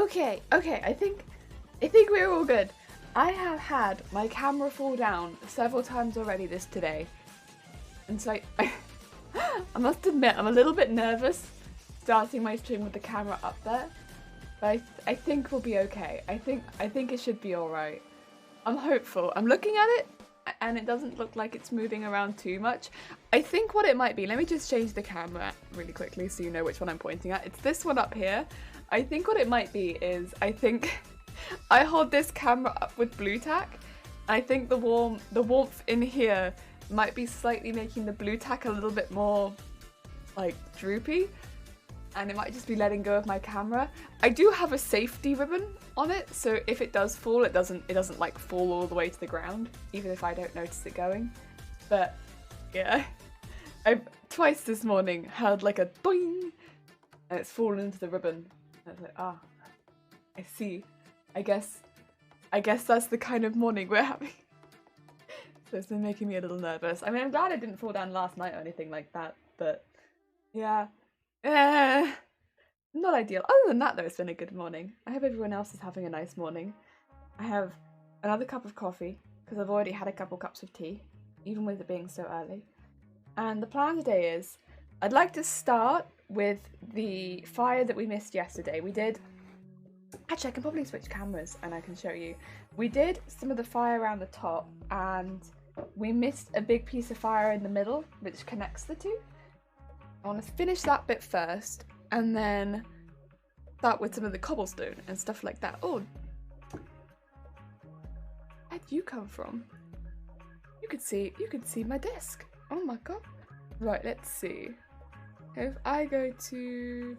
Okay, I think we're all good. I have had my camera fall down several times already today. And so I must admit I'm a little bit nervous starting my stream with the camera up there. But I think we'll be okay. I think it should be alright. I'm hopeful. I'm looking at it and it doesn't look like it's moving around too much. I think what it might be, let me just change the camera really quickly so you know which one I'm pointing at. It's this one up here. I think what it might be is, I think I hold this camera up with blue tack. I think the warmth in here might be slightly making the blue tack a little bit more like droopy, and it might just be letting go of my camera. I do have a safety ribbon on it, so if it does fall, it doesn't like fall all the way to the ground, even if I don't notice it going. But yeah, I've twice this morning heard like a boing, and it's fallen into the ribbon. And I was like, ah, I see. I guess that's the kind of morning we're having. So it's been making me a little nervous. I mean, I'm glad it didn't fall down last night or anything like that, but yeah. Not ideal. Other than that, though, it's been a good morning. I hope everyone else is having a nice morning. I have another cup of coffee, because I've already had a couple cups of tea, even with it being so early. And the plan today is, I'd like to start with the fire that we missed yesterday. We did... Actually, I can probably switch cameras and I can show you. We did some of the fire around the top, and we missed a big piece of fire in the middle, which connects the two. I want to finish that bit first, and then start with some of the cobblestone and stuff like that. Oh, where'd you come from? You could see my desk. Oh my god. Right, let's see. If I go to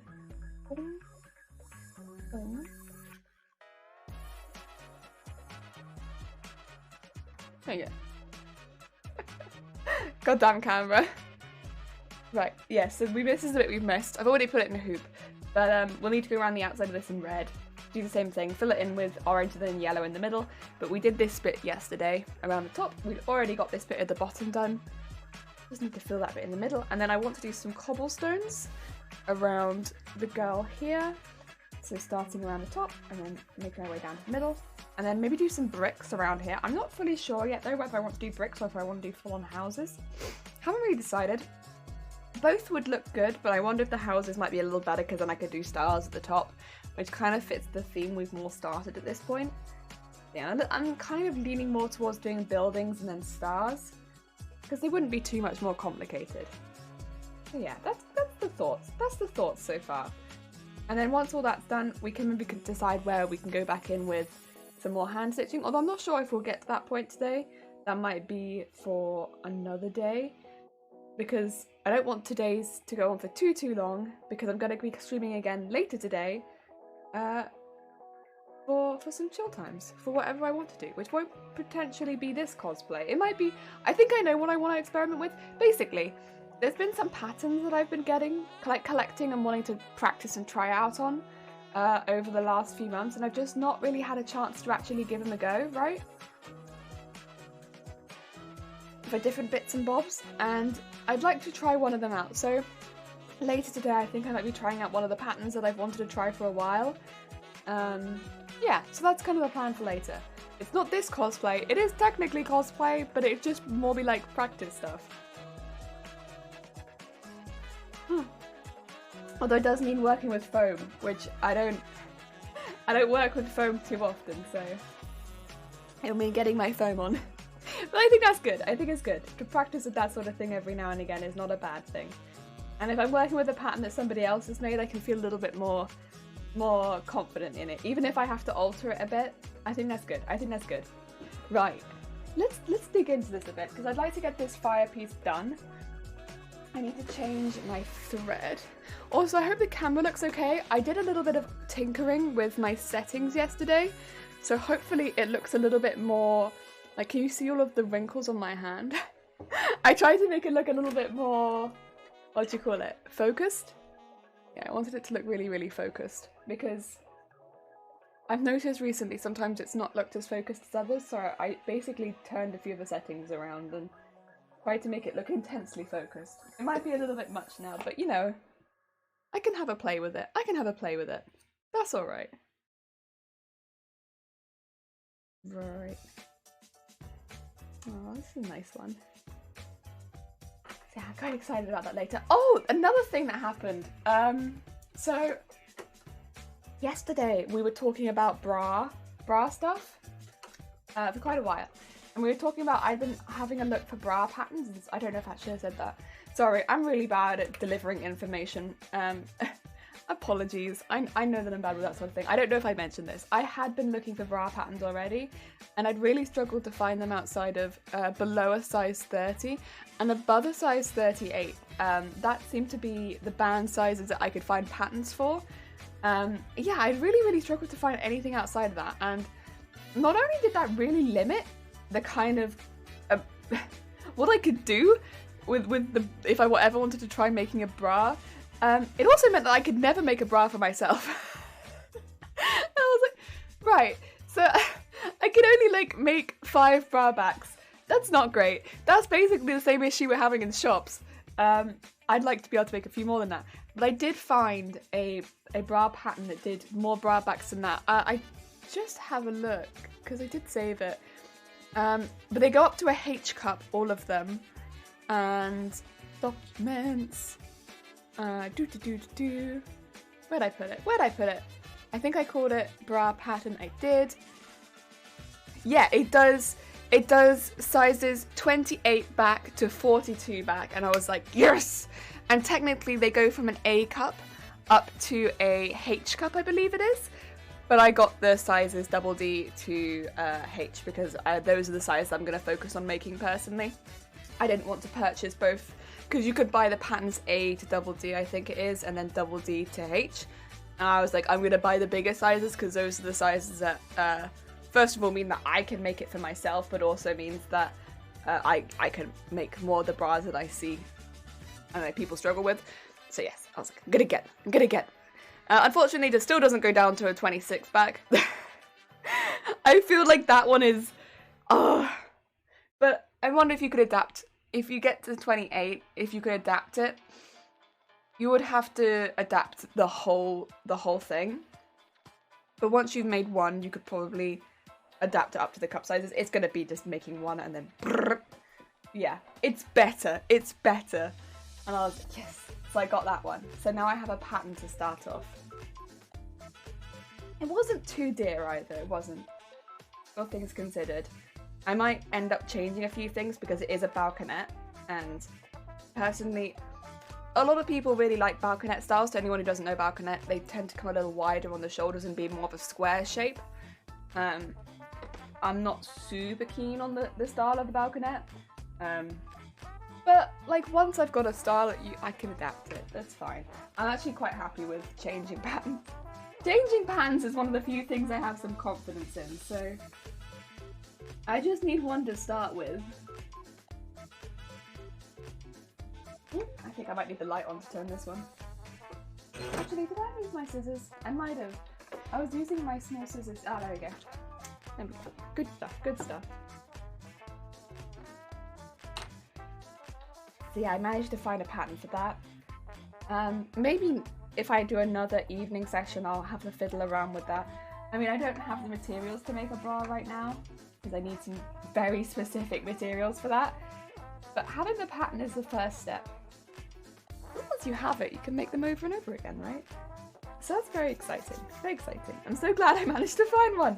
hang it. Goddamn camera. Right, yeah, so this is the bit we've missed. I've already put it in a hoop, but we'll need to go around the outside of this in red. Do the same thing, fill it in with orange and then yellow in the middle, but we did this bit yesterday around the top. We'd already got this bit at the bottom done. Just need to fill that bit in the middle, and then I want to do some cobblestones around the girl here. So starting around the top and then making our way down to the middle, and then maybe do some bricks around here. I'm not fully sure yet though whether I want to do bricks or if I want to do full-on houses. Haven't really decided. Both would look good, but I wonder if the houses might be a little better because then I could do stars at the top, which kind of fits the theme we've more started at this point. Yeah, I'm kind of leaning more towards doing buildings and then stars, because they wouldn't be too much more complicated. So yeah, that's the thoughts. That's the thoughts so far. And then once all that's done, we can maybe decide where we can go back in with some more hand stitching, although I'm not sure if we'll get to that point today. That might be for another day, because I don't want today's to go on for too long, because I'm going to be streaming again later today for some chill times, for whatever I want to do, which won't potentially be this cosplay. It might be, I think I know what I want to experiment with. Basically, there's been some patterns that I've been getting, collecting and wanting to practice and try out on over the last few months, and I've just not really had a chance to actually give them a go, right? For different bits and bobs, and I'd like to try one of them out. So later today I think I might be trying out one of the patterns that I've wanted to try for a while. Yeah, so that's kind of the plan for later. It's not this cosplay, it is technically cosplay, but it'd just more be like practice stuff. Although it does mean working with foam, which I don't work with foam too often, so it'll mean getting my foam on. But I think that's good. I think it's good. To practice with that sort of thing every now and again is not a bad thing. And if I'm working with a pattern that somebody else has made, I can feel a little bit more confident in it. Even if I have to alter it a bit, I think that's good. I think that's good. Right. Let's dig into this a bit, because I'd like to get this fire piece done. I need to change my thread. Also, I hope the camera looks okay. I did a little bit of tinkering with my settings yesterday, so hopefully it looks a little bit more... Like, can you see all of the wrinkles on my hand? I tried to make it look a little bit more, what do you call it, focused? Yeah, I wanted it to look really, really focused, because I've noticed recently sometimes it's not looked as focused as others, so I basically turned a few of the settings around and tried to make it look intensely focused. It might be a little bit much now, but you know, I can have a play with it. That's alright. Right. Oh, this is a nice one. Yeah, I'm quite excited about that later. Oh, another thing that happened. So yesterday we were talking about bra stuff for quite a while. And we were talking about, I've been having a look for bra patterns. I don't know if I should have said that. Sorry, I'm really bad at delivering information. Apologies. I know that I'm bad with that sort of thing. I don't know if I mentioned this. I had been looking for bra patterns already, and I'd really struggled to find them outside of below a size 30 and above a size 38. That seemed to be the band sizes that I could find patterns for. Yeah, I really struggled to find anything outside of that, and not only did that really limit the kind of what I could do with the if I ever wanted to try making a bra, it also meant that I could never make a bra for myself. I was like, right, so I can only like make 5 bra backs. That's not great. That's basically the same issue we're having in shops. I'd like to be able to make a few more than that, but I did find a bra pattern that did more bra backs than that. I just have a look because I did save it. But they go up to a H cup, all of them, and documents. Where'd I put it? I think I called it bra pattern. I did. Yeah, it does sizes 28 back to 42 back, and I was like, yes! And technically they go from an A cup up to a H cup, I believe it is. But I got the sizes double D to H because those are the sizes I'm going to focus on making personally. I didn't want to purchase both, because you could buy the patterns A to double D, I think it is, and then double D to H. And I was like, I'm going to buy the bigger sizes because those are the sizes that, first of all, mean that I can make it for myself, but also means that I can make more of the bras that I see and that people struggle with. So yes, I was like, I'm gonna get. Unfortunately, it still doesn't go down to a 26 back. I feel like that one is, but I wonder if you could adapt. If you get to 28, if you could adapt it, you would have to adapt the whole thing. But once you've made one, you could probably adapt it up to the cup sizes. It's gonna be just making one and then, brrr. Yeah, it's better. And I was like, yes. So I got that one. So now I have a pattern to start off. It wasn't too dear either, it wasn't. All things considered. I might end up changing a few things because it is a balconette, and personally, a lot of people really like balconette styles. To anyone who doesn't know balconette, they tend to come a little wider on the shoulders and be more of a square shape. I'm not super keen on the style of the balconette. But like once I've got a style, I can adapt it. That's fine. I'm actually quite happy with changing patterns. Changing patterns is one of the few things I have some confidence in, so I just need one to start with. Ooh, I think I might need the light on to turn this one. Actually, did I use my scissors? I might have. I was using my small scissors. Ah, there we go. There we go. Good stuff, good stuff. So yeah, I managed to find a pattern for that. Maybe if I do another evening session, I'll have to fiddle around with that. I mean, I don't have the materials to make a bra right now, because I need some very specific materials for that. But having the pattern is the first step. Once you have it, you can make them over and over again, right? So that's very exciting, very exciting. I'm so glad I managed to find one.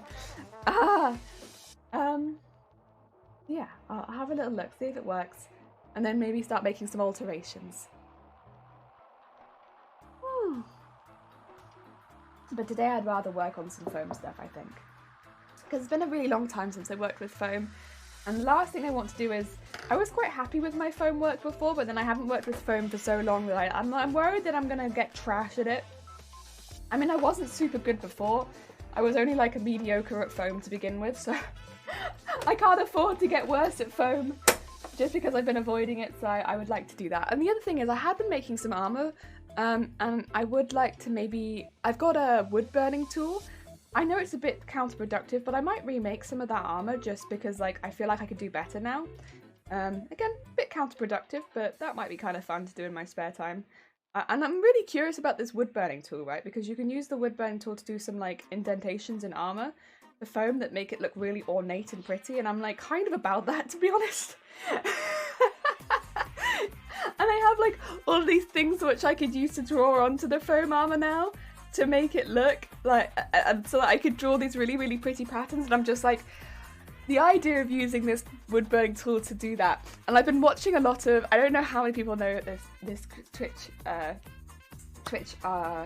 Yeah, I'll have a little look, see if it works. And then maybe start making some alterations. But today I'd rather work on some foam stuff, I think. Because it's been a really long time since I worked with foam. And the last thing I want to do is, I was quite happy with my foam work before, but then I haven't worked with foam for so long that I'm worried that I'm going to get trash at it. I mean, I wasn't super good before. I was only like a mediocre at foam to begin with, so I can't afford to get worse at foam. Just because I've been avoiding it, so I would like to do that. And the other thing is I had been making some armour, and I would like to maybe... I've got a wood burning tool. I know it's a bit counterproductive, but I might remake some of that armour just because like I feel like I could do better now. Again, a bit counterproductive, but that might be kind of fun to do in my spare time. And I'm really curious about this wood burning tool, right? Because you can use the wood burning tool to do some like indentations in armour. the foam that make it look really ornate and pretty, and I'm like kind of about that, to be honest. And I have like all these things which I could use to draw onto the foam armor now to make it look like, so that I could draw these really, really pretty patterns. And I'm just like, the idea of using this wood burning tool to do that. And I've been watching a lot of, I don't know how many people know this Twitch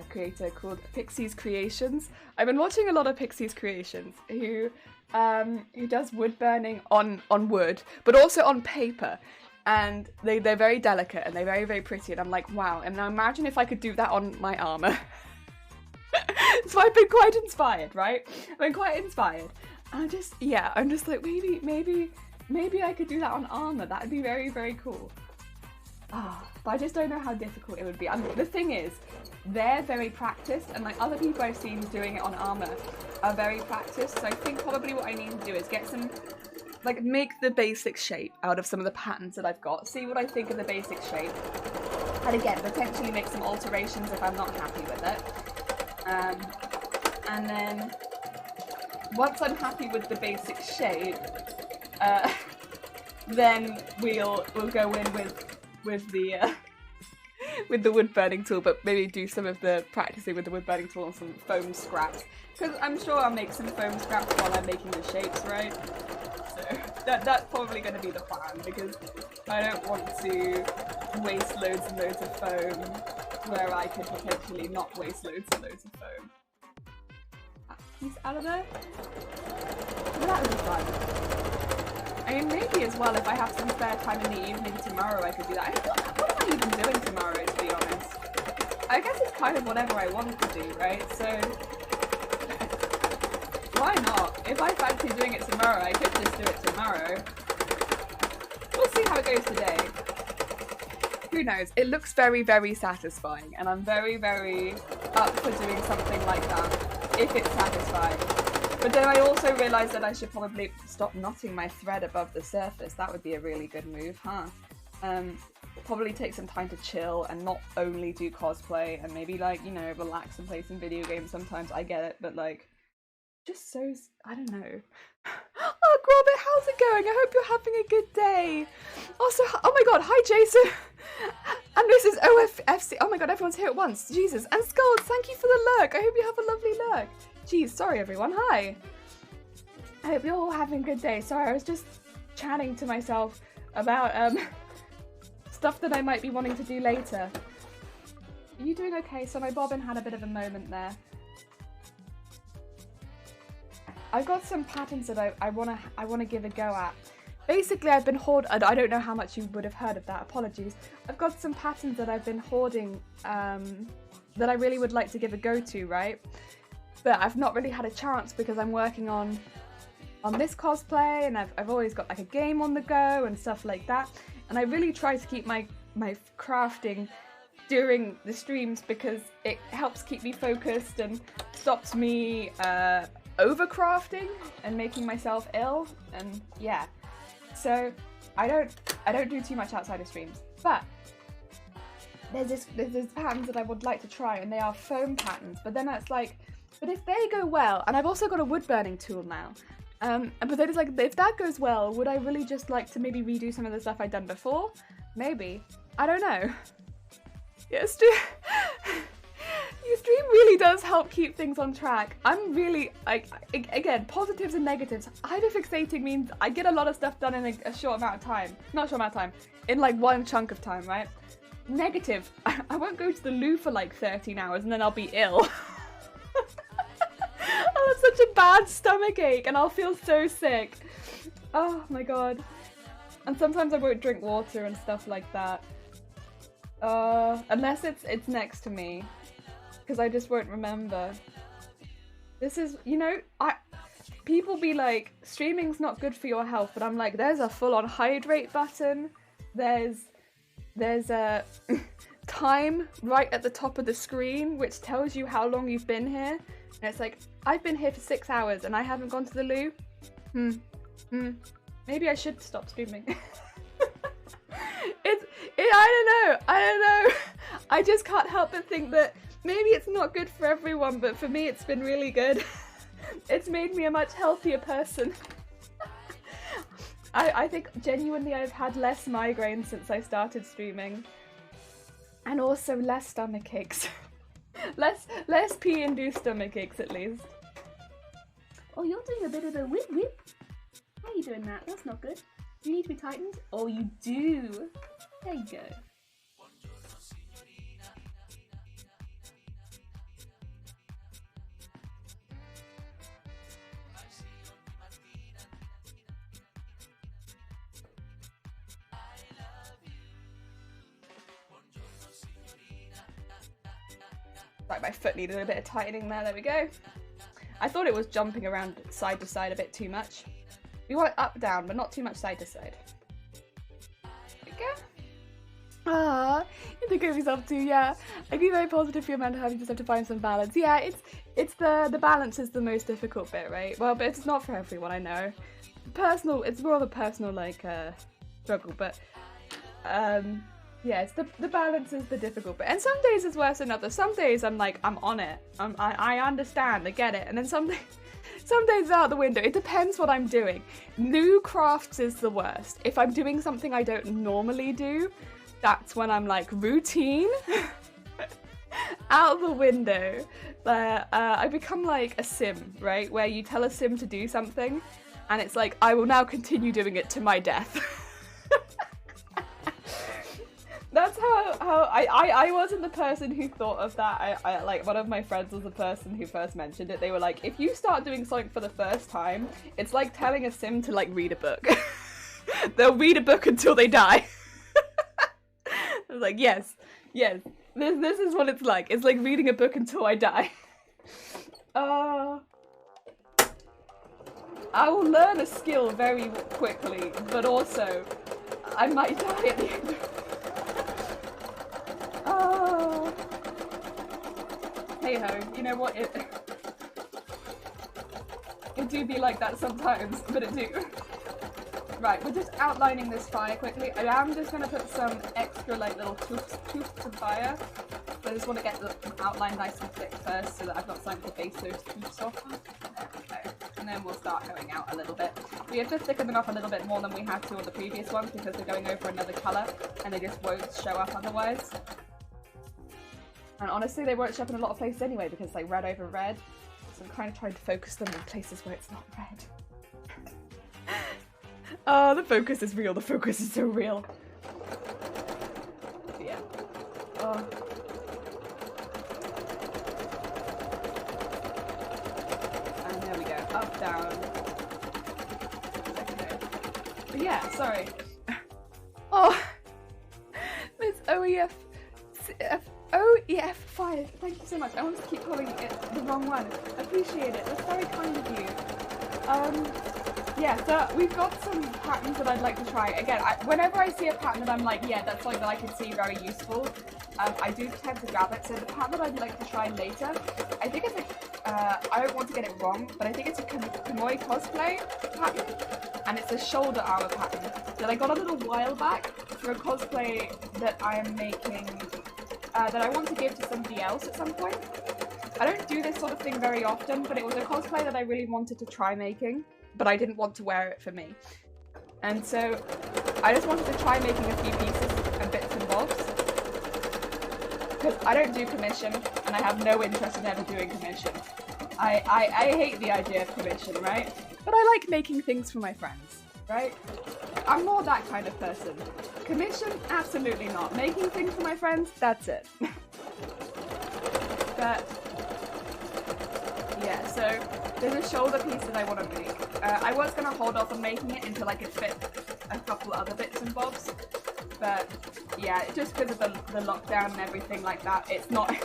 creator called Pixie's Creations. I've been watching a lot of Pixie's Creations who does wood burning on wood, but also on paper. And they're very delicate and they're very, very pretty. And I'm like, wow. And now imagine if I could do that on my armor. So I've been quite inspired, right? I've been quite inspired. I'm just like, maybe I could do that on armor. That'd be very, very cool. But I just don't know how difficult it would be. The thing is, they're very practiced, and like other people I've seen doing it on armor are very practiced. So I think probably what I need to do is get some, like, make the basic shape out of some of the patterns that I've got. See what I think of the basic shape, and again, potentially make some alterations if I'm not happy with it. And then once I'm happy with the basic shape, then we'll go in with the wood burning tool, but maybe do some of the practicing with the wood burning tool and some foam scraps, because I'm sure I'll make some foam scraps while I'm making the shapes, right? So that's probably going to be the plan, because I don't want to waste loads and loads of foam where I could potentially not waste loads and loads of foam. Piece out of there. Well, that would be fun. I mean, maybe as well, if I have some spare time in the evening tomorrow, I could do that. I mean, what am I even doing tomorrow, to be honest? I guess it's kind of whatever I want to do, right? So, why not? If I fancy doing it tomorrow, I could just do it tomorrow. We'll see how it goes today. Who knows? It looks very, very satisfying, and I'm very, very up for doing something like that, if it's satisfying. But then I also realised that I should probably stop knotting my thread above the surface. That would be a really good move, huh? Probably take some time to chill and not only do cosplay, and maybe, like, you know, relax and play some video games sometimes. I get it, but like, just so, I don't know. Oh, Grobit, how's it going? I hope you're having a good day. Also, oh my god, hi Jason. And this is OFFC. Oh my god, everyone's here at once. Jesus. And Skulls, thank you for the lurk. I hope you have a lovely lurk. Jeez, sorry everyone, hi. I hope you're all having a good day. Sorry, I was just chatting to myself about stuff that I might be wanting to do later. Are you doing okay? So my bobbin had a bit of a moment there. I've got some patterns that I wanna give a go at. Basically, I've been hoarding. I don't know how much you would have heard of that. Apologies. I've got some patterns that I've been hoarding that I really would like to give a go to, right? But I've not really had a chance because I'm working on this cosplay, and I've always got like a game on the go and stuff like that. And I really try to keep my crafting during the streams because it helps keep me focused and stops me overcrafting and making myself ill, and yeah. So I don't do too much outside of streams, but there's this patterns that I would like to try, and they are foam patterns. But then it's like, but if they go well, and I've also got a wood burning tool now, but then it's like, if that goes well, would I really just like to maybe redo some of the stuff I'd done before? Maybe. I don't know. Yes, your stream really does help keep things on track. I'm really, again, positives and negatives. Hyperfixating means I get a lot of stuff done in a short amount of time. Not a short amount of time, in like one chunk of time, right? Negative, I won't go to the loo for like 13 hours and then I'll be ill. I'll have such a bad stomach ache and I'll feel so sick. Oh my god. And sometimes I won't drink water and stuff like that. Unless it's next to me. Because I just won't remember. This is, you know, people be like, streaming's not good for your health, but I'm like, there's a full-on hydrate button. There's a time right at the top of the screen, which tells you how long you've been here. And it's like, I've been here for 6 hours and I haven't gone to the loo. Maybe I should stop streaming. I don't know. I just can't help but think that maybe it's not good for everyone, but for me it's been really good. It's made me a much healthier person. I think genuinely I've had less migraines since I started streaming. And also less stomach aches. less pee-induced stomach aches at least. Oh, you're doing a bit of a whip whip. How are you doing that? That's not good. Do you need to be tightened? Oh, you do. There you go. Right, my foot needed a bit of tightening there we go. I thought it was jumping around side to side a bit too much. We want it up, down, but not too much side to side. There we go. Ah, you think of yourself too, yeah. I'd be very positive for your mental health, you just have to find some balance. Yeah, it's the balance is the most difficult bit, right? Well, but it's not for everyone, I know. Personal, it's more of a personal, like, struggle, but, yeah, it's the balance is the difficult bit. And some days it's worse than others. Some days I'm like, I'm on it. I understand, I get it. And then some days it's out the window. It depends what I'm doing. New crafts is the worst. If I'm doing something I don't normally do, that's when I'm like, routine, out the window. I become like a sim, right? Where you tell a sim to do something, and it's like, I will now continue doing it to my death. That's how I wasn't the person who thought of that. I like, one of my friends was the person who first mentioned it. They were like, if you start doing something for the first time, it's like telling a sim to like read a book. They'll read a book until they die. I was like, yes, this is what it's like. It's like reading a book until I die. I will learn a skill very quickly, but also I might die at the end of it. Oh. Hey ho, you know what? It do be like that sometimes, but it do. Right, we're just outlining this fire quickly. I am just going to put some extra like little tufts of fire. So I just want to get the outline nice and thick first so that I've got something to base those tufts off. There we go. And then we'll start going out a little bit. We have to thicken them up a little bit more than we had to on the previous ones because we're going over another colour and they just won't show up otherwise. And honestly, they won't show up in a lot of places anyway because it's like red over red. So I'm kind of trying to focus them in places where it's not red. Oh, the focus is real. The focus is so real. Yeah. Oh. And there we go. Up, down. But yeah, sorry. Oh. Miss OEF5, thank you so much. I want to keep calling it the wrong one. Appreciate it. That's very kind of you. Yeah, so we've got some patterns that I'd like to try. Again, whenever I see a pattern that I'm like, yeah, that's something that I could see very useful, I do tend to grab it. So the pattern that I'd like to try later, I think it's I don't want to get it wrong, but I think it's a Kamoi cosplay pattern, and it's a shoulder armor pattern that I got a little while back for a cosplay that I am making, that I want to give to somebody else at some point. I don't do this sort of thing very often, but it was a cosplay that I really wanted to try making, but I didn't want to wear it for me. And so I just wanted to try making a few pieces and bits and bobs. Because I don't do commission, and I have no interest in ever doing commission. I hate the idea of commission, right? But I like making things for my friends, right? I'm more that kind of person. Commission? Absolutely not. Making things for my friends? That's it. But yeah, so there's a shoulder piece that I want to make. I was going to hold off on making it until I could fit a couple other bits and bobs. But yeah, just because of the lockdown and everything like that, it's not...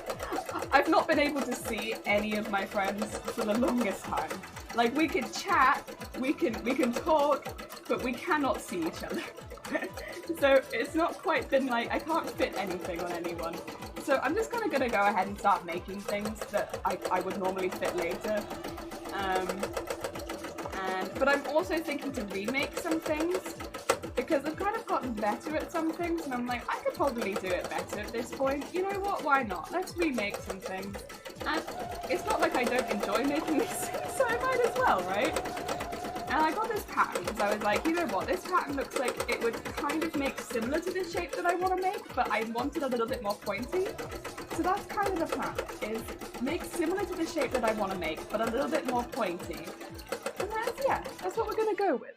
I've not been able to see any of my friends for the longest time. Like, we can chat, we can talk, but we cannot see each other. So it's not quite been like, I can't fit anything on anyone. So I'm just gonna go ahead and start making things that I would normally fit later. But I'm also thinking to remake some things, because I've kind of gotten better at some things, and I'm like, I could probably do it better at this point. You know what, why not? Let's remake some things. And it's not like I don't enjoy making these things. so I might as well, right? And I got this pattern because I was like, you know what, this pattern looks like it would kind of make similar to the shape that I want to make, but I wanted a little bit more pointy. So that's kind of the plan, is make similar to the shape that I want to make, but a little bit more pointy. And that's what we're going to go with.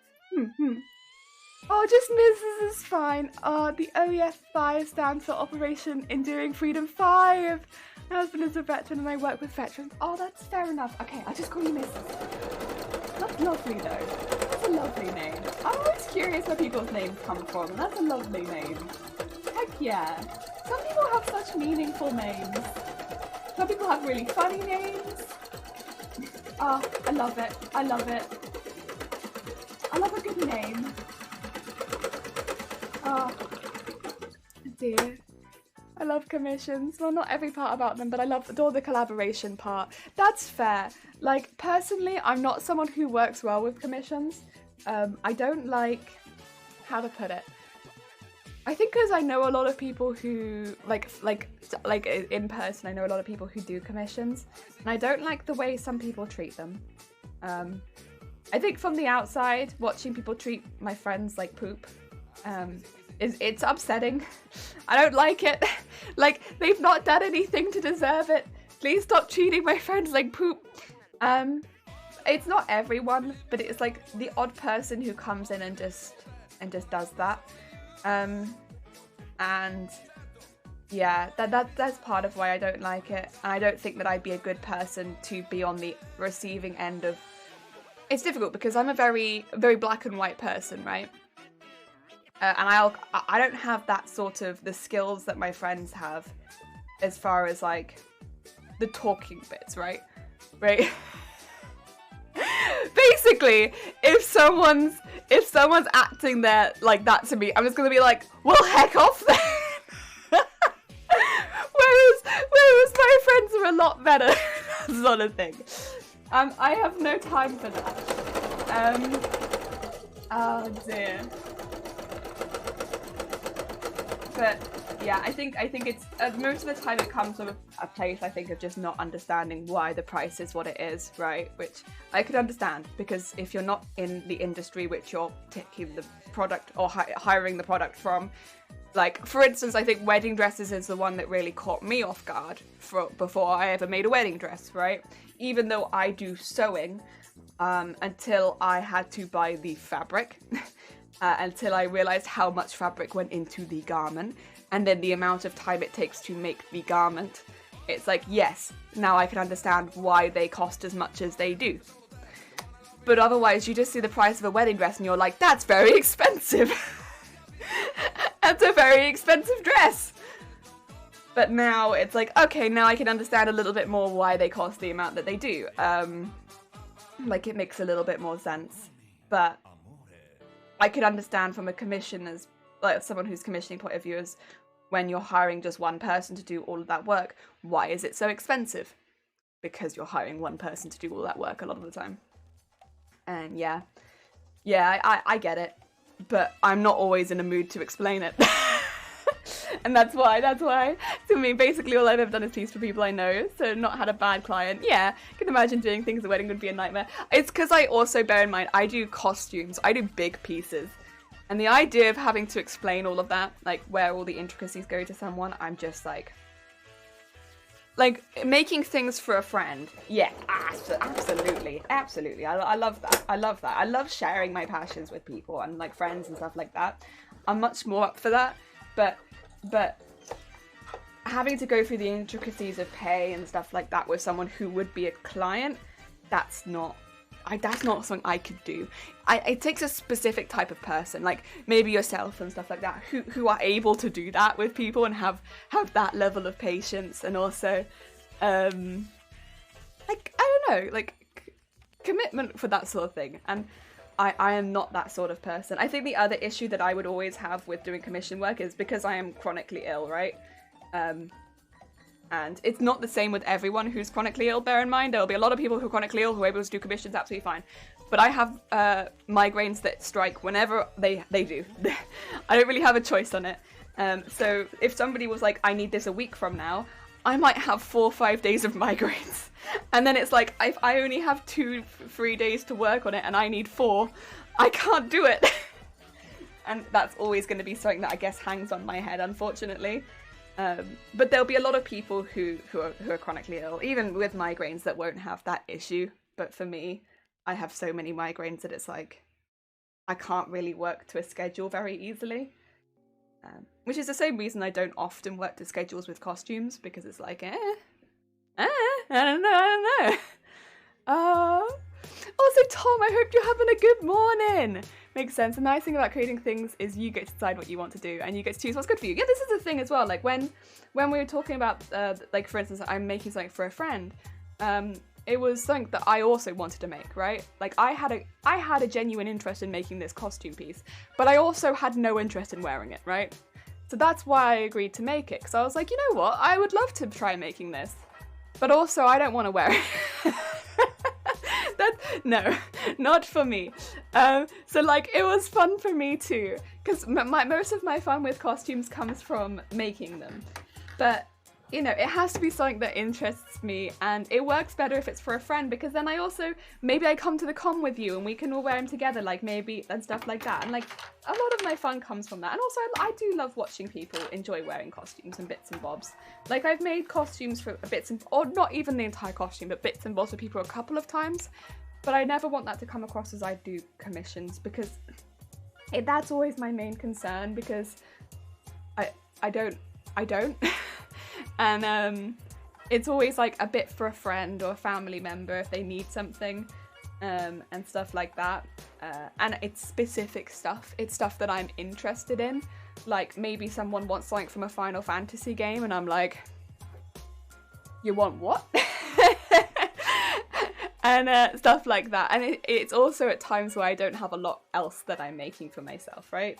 Oh, just Mrs. is fine. The OEF 5 stands for Operation Enduring Freedom 5. My husband is a veteran and I work with veterans. Oh, that's fair enough. Okay, I'll just call you Mrs. That's lovely though. That's a lovely name. I'm always curious where people's names come from, and that's a lovely name. Heck yeah. Some people have such meaningful names. Some people have really funny names. Oh, I love it. I love it. I love a good name. Oh, dear. I love commissions. Well, not every part about them, but I adore the collaboration part. That's fair. Like, personally, I'm not someone who works well with commissions. I don't like... how to put it? I think because I know a lot of people who, like in person, I know a lot of people who do commissions, and I don't like the way some people treat them. I think from the outside, watching people treat my friends like poop, it's upsetting. I don't like it. Like, they've not done anything to deserve it. Please stop treating my friends like poop. It's not everyone, but it's like the odd person who comes in and just does that. And yeah, that's part of why I don't like it. And I don't think that I'd be a good person to be on the receiving end of. It's difficult because I'm a very black and white person, right? And I don't have that sort of the skills that my friends have, as far as like the talking bits, right? Basically, if someone's acting there like that to me, I'm just gonna be like, well, heck off then. whereas my friends are a lot better, sort of thing. I have no time for that. Oh dear. But yeah, I think it's most of the time it comes from a place, I think, of just not understanding why the price is what it is, right? Which I could understand, because if you're not in the industry which you're taking the product or hiring the product from, like, for instance, I think wedding dresses is the one that really caught me off guard before I ever made a wedding dress, right? Even though I do sewing, until I had to buy the fabric. Until I realized how much fabric went into the garment, and then the amount of time it takes to make the garment. It's like, yes, now I can understand why they cost as much as they do. But otherwise, you just see the price of a wedding dress and you're like, that's very expensive. That's a very expensive dress. But now it's like, okay, now I can understand a little bit more why they cost the amount that they do. Like, it makes a little bit more sense. But I could understand from a commissioner's, like someone who's commissioning point of view, is when you're hiring just one person to do all of that work, why is it so expensive? Because you're hiring one person to do all that work a lot of the time. And yeah, I get it, but I'm not always in a mood to explain it. And that's why, to me, basically all I've ever done is piece for people I know, so not had a bad client. Yeah, I can imagine doing things at a wedding would be a nightmare. It's because I also, bear in mind, I do costumes, I do big pieces. And the idea of having to explain all of that, like where all the intricacies go to someone, I'm just like making things for a friend. Yeah, absolutely. I love that. I love sharing my passions with people and like friends and stuff like that. I'm much more up for that, but having to go through the intricacies of pay and stuff like that with someone who would be a client, that's not something I could do. It takes a specific type of person, like maybe yourself and stuff like that, who are able to do that with people and have that level of patience, and also like, I don't know, like commitment for that sort of thing. And I am not that sort of person. I think the other issue that I would always have with doing commission work is because I am chronically ill, right? And it's not the same with everyone who's chronically ill, bear in mind. There'll be a lot of people who are chronically ill who are able to do commissions absolutely fine. But I have migraines that strike whenever they do. I don't really have a choice on it. So if somebody was like, I need this a week from now, I might have 4 or 5 days of migraines. And then it's like, if I only have 2-3 days to work on it and I need 4, I can't do it. And that's always going to be something that I guess hangs on my head, unfortunately. But there'll be a lot of people who are chronically ill, even with migraines, that won't have that issue. But for me, I have so many migraines that it's like, I can't really work to a schedule very easily. Which is the same reason I don't often work to schedules with costumes, because it's like, I don't know. Also, Tom, I hope you're having a good morning. Makes sense. The nice thing about creating things is you get to decide what you want to do, and you get to choose what's good for you. Yeah, this is the thing as well. Like when we were talking about, like for instance, I'm making something for a friend. It was something that I also wanted to make, right? Like I had a genuine interest in making this costume piece, but I also had no interest in wearing it, right? So that's why I agreed to make it, because I was like, you know what? I would love to try making this, but also I don't want to wear it. No, not for me. So like it was fun for me too, because most of my fun with costumes comes from making them. But you know, it has to be something that interests me, and it works better if it's for a friend, because then maybe I come to the con with you and we can all wear them together, like maybe, and stuff like that. And like a lot of my fun comes from that. And also I do love watching people enjoy wearing costumes and bits and bobs. Like I've made costumes for or not even the entire costume, but bits and bobs for people a couple of times. But I never want that to come across as I do commissions, because that's always my main concern, because I don't. And it's always like a bit for a friend or a family member if they need something, and stuff like that. And it's specific stuff. It's stuff that I'm interested in. Like maybe someone wants something from a Final Fantasy game and I'm like, you want what? And stuff like that. And it's also at times where I don't have a lot else that I'm making for myself, right?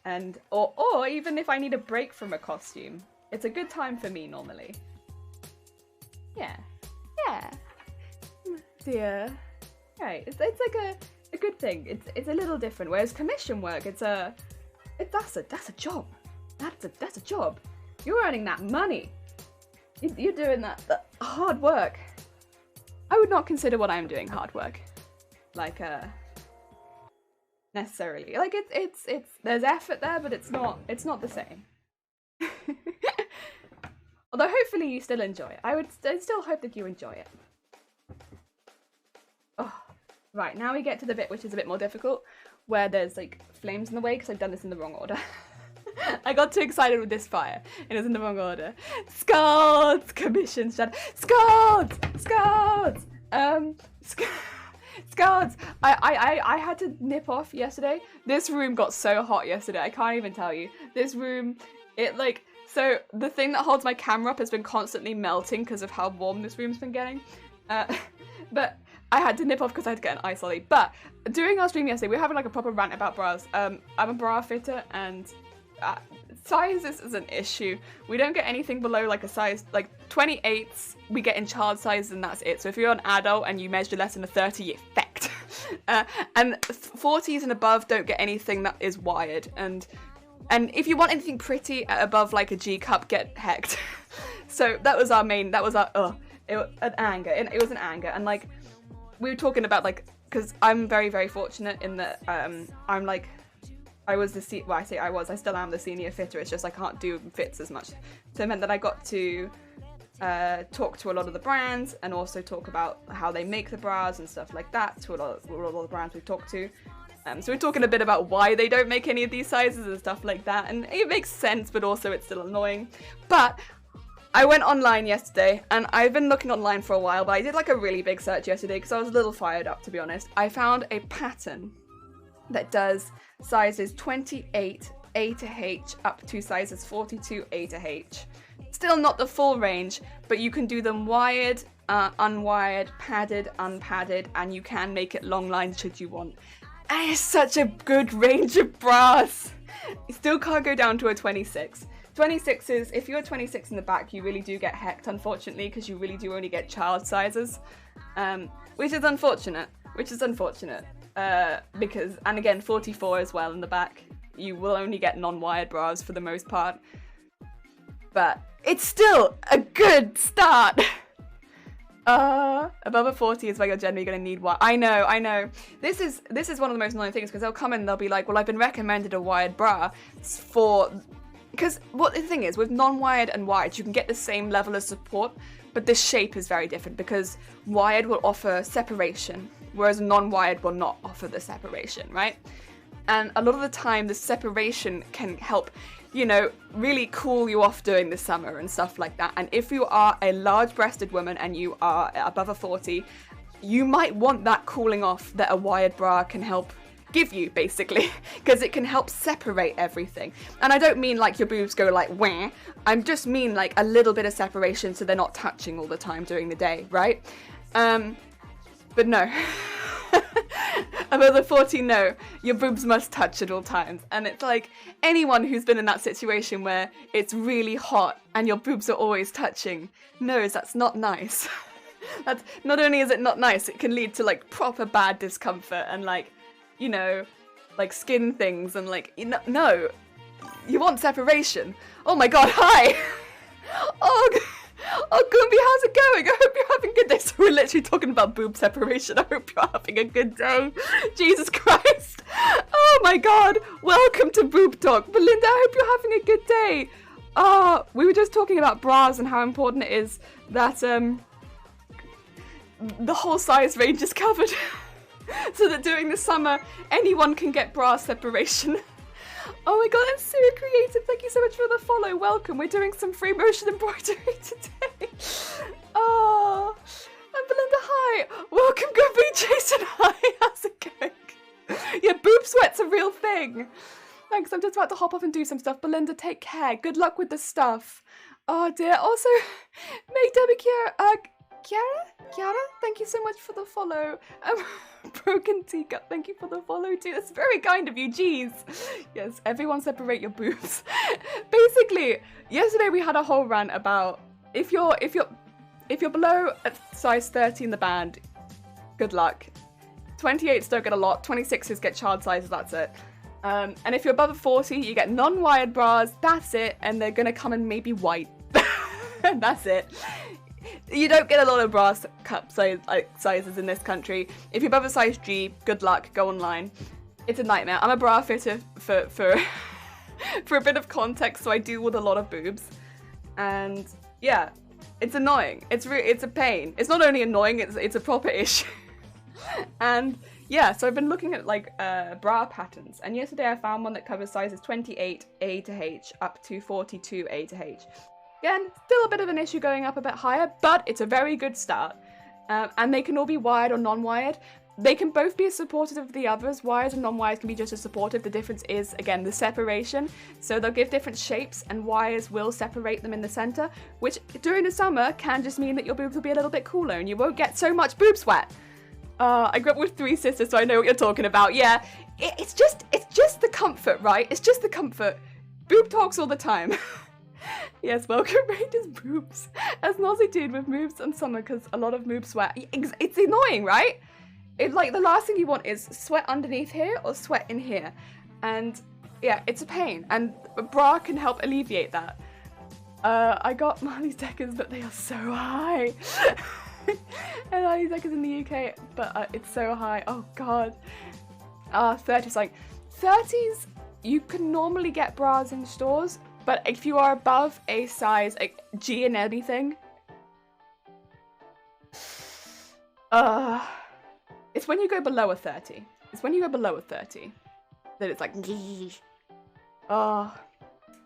And or even if I need a break from a costume, it's a good time for me normally. Yeah. Dear. Right. It's like a good thing. It's a little different. Whereas commission work, that's a job. That's a job. You're earning that money. You're doing that hard work. I would not consider what I'm doing hard work. Like necessarily. Like it's there's effort there, but it's not the same. Although hopefully you still enjoy it. I still hope that you enjoy it. Oh, right, now we get to the bit which is a bit more difficult, where there's like flames in the way, because I've done this in the wrong order. I got too excited with this fire, and it was in the wrong order. Scots! Commissions, Scots! Scots! Scots! I had to nip off yesterday. This room got so hot yesterday, I can't even tell you. This room, so the thing that holds my camera up has been constantly melting because of how warm this room's been getting. But I had to nip off because I had to get an ice lolly. But during our stream yesterday, we were having like a proper rant about bras. I'm a bra fitter, and sizes is an issue. We don't get anything below like a size, like 28s, we get in child sizes and that's it. So if you're an adult and you measure less than a 30, you're fecked. And 40s and above don't get anything that is wired. And if you want anything pretty above like a G cup, get hecked. So that was our main, it was an anger. It was an anger. And like, we were talking about like, because I'm very, very fortunate in that I'm like, I still am the senior fitter. It's just I can't do fits as much. So it meant that I got to talk to a lot of the brands and also talk about how they make the bras and stuff like that to a lot of the brands we've talked to. So we're talking a bit about why they don't make any of these sizes and stuff like that. And it makes sense, but also it's still annoying. But I went online yesterday, and I've been looking online for a while, but I did like a really big search yesterday because I was a little fired up, to be honest. I found a pattern that does sizes 28 A to H up to sizes 42 A to H. Still not the full range, but you can do them wired, unwired, padded, unpadded, and you can make it long lines should you want. And it's such a good range of bras. You still can't go down to a 26. 26s, if you're a 26 in the back, you really do get hecked, unfortunately, because you really do only get child sizes, which is unfortunate. Because, and again, 44 as well in the back, you will only get non-wired bras for the most part. But it's still a good start. Above a 40 is where you're generally going to need wire. I know. This is one of the most annoying things, because they'll come in and they'll be like, well, I've been recommended a wired bra because what the thing is, with non-wired and wired, you can get the same level of support, but the shape is very different, because wired will offer separation, whereas non-wired will not offer the separation, right? And a lot of the time, the separation can help, you know, really cool you off during the summer and stuff like that. And if you are a large-breasted woman and you are above a 40, you might want that cooling off that a wired bra can help give you, basically, because it can help separate everything. And I don't mean like your boobs go like wah. I just mean like a little bit of separation so they're not touching all the time during the day, right? But no. Above the 40, no, your boobs must touch at all times. And it's like, anyone who's been in that situation where it's really hot and your boobs are always touching knows that's not nice. That's, not only is it not nice, it can lead to like proper bad discomfort and like, you know, like skin things and like, you know, no, you want separation. Oh my god, hi! Oh, Goombi, how's it going? I hope you're having a good day. So we're literally talking about boob separation. I hope you're having a good day. Jesus Christ. Oh my god. Welcome to Boob Talk. Belinda, I hope you're having a good day. We were just talking about bras and how important it is that the whole size range is covered. So that during the summer, anyone can get bra separation. Oh my god, that's so creative. Thank you so much for the follow. Welcome. We're doing some free motion embroidery today. Oh, and Belinda, hi. Welcome, Goofy. Jason, hi. How's it going? Yeah, boob sweat's a real thing. Thanks, I'm just about to hop off and do some stuff. Belinda, take care. Good luck with the stuff. Oh dear. Also, make Debbie Kiara, thank you so much for the follow. Broken Teacup, thank you for the follow too. That's very kind of you, jeez. Yes, everyone separate your boobs. Basically, yesterday we had a whole rant about if you're below a size 30 in the band, good luck. 28s don't get a lot, 26s get child sizes, that's it. And if you're above a 40, you get non-wired bras, that's it, and they're gonna come in maybe white. And that's it. You don't get a lot of bra cup sizes in this country. If you're above a size G, good luck, go online. It's a nightmare. I'm a bra fitter for a bit of context, so I deal with a lot of boobs. And yeah, it's annoying. It's a pain. It's not only annoying, it's a proper issue. And yeah, so I've been looking at like bra patterns, and yesterday I found one that covers sizes 28 A to H up to 42 A to H. Again, still a bit of an issue going up a bit higher, but it's a very good start. And they can all be wired or non-wired. They can both be as supportive of the others. Wires and non-wires can be just as supportive. The difference is, again, the separation. So they'll give different shapes, and wires will separate them in the center, which during the summer can just mean that your boobs will be a little bit cooler and you won't get so much boob sweat. I grew up with 3 sisters, so I know what you're talking about. Yeah, it's just the comfort, right? It's just the comfort. Boob talks all the time. Yes, welcome Raider's boobs. As Nosy dude with moves in summer, because a lot of moob sweat. It's annoying, right? It's like the last thing you want is sweat underneath here or sweat in here. And yeah, it's a pain. And a bra can help alleviate that. I got Marley's Deckers, but they are so high. And Marley's Deckers in the UK, but it's so high. Oh god. 30s, like 30s, you can normally get bras in stores. But if you are above a size like G in anything, it's when you go below a 30. It's when you go below a 30 that it's like,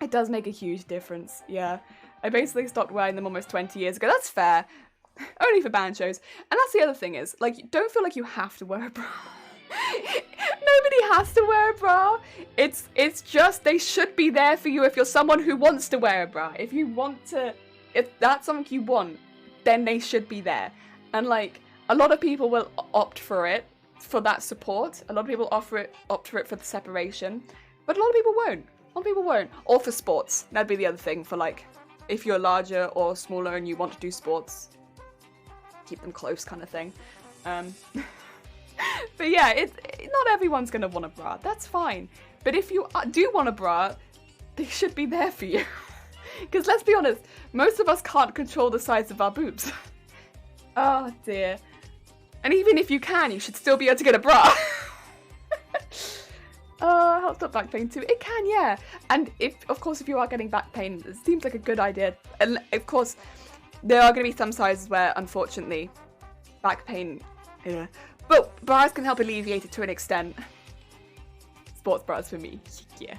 it does make a huge difference. Yeah, I basically stopped wearing them almost 20 years ago. That's fair, only for band shows. And that's the other thing is, like, don't feel like you have to wear a bra. Nobody has to wear a bra. It's just they should be there for you if you're someone who wants to wear a bra. If that's something you want, then they should be there. And like a lot of people will opt for it, for that support. A lot of people opt for it for the separation, but a lot of people won't. A lot of people won't. Or for sports. That'd be the other thing for like if you're larger or smaller and you want to do sports, keep them close kind of thing. But yeah, not everyone's gonna want a bra. That's fine. But if you do want a bra, they should be there for you. Because let's be honest, most of us can't control the size of our boobs. Oh dear. And even if you can, you should still be able to get a bra. Oh, helps stop back pain too. It can, yeah. And of course, if you are getting back pain, it seems like a good idea. And of course, there are going to be some sizes where, unfortunately, back pain, yeah. But bras can help alleviate it to an extent. Sports bras for me, yeah.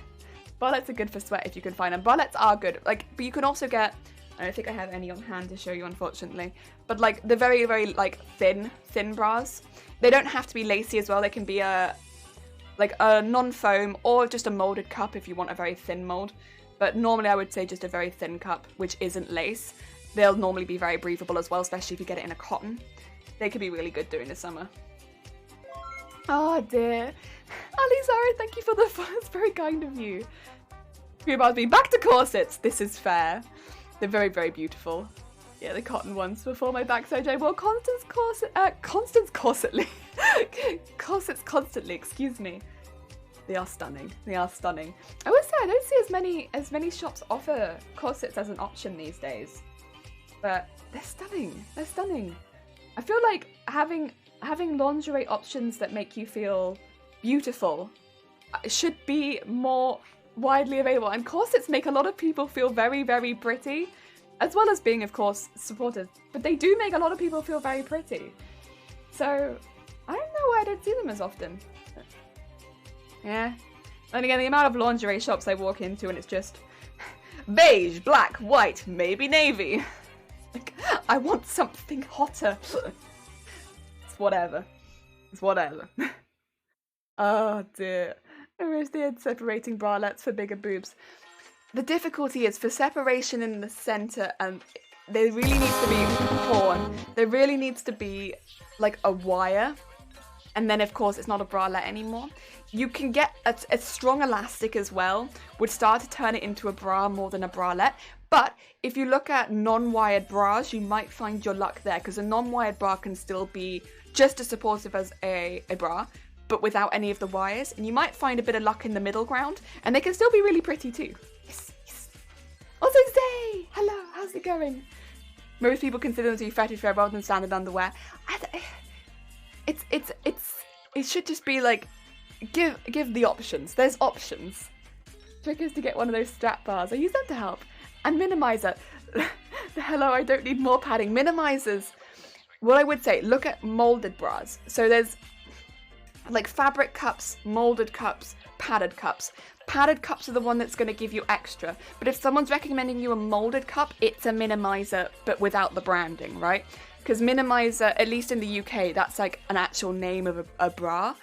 Bralettes are good for sweat if you can find them. Bralettes are good, like, but you can also get, I don't think I have any on hand to show you, unfortunately, but like the very, very like thin bras. They don't have to be lacy as well. They can be like a non-foam or just a molded cup if you want a very thin mold. But normally I would say just a very thin cup, which isn't lace. They'll normally be very breathable as well, especially if you get it in a cotton. They could be really good during the summer. Oh dear. Alizara, thank you for the fun. It's very kind of you. Reminds me, back to corsets. This is fair. They're very, very beautiful. Yeah, the cotton ones before my back surgery. I wore Constance corsetly. Corsets constantly, excuse me. They are stunning. They are stunning. I would say I don't see as many shops offer corsets as an option these days. But they're stunning. They're stunning. I feel like having lingerie options that make you feel beautiful should be more widely available, and corsets make a lot of people feel very, very pretty, as well as being, of course, supportive, but they do make a lot of people feel very pretty. So I don't know why I don't see them as often. But, yeah. And again, the amount of lingerie shops I walk into and it's just beige, black, white, maybe navy. Like, I want something hotter. It's whatever. It's whatever. Oh dear. I wish they had separating bralettes for bigger boobs. The difficulty is for separation in the center, and there really needs to be horn. There really needs to be like a wire, and then of course it's not a bralette anymore. You can get a strong elastic as well, would start to turn it into a bra more than a bralette. But if you look at non-wired bras, you might find your luck there, because a non-wired bra can still be just as supportive as a bra, but without any of the wires, and you might find a bit of luck in the middle ground, and they can still be really pretty too. Yes, yes. Also, Zay! Hello, how's it going? Most people consider them to be fetish wear rather than standard underwear. It should just be like, give the options. There's options. Trick is to get one of those strap bars. I use them to help. And minimizer. Hello, I don't need more padding. Minimizers. What I would say, look at molded bras. So there's like fabric cups, molded cups, padded cups. Padded cups are the one that's going to give you extra. But if someone's recommending you a molded cup, it's a minimizer, but without the branding, right? Because minimizer, at least in the UK, that's like an actual name of a bra.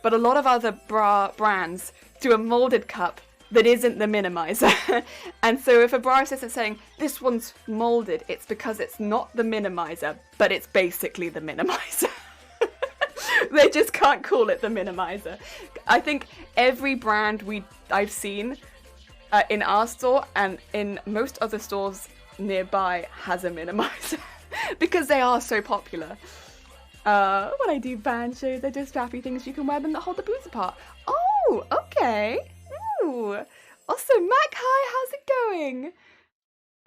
But a lot of other bra brands do a molded cup that isn't the minimizer. And so if a bra isn't saying, this one's molded, it's because it's not the minimizer, but it's basically the minimizer. They just can't call it the minimizer. I think every brand I've seen in our store and in most other stores nearby has a minimizer because they are so popular. When I do band shows, I do strappy things you can wear them that hold the boobs apart. Oh, okay. Ooh. Also, Mac, hi, how's it going?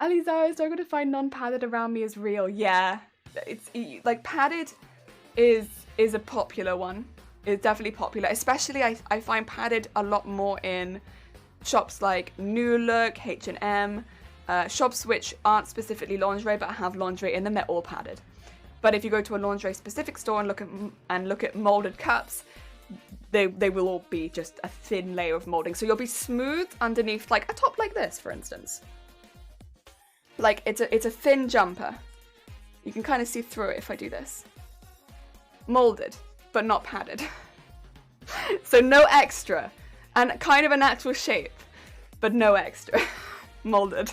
Alizara, is struggling to find non-padded around me is real. Yeah, it's like padded is a popular one. It's definitely popular, especially I find padded a lot more in shops like New Look, H&M, shops which aren't specifically lingerie but have lingerie in them. They're all padded. But if you go to a lingerie specific store and look at molded cups, they will all be just a thin layer of molding. So you'll be smooth underneath, like a top like this, for instance. Like it's a thin jumper. You can kind of see through it if I do this. Molded, but not padded. So no extra. And kind of a natural shape, but no extra. Molded.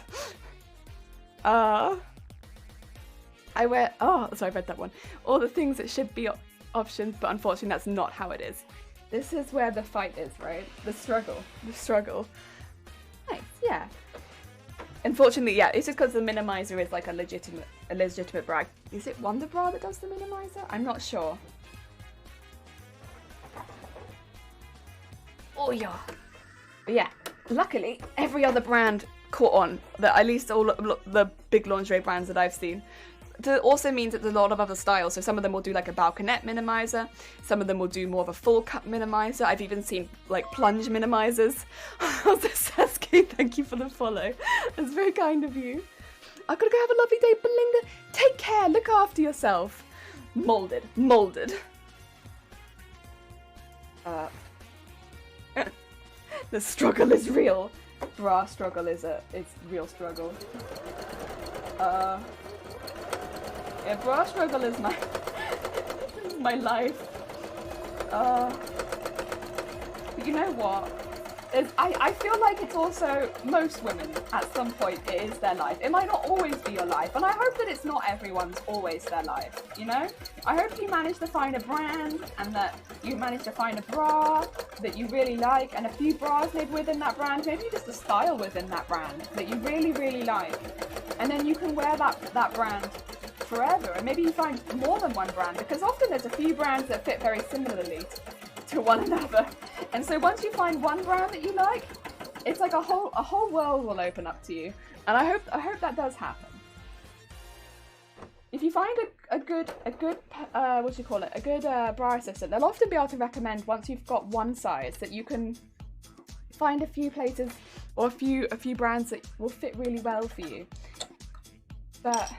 I wear, oh, sorry, I read that one. All the things that should be options, but unfortunately that's not how it is. This is where the fight is, right? The struggle. Nice, yeah. Unfortunately, yeah, it's just because the minimizer is like a legitimate bra. Is it Wonder Bra that does the minimizer? I'm not sure. Oh yeah. But yeah, luckily every other brand caught on, that at least all the big lingerie brands that I've seen. It also means that there's a lot of other styles. So some of them will do like a balconette minimizer. Some of them will do more of a full cut minimizer. I've even seen like plunge minimizers. Sasuke, thank you for the follow. That's very kind of you. I've got to go have a lovely day. Belinda, take care. Look after yourself. Molded. The struggle is real. Bra struggle is real struggle. Yeah, bra struggle is my my life. But you know what? I feel like it's also, most women at some point it is their life. It might not always be your life, and I hope that it's not everyone's always their life, you know? I hope you manage to find a brand and that you manage to find a bra that you really like, and a few bras made within that brand, maybe just a style within that brand that you really, really like. And then you can wear that brand forever, and maybe you find more than one brand, because often there's a few brands that fit very similarly to one another. And so once you find one brand that you like, it's like a whole world will open up to you. And I hope that does happen. If you find a good what do you call it? A good bra assistant, they'll often be able to recommend, once you've got one size, that you can find a few places or a few brands that will fit really well for you. But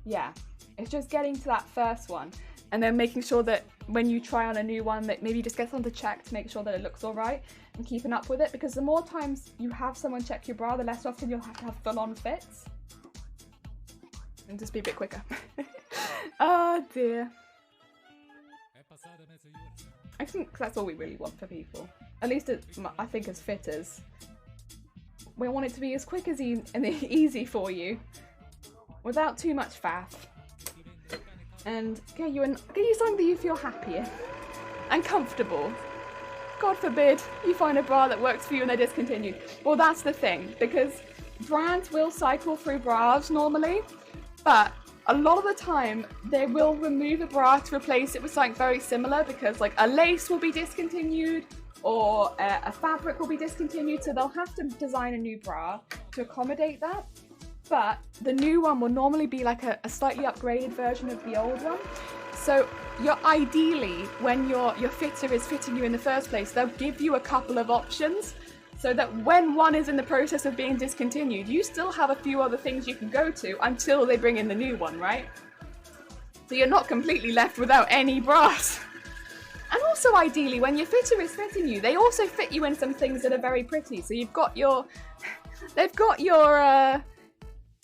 yeah, it's just getting to that first one, and then making sure that when you try on a new one, that maybe just get someone to check to make sure that it looks all right, and keeping up with it, because the more times you have someone check your bra, the less often you'll have to have full-on fits. And just be a bit quicker. Oh dear. I think that's all we really want for people. At least I think as fitters. We want it to be as quick as and easy for you, without too much faff. And get you something that you feel happy in and comfortable. God forbid you find a bra that works for you and they're discontinued. Well, that's the thing, because brands will cycle through bras normally, but a lot of the time they will remove a bra to replace it with something very similar, because like a lace will be discontinued or a fabric will be discontinued, so they'll have to design a new bra to accommodate that. But the new one will normally be like a slightly upgraded version of the old one. So ideally, when your fitter is fitting you in the first place, they'll give you a couple of options, so that when one is in the process of being discontinued, you still have a few other things you can go to until they bring in the new one, right? So you're not completely left without any bras. And also ideally, when your fitter is fitting you, they also fit you in some things that are very pretty. So they've got your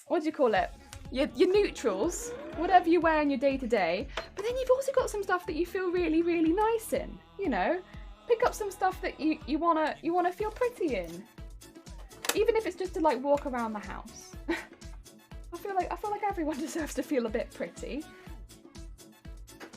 what do you call it? Your neutrals, whatever you wear in your day-to-day, but then you've also got some stuff that you feel really, really nice in, you know? Pick up some stuff that you wanna feel pretty in. Even if it's just to like walk around the house. I feel like everyone deserves to feel a bit pretty.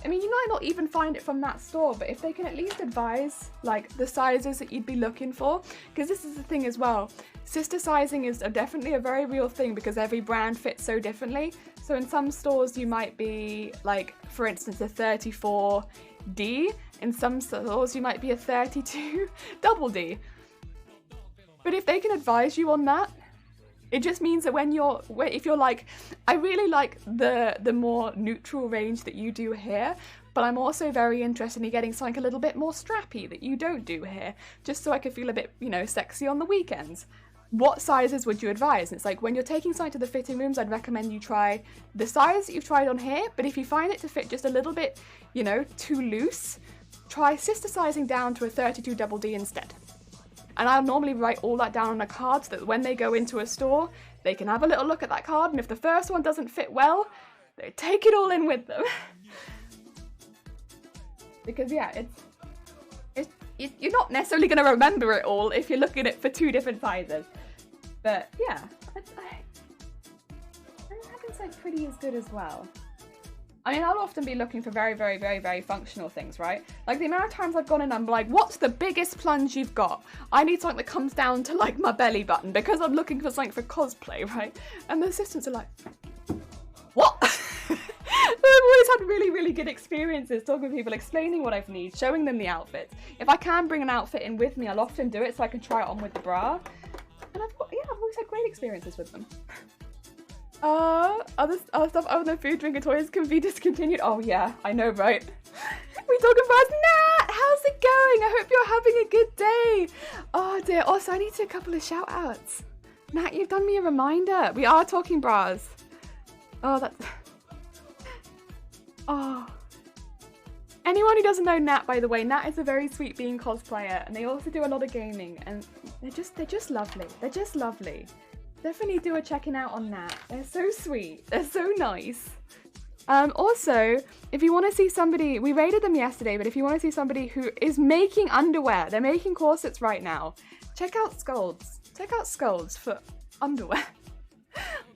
I mean, you might not even find it from that store, but if they can at least advise like the sizes that you'd be looking for, because this is the thing as well. Sister sizing is definitely a very real thing, because every brand fits so differently. So in some stores you might be like, for instance, a 34D. In some stores you might be a 32 double D. But if they can advise you on that, it just means that if you're like, I really like the more neutral range that you do here, but I'm also very interested in getting something a little bit more strappy that you don't do here, just so I could feel a bit, you know, sexy on the weekends. What sizes would you advise? And it's like, when you're taking something to the fitting rooms, I'd recommend you try the size that you've tried on here, but if you find it to fit just a little bit, you know, too loose, try sister sizing down to a 32 double D instead. And I'll normally write all that down on a card, so that when they go into a store, they can have a little look at that card, and if the first one doesn't fit well, they take it all in with them. Because yeah, you're not necessarily going to remember it all if you're looking at it for two different sizes. But yeah, I can say pretty is good as well. I mean, I'll often be looking for very, very, very, very functional things, right? Like the amount of times I've gone in and I'm like, what's the biggest plunge you've got? I need something that comes down to like my belly button, because I'm looking for something for cosplay, right? And the assistants are like, what? I've always had really, really good experiences talking to people, explaining what I need, showing them the outfits. If I can bring an outfit in with me, I'll often do it so I can try it on with the bra. And I've always had great experiences with them. Other stuff other than food, drink, and toys can be discontinued. Oh yeah, I know, right? We talking about Nat. How's it going? I hope you're having a good day. Oh dear. Also, I need to do a couple of shout outs. Nat, you've done me a reminder. We are talking bras. Oh, that's. Oh. Anyone who doesn't know Nat, by the way, Nat is a very sweet bean cosplayer, and they also do a lot of gaming, and they're just lovely. They're just lovely. Definitely do a checking out on Nat. They're so sweet. They're so nice. Also, if you want to see somebody, we rated them yesterday, but if you want to see somebody who is making underwear, they're making corsets right now, check out Scolds. Check out Scolds for underwear.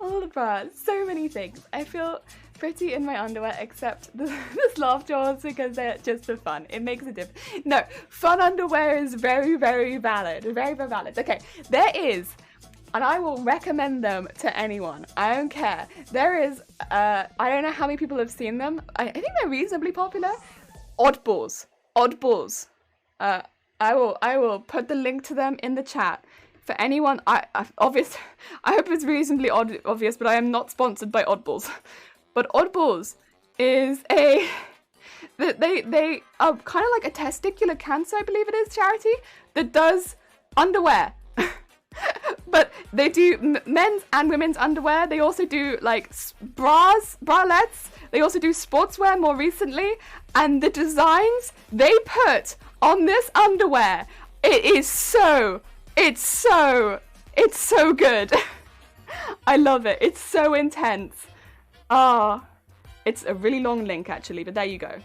All the bras, so many things. I feel pretty in my underwear, except the laugh jaws, because they're just for fun. It makes a difference. No, fun underwear is very, very valid. Very, very valid. Okay, there is, and I will recommend them to anyone. I don't care. There is, I don't know how many people have seen them. I think they're reasonably popular. Oddballs. Oddballs. I will put the link to them in the chat. For anyone, I hope it's reasonably obvious, but I am not sponsored by Oddballs. But Oddballs is they are kind of like a testicular cancer, I believe it is, charity that does underwear. But they do men's and women's underwear. They also do like bras, bralettes. They also do sportswear more recently. And the designs they put on this underwear, it's so good. I love it. It's so intense. It's a really long link actually, but there you go.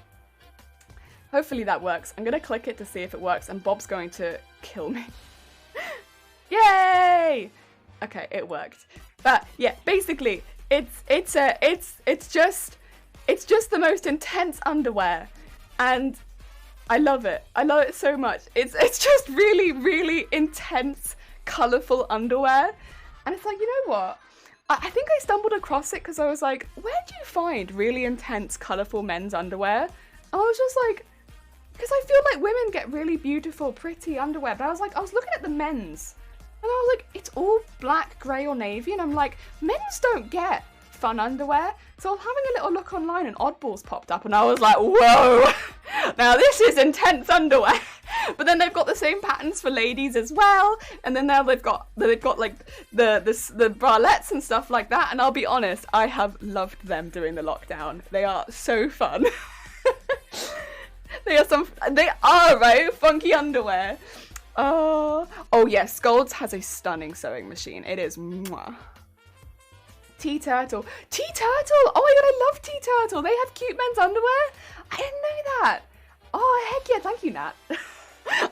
Hopefully that works. I'm gonna click it to see if it works, and Bob's going to kill me. Yay! Okay, it worked. But yeah, basically, it's just the most intense underwear, and I love it. I love it so much. It's just really, really intense, colourful underwear, and it's like, you know what? I think I stumbled across it because I was like, where do you find really intense, colourful men's underwear? And I was just like, because I feel like women get really beautiful, pretty underwear, but I was looking at the men's, and I was like, it's all black, grey or navy, and I'm like, men's don't get fun underwear. So I was having a little look online, and Oddballs popped up, and I was like, whoa, now this is intense underwear. But then they've got the same patterns for ladies as well, and then now they've got like the bralettes and stuff like that. And I'll be honest, I have loved them during the lockdown. They are so fun. They are right, funky underwear. Oh yes, Scolds has a stunning sewing machine. It is mwah. Tea Turtle. Tea Turtle! Oh my god, I love Tea Turtle. They have cute men's underwear? I didn't know that. Oh, heck yeah, thank you, Nat.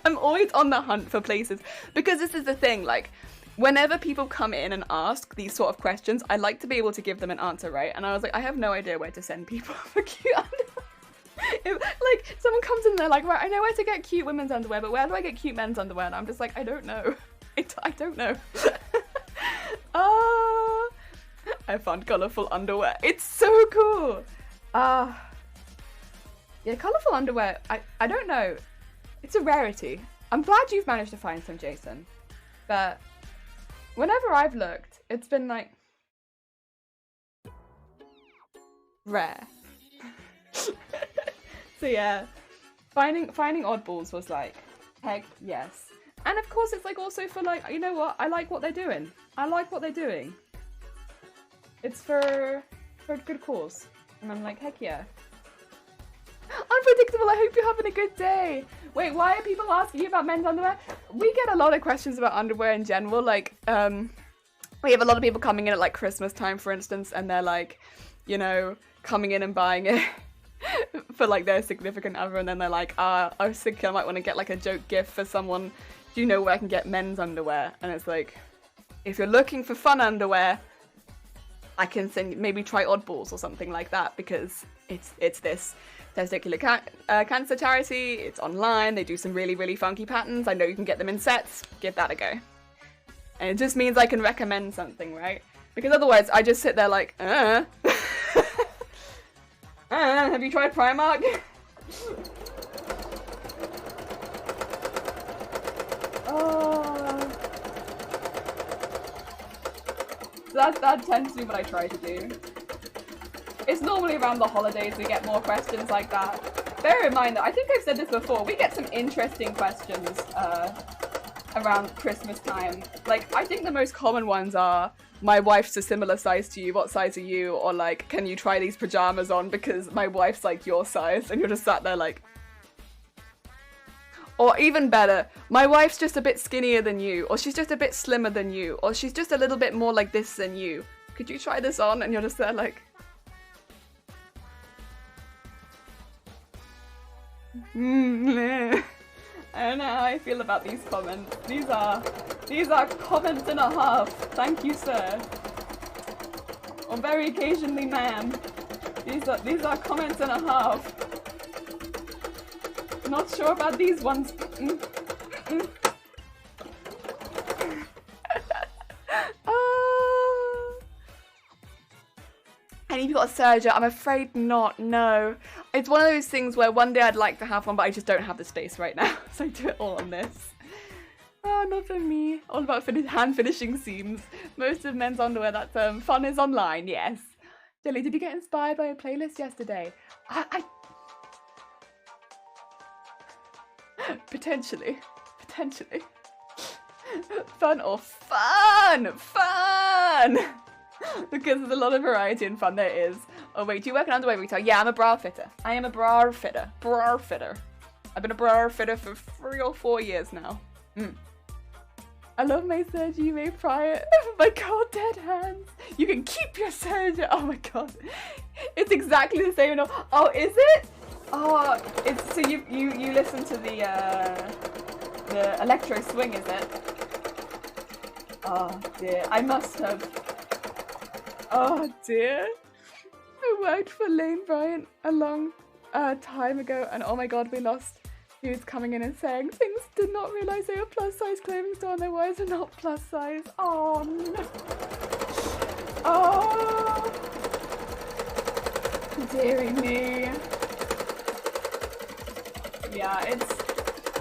I'm always on the hunt for places, because this is the thing, like, whenever people come in and ask these sort of questions, I like to be able to give them an answer, right? And I was like, I have no idea where to send people for cute underwear. Like, someone comes in and they're like, right, I know where to get cute women's underwear, but where do I get cute men's underwear? And I'm just like, I don't know. I don't know. I found colourful underwear. It's so cool. Yeah, colourful underwear, I don't know. It's a rarity. I'm glad you've managed to find some, Jason. But whenever I've looked, it's been like rare. So yeah, finding Oddballs was like, heck yes. And of course it's like also for like, you know what? I like what they're doing. I like what they're doing. It's for a good cause. And I'm like, heck yeah. Unpredictable, I hope you're having a good day. Wait, why are people asking you about men's underwear? We get a lot of questions about underwear in general. Like, we have a lot of people coming in at like Christmas time, for instance, and they're like, you know, coming in and buying it for like their significant other, and then they're like, I was thinking I might want to get like a joke gift for someone. Do you know where I can get men's underwear? And it's like, if you're looking for fun underwear, I can send, maybe try Oddballs or something like that, because it's this testicular cancer charity. It's online. They do some really, really funky patterns. I know you can get them in sets. Give that a go. And it just means I can recommend something, right? Because otherwise I just sit there like, have you tried Primark? Oh. that tends to be what I try to do. It's normally around the holidays we get more questions like that. Bear in mind that I think I've said this before, we get some interesting questions around Christmas time. Like, I think the most common ones are, my wife's a similar size to you, what size are you? Or like, can you try these pajamas on because my wife's like your size? And you're just sat there like... Or even better, my wife's just a bit skinnier than you, or she's just a bit slimmer than you, or she's just a little bit more like this than you. Could you try this on? And you're just there like... I don't know how I feel about these comments. These are comments and a half. Thank you, sir. Or very occasionally, ma'am. These are comments and a half. Not sure about these ones. And if you've got a serger, I'm afraid not, no. It's one of those things where one day I'd like to have one, but I just don't have the space right now. So I do it all on this. Oh, not for me. All about hand finishing seams. Most of men's underwear that fun is online, yes. Jelly, did you get inspired by a playlist yesterday? I Potentially. Fun or fun! Because there's a lot of variety and fun there is. Oh wait, do you work in underwear retail? Yeah, I'm a bra fitter. I am a bra fitter. Bra fitter. I've been a bra fitter for 3 or 4 years now. I love my serger, you may pry it. Oh my god, dead hands. You can keep your serger. Oh my god. It's exactly the same. Oh, is it? Oh, it's so you listen to the electro swing, is it? Oh dear, I must have. Oh dear. I worked for Lane Bryant a long time ago, and oh my god, we lost. He was coming in and saying things did not realise they were plus size clothing store and their wives are not plus size. Oh no. Oh, dearie me. Yeah, it's,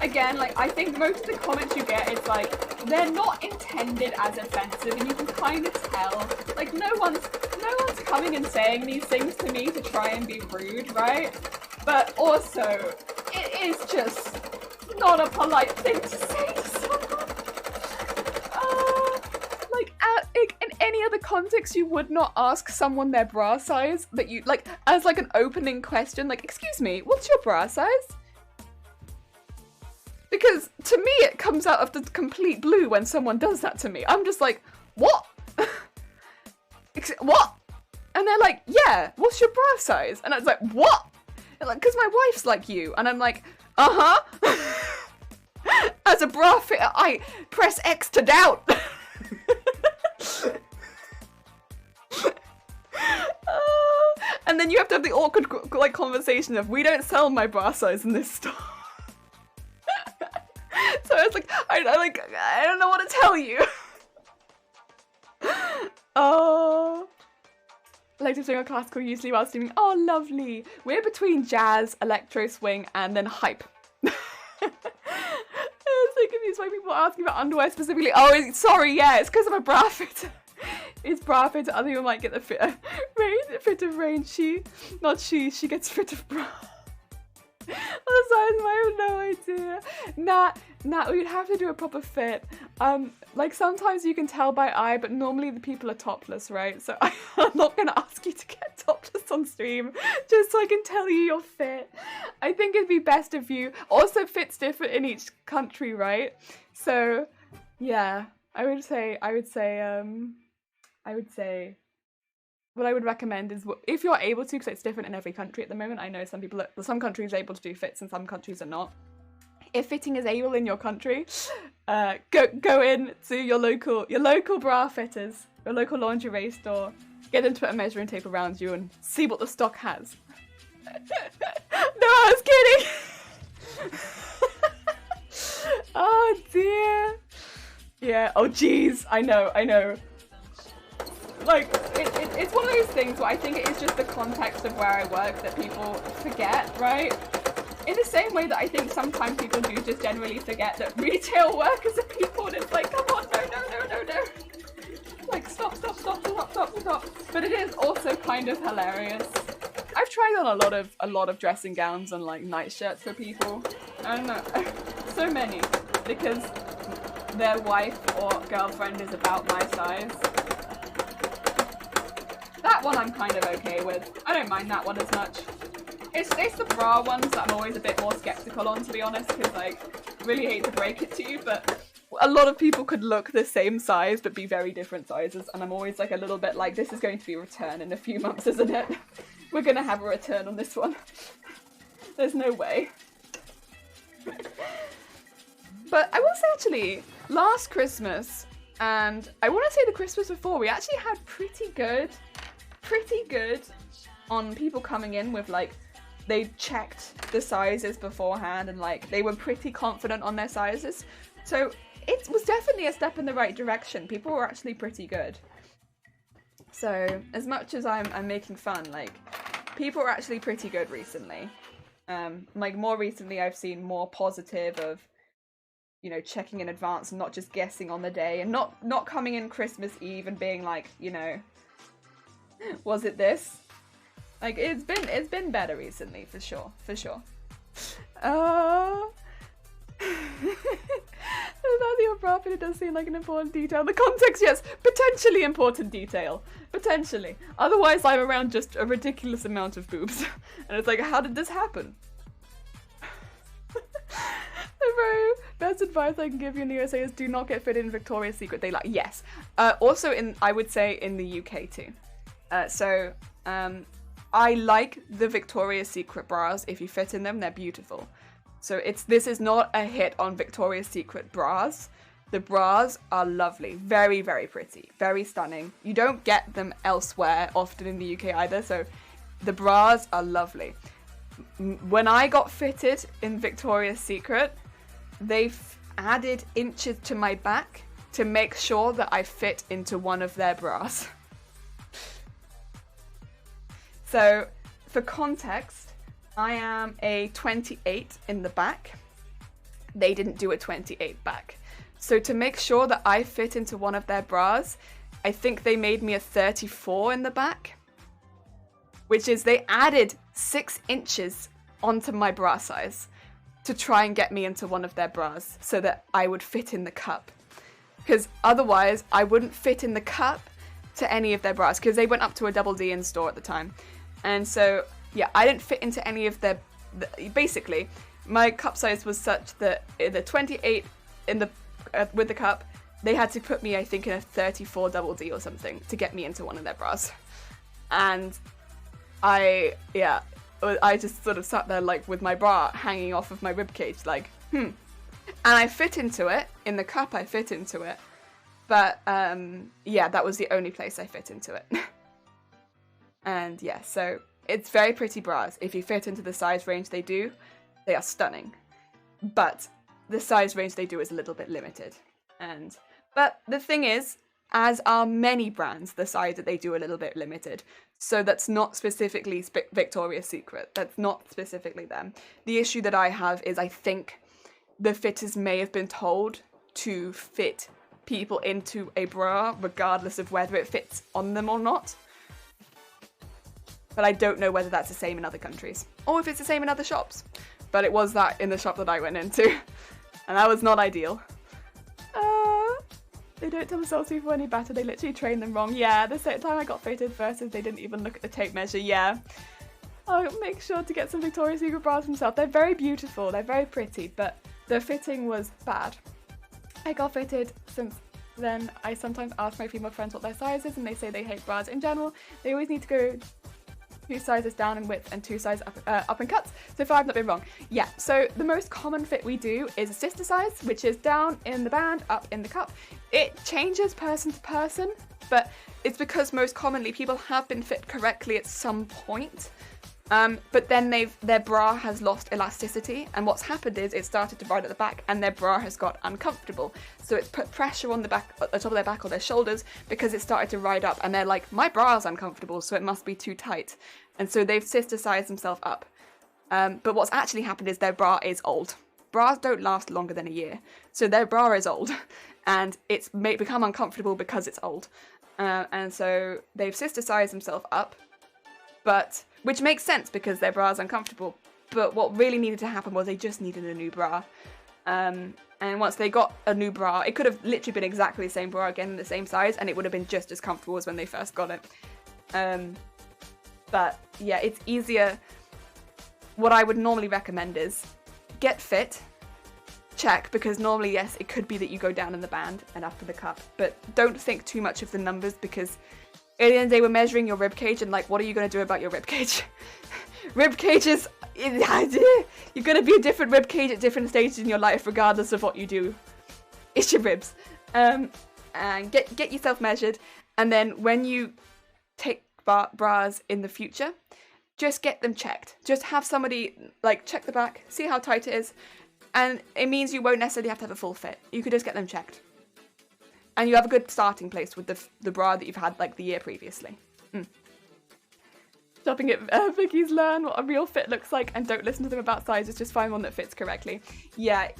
again, like, I think most of the comments you get, it's like, they're not intended as offensive, and you can kind of tell. Like, no one's coming and saying these things to me to try and be rude, right? But also, it is just not a polite thing to say to someone. Like, in any other context, you would not ask someone their bra size, but you, like, as like an opening question, like, excuse me, what's your bra size? Because to me, it comes out of the complete blue when someone does that to me. I'm just like, what? What? And they're like, yeah, what's your bra size? And I was like, what? Like, because my wife's like you. And I'm like, As a bra fitter, I press X to doubt. And then you have to have the awkward like conversation of, we don't sell my bra size in this store. So I was like, I don't know what to tell you. Oh. I like to swing on classical usually while streaming. Oh, lovely. We're between jazz, electro swing, and then hype. I was so confused why people are asking about underwear specifically. Oh, sorry, yeah, it's because I'm a bra fitter. It's bra fitter. Other people might get the fit of rain. She gets fit of bra. Other size, I have no idea. Nah, we'd have to do a proper fit. Like sometimes you can tell by eye, but normally the people are topless, right? So I'm not gonna ask you to get topless on stream, just so I can tell you your fit. I think it'd be best if you also fit's different in each country, right? So yeah, I would say what I would recommend is, if you're able to, because it's different in every country at the moment. I know some countries are able to do fits and some countries are not. If fitting is able in your country, go in to your local bra fitters, your local lingerie store, get them to put a measuring tape around you and see what the stock has. No, I was kidding. Oh dear. Yeah. Oh geez. I know. Like, it's one of those things where I think it is just the context of where I work that people forget, right? In the same way that I think sometimes people do just generally forget that retail workers are people, and it's like, come on, no. Like, Stop. But it is also kind of hilarious. I've tried on a lot of dressing gowns and like night shirts for people. I don't know, so many, because their wife or girlfriend is about my size. That one I'm kind of okay with. I don't mind that one as much. It's the bra ones that I'm always a bit more skeptical on, to be honest, because like, really hate to break it to you, but a lot of people could look the same size but be very different sizes, and I'm always like a little bit like, this is going to be a return in a few months, isn't it? We're gonna have a return on this one. There's no way. But I will say, actually, last Christmas, and I want to say the Christmas before, we actually had pretty good on people coming in with like, they checked the sizes beforehand and like they were pretty confident on their sizes. So it was definitely a step in the right direction. People were actually pretty good. So as much as I'm making fun, like people were actually pretty good recently. Like more recently I've seen more positive of, you know, checking in advance and not just guessing on the day, and not coming in Christmas Eve and being like, you know, was it this? Like it's been better recently, for sure. That your bra fit, it does seem like an important detail. The context, yes, potentially important detail. Potentially. Otherwise I'm around just a ridiculous amount of boobs. And it's like, how did this happen? The very best advice I can give you in the USA is do not get fitted in Victoria's Secret. They like, yes. Also I would say in the UK too. I like the Victoria's Secret bras. If you fit in them, they're beautiful. So this is not a hit on Victoria's Secret bras. The bras are lovely. Very, very pretty. Very stunning. You don't get them elsewhere often in the UK either, so the bras are lovely. When I got fitted in Victoria's Secret, they added inches to my back to make sure that I fit into one of their bras. So, for context, I am a 28 in the back. They didn't do a 28 back. So to make sure that I fit into one of their bras, I think they made me a 34 in the back. Which is, they added 6 inches onto my bra size to try and get me into one of their bras so that I would fit in the cup. Because otherwise, I wouldn't fit in the cup to any of their bras, because they went up to a Double D in store at the time. And so, yeah, I didn't fit into any of their... Basically, my cup size was such that the 28 in the with the cup, they had to put me, I think, in a 34 Double D or something to get me into one of their bras. And I just sort of sat there, like, with my bra hanging off of my ribcage, like, And I fit into it. In the cup, I fit into it. But, yeah, that was the only place I fit into it. And yeah, so it's very pretty bras. If you fit into the size range they do, they are stunning. But the size range they do is a little bit limited. But the thing is, as are many brands, the size that they do a little bit limited. So that's not specifically Victoria's Secret. That's not specifically them. The issue that I have is I think the fitters may have been told to fit people into a bra regardless of whether it fits on them or not. But I don't know whether that's the same in other countries, or if it's the same in other shops. But it was that in the shop that I went into, and that was not ideal. They don't tell the sales people any better, they literally train them wrong. Yeah, the same time I got fitted versus they didn't even look at the tape measure, yeah. I'll make sure to get some Victoria's Secret bras themselves. They're very beautiful, they're very pretty, but the fitting was bad. I got fitted. Since then, I sometimes ask my female friends what their size is, and they say they hate bras in general. They always need to go 2 sizes down in width and 2 sizes up in cuts. So far I've not been wrong. Yeah, so the most common fit we do is a sister size, which is down in the band, up in the cup. It changes person to person, but it's because most commonly people have been fit correctly at some point. But then their bra has lost elasticity, and what's happened is it started to ride at the back and their bra has got uncomfortable. So it's put pressure on the back, at the top of their back or their shoulders, because it started to ride up, and they're like, my bra's uncomfortable, so it must be too tight. And so they've sister sized themselves up. But what's actually happened is their bra is old. Bras don't last longer than a year. So their bra is old, and it's become uncomfortable because it's old. And so they've sister sized themselves up, which makes sense because their bra is uncomfortable. But what really needed to happen was they just needed a new bra. And once they got a new bra, it could have literally been exactly the same bra again in the same size, and it would have been just as comfortable as when they first got it. But yeah, it's easier. What I would normally recommend is get fit, check, because normally, yes, it could be that you go down in the band and up in the cup, but don't think too much of the numbers, because at the end of the day, we're measuring your rib cage, and like, what are you going to do about your rib cage? Rib cages, you're going to be a different rib cage at different stages in your life, regardless of what you do. It's your ribs. And get yourself measured, and then when you take bras in the future, just get them checked. Just have somebody like check the back, see how tight it is, and it means you won't necessarily have to have a full fit. You could just get them checked, and you have a good starting place with the bra that you've had like the year previously. Stopping at Vicky's learn what a real fit looks like, and don't listen to them about sizes, just find one that fits correctly. Yeah,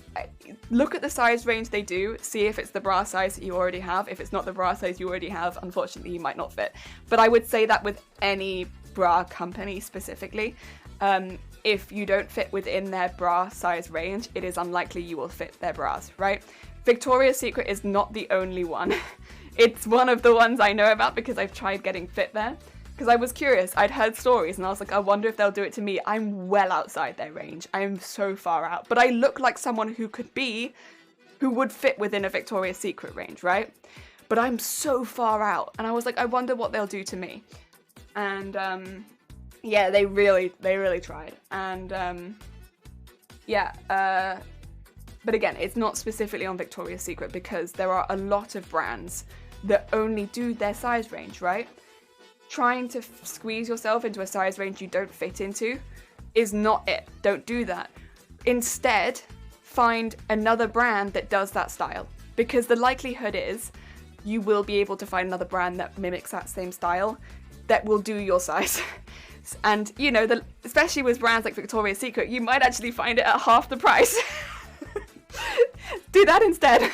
look at the size range they do, see if it's the bra size that you already have. If it's not the bra size you already have, unfortunately you might not fit. But I would say that with any bra company specifically, if you don't fit within their bra size range, it is unlikely you will fit their bras, right? Victoria's Secret is not the only one. It's one of the ones I know about because I've tried getting fit there. Because I was curious, I'd heard stories and I was like, I wonder if they'll do it to me. I'm well outside their range. I am so far out. But I look like someone who would fit within a Victoria's Secret range, right? But I'm so far out. And I was like, I wonder what they'll do to me. And yeah, they really tried. And but again, it's not specifically on Victoria's Secret because there are a lot of brands that only do their size range, right? Trying to squeeze yourself into a size range you don't fit into is not it. Don't do that. Instead, find another brand that does that style, because the likelihood is you will be able to find another brand that mimics that same style that will do your size. And you know, especially with brands like Victoria's Secret, you might actually find it at half the price. Do that instead.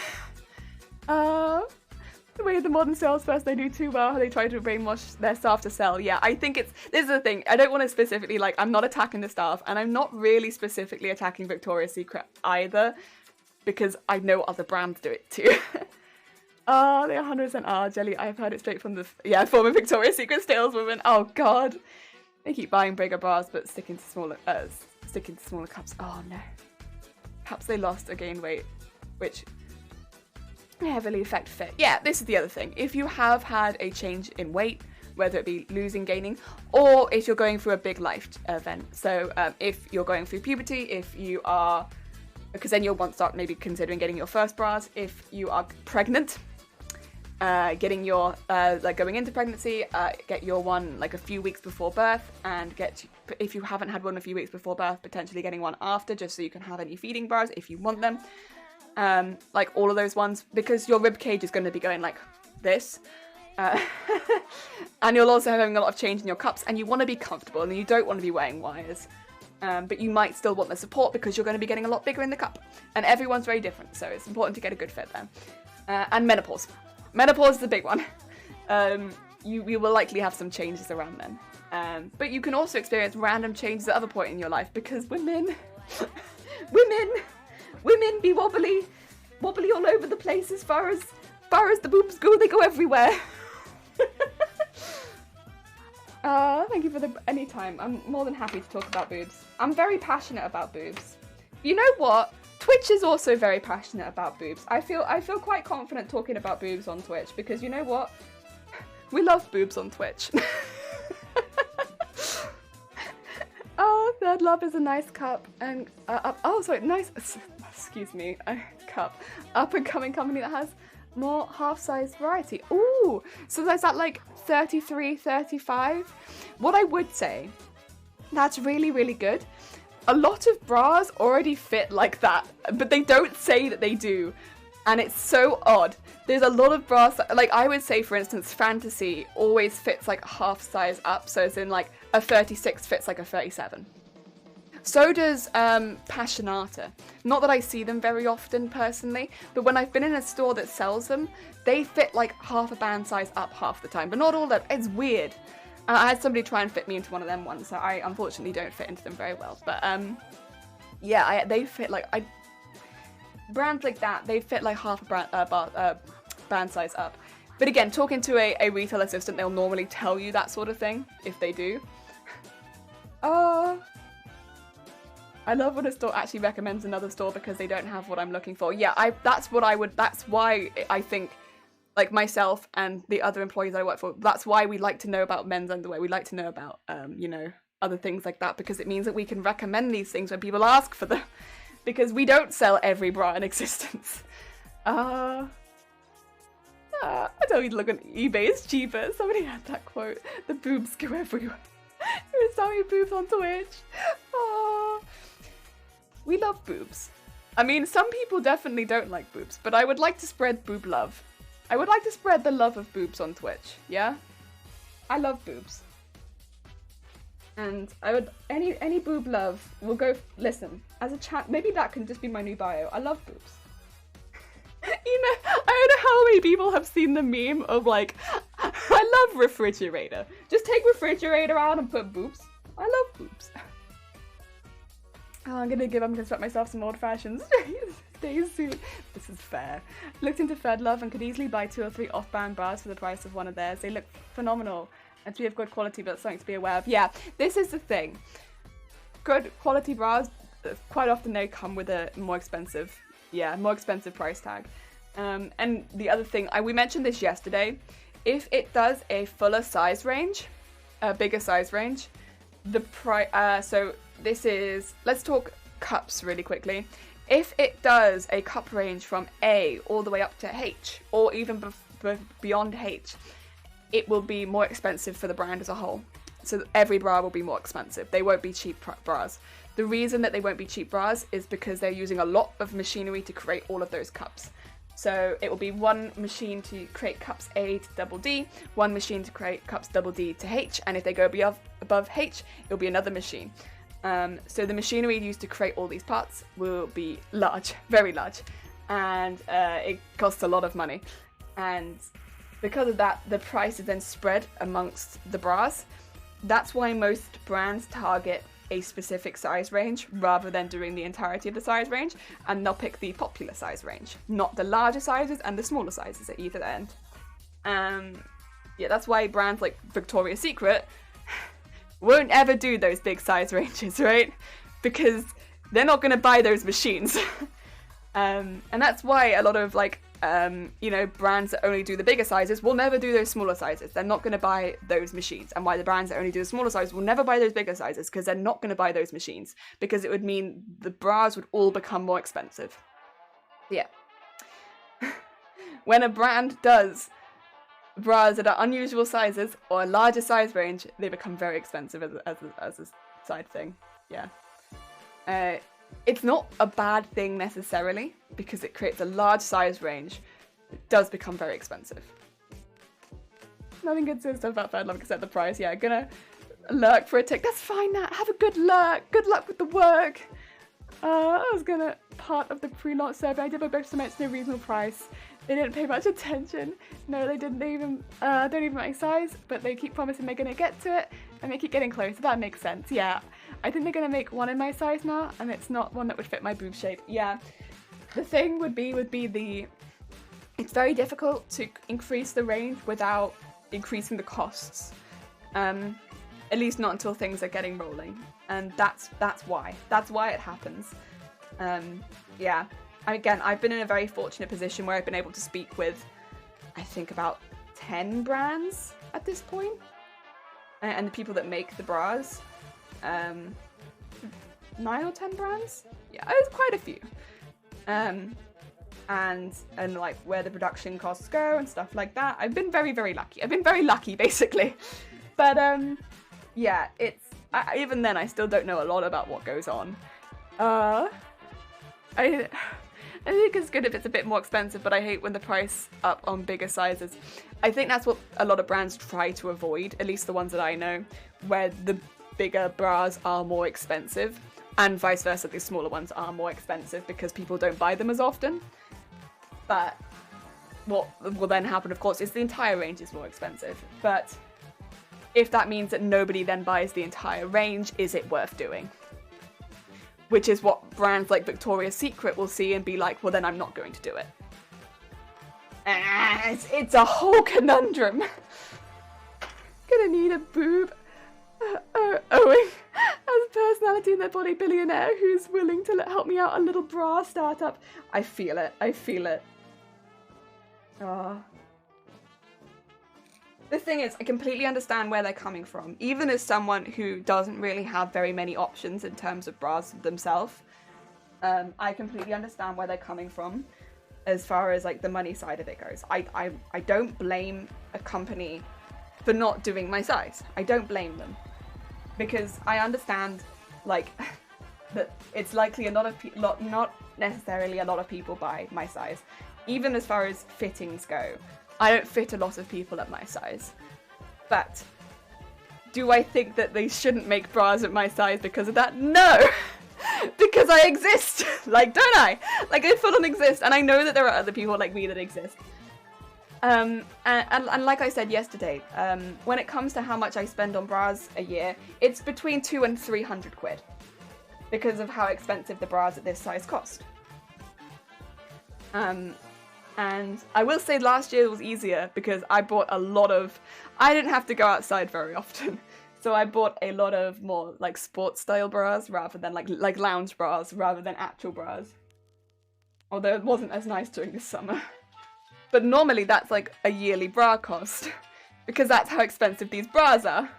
The way the modern salesperson, they do too well, they try to brainwash their staff to sell. Yeah, I think this is the thing, I don't want to specifically, like, I'm not attacking the staff, and I'm not really specifically attacking Victoria's Secret either, because I know other brands do it too. They 100% are, Jelly, I've heard it straight from the, former Victoria's Secret saleswoman. Oh god. They keep buying bigger bras, but sticking to smaller cups. Oh no. Cups they lost or gained weight, which heavily affect fit. Yeah, this is the other thing. If you have had a change in weight, whether it be losing, gaining, or if you're going through a big life event. So if you're going through puberty, if you are, because then you'll want to start maybe considering getting your first bras. If you are pregnant, getting your, going into pregnancy, get your one like a few weeks before birth, and if you haven't had one a few weeks before birth, potentially getting one after, just so you can have any feeding bras if you want them. Like all of those ones, because your rib cage is going to be going like this, and you'll also having a lot of change in your cups, and you want to be comfortable and you don't want to be wearing wires, but you might still want the support because you're going to be getting a lot bigger in the cup, and everyone's very different, so it's important to get a good fit there. And menopause is the big one. You will likely have some changes around then, but you can also experience random changes at other point in your life, because women be wobbly all over the place. As far as the boobs go, they go everywhere. Thank you for any time. I'm more than happy to talk about boobs. I'm very passionate about boobs. You know what? Twitch is also very passionate about boobs. I feel quite confident talking about boobs on Twitch, because you know what? We love boobs on Twitch. Oh, Third Love is a nice cup, and excuse me, a cup. Up and coming company that has more half-size variety. Ooh, so there's that like 33, 35. What I would say, that's really, really good. A lot of bras already fit like that, but they don't say that they do. And it's so odd. There's a lot of bras, like I would say, for instance, Fantasy always fits like half size up. So it's in like a 36 fits like a 37. So does Passionata. Not that I see them very often personally, but when I've been in a store that sells them, they fit like half a band size up half the time, but not all that. It's weird. I had somebody try and fit me into one of them once, so I unfortunately don't fit into them very well. But yeah, they fit like brands like that. They fit like half a band size up. But again, talking to a retail assistant, they'll normally tell you that sort of thing if they do. I love when a store actually recommends another store because they don't have what I'm looking for. Yeah, that's why I think, like myself and the other employees I work for, that's why we like to know about men's underwear. We like to know about, you know, other things like that, because it means that we can recommend these things when people ask for them, because we don't sell every bra in existence. I don't need to look on eBay, it's cheaper. Somebody had that quote, the boobs go everywhere. It was selling boobs on Twitch. We love boobs. I mean, some people definitely don't like boobs, but I would like to spread boob love. I would like to spread the love of boobs on Twitch, yeah? I love boobs. And I would, any boob love will go, listen, as a chat, maybe that can just be my new bio. I love boobs. You know, I don't know how many people have seen the meme of like, I love refrigerator. Just take refrigerator out and put boobs. I love boobs. Oh, I'm gonna construct myself some old fashions. Stay soon. This is fair. Looked into Fed Love and could easily buy 2 or 3 off-brand bras for the price of one of theirs. They look phenomenal and to be of good quality, but something to be aware of. Yeah, this is the thing. Good quality bras, quite often they come with a more expensive price tag. And the other thing, we mentioned this yesterday, if it does a fuller size range, a bigger size range, the price, so this is, let's talk cups really quickly. If it does a cup range from A all the way up to H, or even beyond H, it will be more expensive for the brand as a whole. So every bra will be more expensive. They won't be cheap bras. The reason that they won't be cheap bras is because they're using a lot of machinery to create all of those cups. So it will be one machine to create cups A to double D, one machine to create cups double D to H, and if they go above H, it'll be another machine. So the machinery used to create all these parts will be large, very large, and it costs a lot of money. And because of that, the price is then spread amongst the bras. That's why most brands target a specific size range rather than doing the entirety of the size range, and they'll pick the popular size range, not the larger sizes and the smaller sizes at either end. Yeah, that's why brands like Victoria's Secret won't ever do those big size ranges, right? Because they're not going to buy those machines. And that's why a lot of you know, brands that only do the bigger sizes will never do those smaller sizes. They're not going to buy those machines. And why the brands that only do the smaller sizes will never buy those bigger sizes, because they're not going to buy those machines, because it would mean the bras would all become more expensive. Yeah. When a brand does bras that are unusual sizes or a larger size range, they become very expensive as a side thing. Yeah. It's not a bad thing necessarily, because it creates a large size range. It does become very expensive. Nothing good to say stuff about Fed Love except the price. Yeah, gonna lurk for a tick. That's fine, Nat. Have a good lurk. Good luck with the work. I was gonna part of the pre-launch survey. I did my best to mention a reasonable price. They didn't pay much attention. No, they didn't. They even don't even my size, but they keep promising they're gonna get to it, and they keep getting closer. That makes sense. Yeah, I think they're gonna make one in my size now, and it's not one that would fit my boob shape. Yeah, the thing would be it's very difficult to increase the range without increasing the costs. At least not until things are getting rolling, and that's why it happens. Yeah. Again, I've been in a very fortunate position where I've been able to speak with, I think, about 10 brands at this point, and the people that make the bras, 9 or 10 brands? Yeah, it's quite a few. And like where the production costs go and stuff like that. I've been very, very lucky. I've been very lucky, basically. But yeah, even then I still don't know a lot about what goes on. I think it's good if it's a bit more expensive, but I hate when the price up on bigger sizes. I think that's what a lot of brands try to avoid, at least the ones that I know, where the bigger bras are more expensive. And vice versa, the smaller ones are more expensive because people don't buy them as often. But what will then happen, of course, is the entire range is more expensive. But if that means that nobody then buys the entire range, is it worth doing? Which is what brands like Victoria's Secret will see and be like, well, then I'm not going to do it. It's a whole conundrum. Gonna need a boob. Owing as a personality in their body billionaire who's willing to help me out a little bra startup. I feel it. I feel it. The thing is, I completely understand where they're coming from. Even as someone who doesn't really have very many options in terms of bras themselves, I completely understand where they're coming from as far as like the money side of it goes. I don't blame a company for not doing my size. I don't blame them. Because I understand, like, that it's likely not necessarily a lot of people buy my size. Even as far as fittings go, I don't fit a lot of people at my size. But do I think that they shouldn't make bras at my size because of that? No! Because I exist! Like, don't I? Like, I full on exist, and I know that there are other people like me that exist. And like I said yesterday, when it comes to how much I spend on bras a year, it's between 200 and 300 quid because of how expensive the bras at this size cost. And I will say last year was easier because I bought a lot of, I didn't have to go outside very often. So I bought a lot of more like sports style bras rather than like lounge bras rather than actual bras. Although it wasn't as nice during the summer. But normally that's like a yearly bra cost, because that's how expensive these bras are.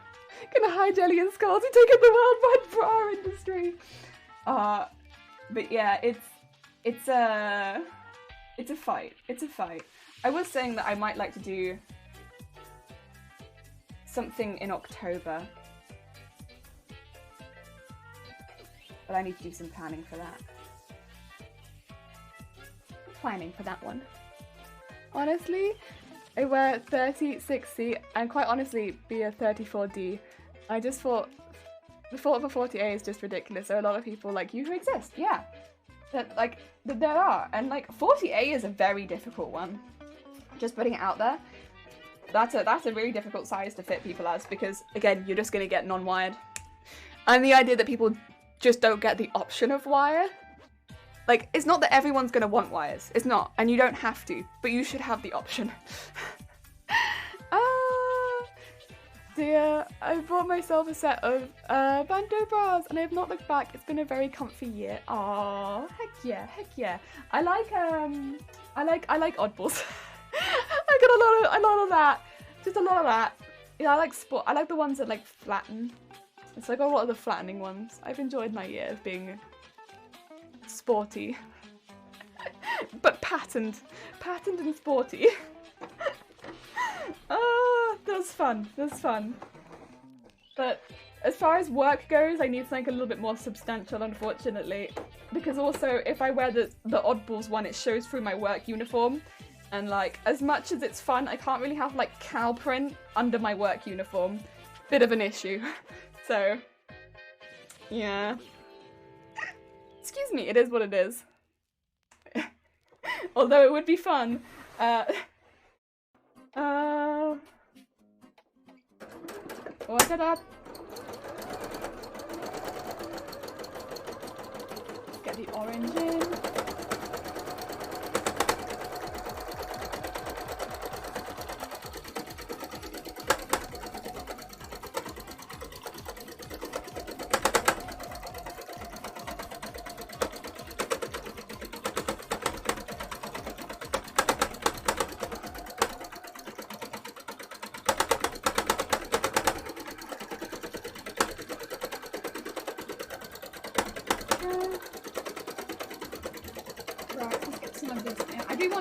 Gonna hi Jelly and Skulls, who take up the worldwide bra industry. But yeah, it's a fight. It's a fight. I was saying that I might like to do something in October, but I need to do some planning for that. Planning for that one. Honestly, I wear 30, 60, and quite honestly be a 34D. I just thought, the thought of a 40A is just ridiculous. There are a lot of people like you who exist, yeah. That there are, and like 40A is a very difficult one. Just putting it out there. That's a really difficult size to fit people as, because again, you're just gonna get non-wired. And the idea that people just don't get the option of wire. Like, it's not that everyone's gonna want wires. It's not. And you don't have to. But you should have the option. Dear, I bought myself a set of Bandeau bras and I have not looked back. It's been a very comfy year. Aww, heck yeah, heck yeah. I like oddballs. I got a lot of that. Just a lot of that. Yeah, I like the ones that like flatten. It's like a lot of the flattening ones. I've enjoyed my year of being sporty. But patterned and sporty. That was fun. But as far as work goes, I need something a little bit more substantial, unfortunately. Because also, if I wear the oddballs one, it shows through my work uniform. And like, as much as it's fun, I can't really have like cow print under my work uniform. Bit of an issue. So, yeah. Excuse me, it is what it is. Although it would be fun. What's it up? Get the orange in.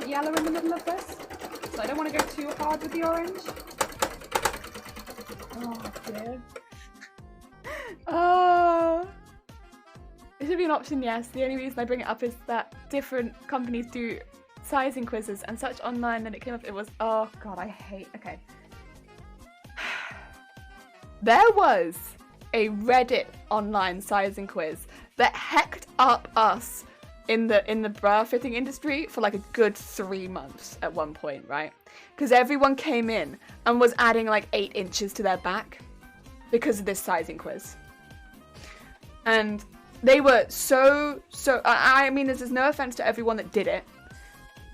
Yellow in the middle of this, so I don't want to go too hard with the orange. Oh dear. Oh, it should be an option, yes. The only reason I bring it up is that different companies do sizing quizzes and such online, and it came up, it was, oh god, I hate, okay. There was a Reddit online sizing quiz that hecked up us in the bra fitting industry for like a good 3 months at one point, right? Because everyone came in and was adding like 8 inches to their back because of this sizing quiz. And they were so, I mean, this is no offense to everyone that did it,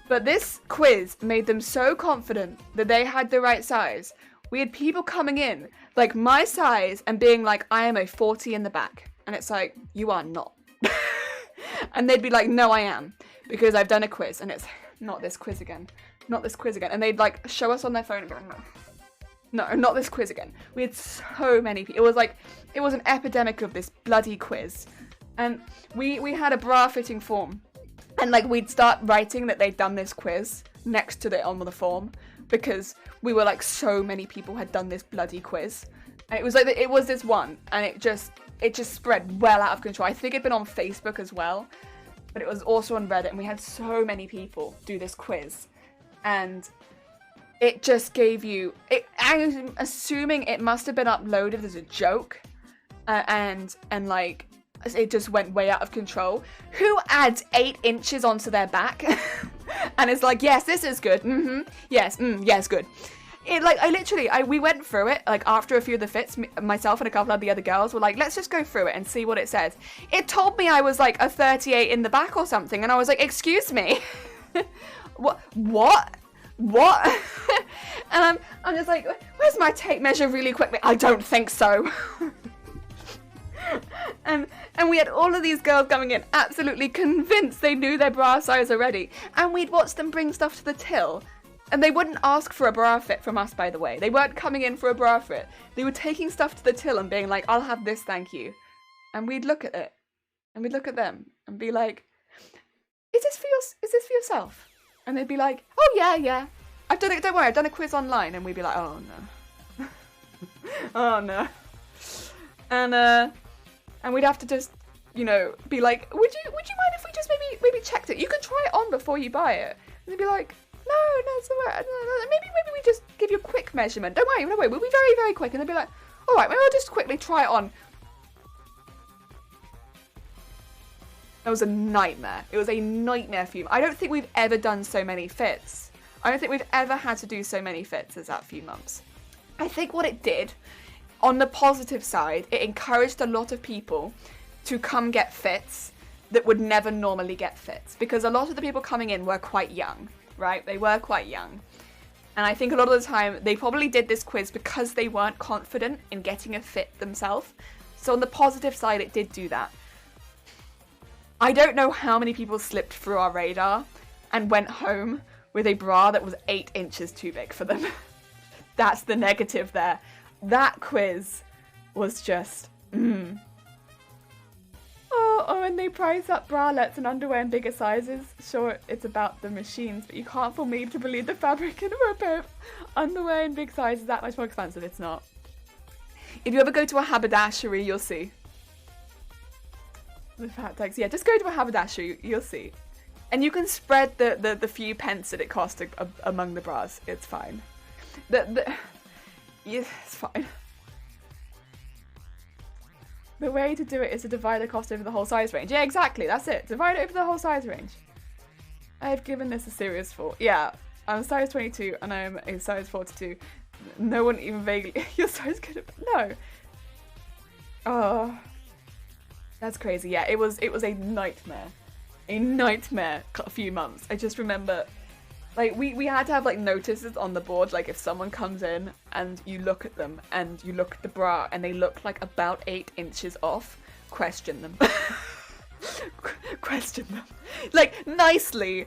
but this quiz made them so confident that they had the right size. We had people coming in, like my size, and being like, I am a 40 in the back. And it's like, you are not. And they'd be like, no, I am. Because I've done a quiz. And it's, not this quiz again. Not this quiz again. And they'd like show us on their phone and go, no. No, not this quiz again. We had so many people. It was an epidemic of this bloody quiz. And we had a bra fitting form. And like we'd start writing that they'd done this quiz next to on the form. Because we were like, so many people had done this bloody quiz. And it was like, it was this one. And it just spread well out of control. I think it'd been on Facebook as well. But it was also on Reddit. And we had so many people do this quiz. And it just gave you... I'm assuming it must have been uploaded as a joke. And like... It just went way out of control. Who adds 8 inches onto their back? And it's like, yes, this is good. Yes, yes, good. It like, we went through it, like after a few of the fits, myself and a couple of the other girls were like, let's just go through it and see what it says. It told me I was like a 38 in the back or something. And I was like, excuse me. What? And I'm just like, where's my tape measure really quickly? I don't think so. And we had all of these girls coming in absolutely convinced they knew their bra size already. And we'd watch them bring stuff to the till. And they wouldn't ask for a bra fit from us, by the way. They weren't coming in for a bra fit. They were taking stuff to the till and being like, I'll have this, thank you. And we'd look at it. And we'd look at them and be like, is this for yourself? And they'd be like, oh yeah. I've done it, don't worry, I've done a quiz online. And we'd be like, oh no. Oh no. And we'd have to just, you know, be like, would you mind if we just maybe checked it? You can try it on before you buy it. And they'd be like, no, it's all right. Maybe we just give you a quick measurement. Don't worry, we'll be very, very quick. And they'd be like, all right, maybe I'll just quickly try it on. That was a nightmare. It was a nightmare for you. I don't think we've ever done so many fits. I don't think we've ever had to do so many fits as that few months. I think what it did, on the positive side, it encouraged a lot of people to come get fits that would never normally get fits. Because a lot of the people coming in were quite young, right? They were quite young. And I think a lot of the time, they probably did this quiz because they weren't confident in getting a fit themselves. So on the positive side, it did do that. I don't know how many people slipped through our radar and went home with a bra that was 8 inches too big for them. That's the negative there. That quiz was just, Oh, and they price up bralettes and underwear in bigger sizes. Sure, it's about the machines, but you can't fool me to believe the fabric in a pair of underwear in big sizes is that much more expensive. It's not. If you ever go to a haberdashery, you'll see. The fat tags, yeah, just go to a haberdashery, you'll see. And you can spread the few pence that it costs among the bras. It's fine. Yeah, it's fine. The way to do it is to divide the cost over the whole size range. Yeah, exactly. That's it. Divide it over the whole size range. I've given this a serious thought. Yeah, I'm a size 22 and I'm a size 42. No one even vaguely... Your size could have... No. Oh. That's crazy. Yeah, it was a nightmare. A nightmare a few months. I just remember... Like, we had to have, like, notices on the board, like, if someone comes in and you look at them and you look at the bra and they look, like, about 8 inches off, question them. Question them. Like, nicely,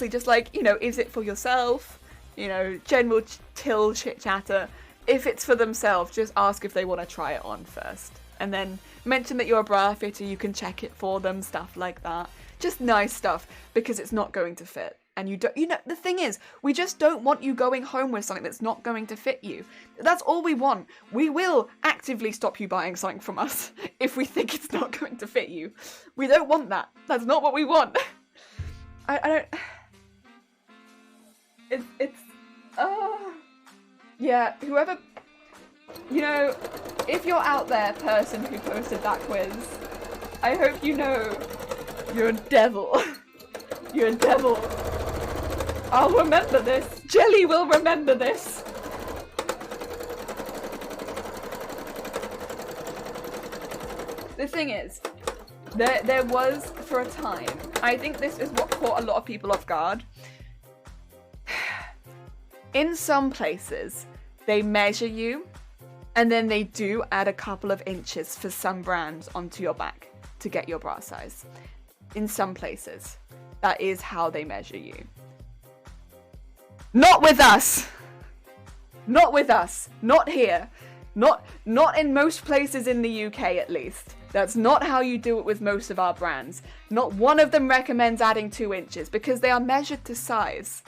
just like, you know, is it for yourself? You know, general till chit-chatter. If it's for themselves, just ask if they want to try it on first. And then mention that you're a bra fitter, you can check it for them, stuff like that. Just nice stuff, because it's not going to fit. And you don't, you know, the thing is, we just don't want you going home with something that's not going to fit you. That's all we want. We will actively stop you buying something from us if we think it's not going to fit you. We don't want that. That's not what we want. I don't... Yeah, whoever... You know, if you're out there, person who posted that quiz, I hope you know you're a devil. You're a devil. I'll remember this. Jelly will remember this. The thing is, there was, for a time, I think this is what caught a lot of people off guard. In some places, they measure you, and then they do add a couple of inches for some brands onto your back to get your bra size. In some places, that is how they measure you. Not with us! Not with us. Not here. Not in most places in the UK, at least. That's not how you do it with most of our brands. Not one of them recommends adding 2 inches because they are measured to size.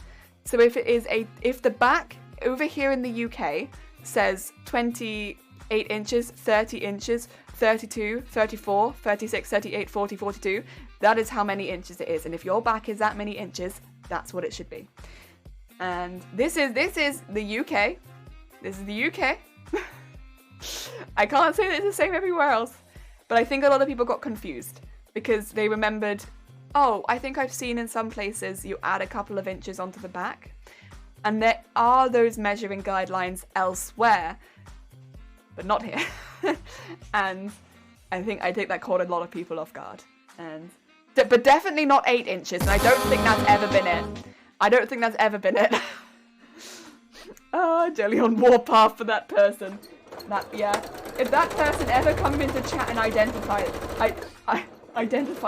So if the back over here in the UK says 28 inches, 30 inches, 32, 34, 36, 38, 40, 42, that is how many inches it is. And if your back is that many inches, that's what it should be. And this is the UK. This is the UK. I can't say that it's the same everywhere else, but I think a lot of people got confused because they remembered, oh, I think I've seen in some places you add a couple of inches onto the back, and there are those measuring guidelines elsewhere, but not here. And I think that caught a lot of people off guard. But definitely not 8 inches, and I don't think that's ever been it. I don't think that's ever been it. Oh, Jelly on warpath for that person. If that person ever comes into chat and identify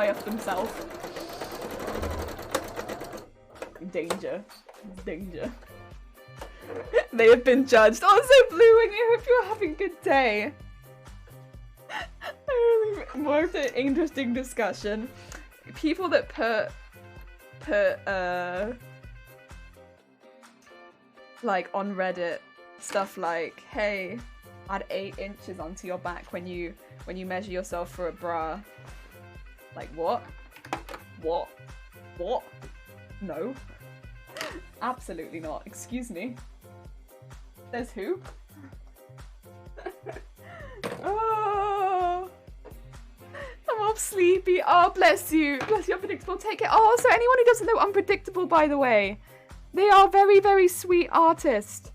us themselves. Danger. Danger. They have been judged. Oh, so Blue, I hope you're having a good day. More of an interesting discussion. People that put like on Reddit stuff like, hey, add 8 inches onto your back when you measure yourself for a bra. Like, what? What? No. Absolutely not. Excuse me. There's who? Oh, I'm all sleepy. Oh, bless you. Bless you, Unpredictable. Take it. Oh, so anyone who doesn't know Unpredictable, by the way, they are very, very sweet artists.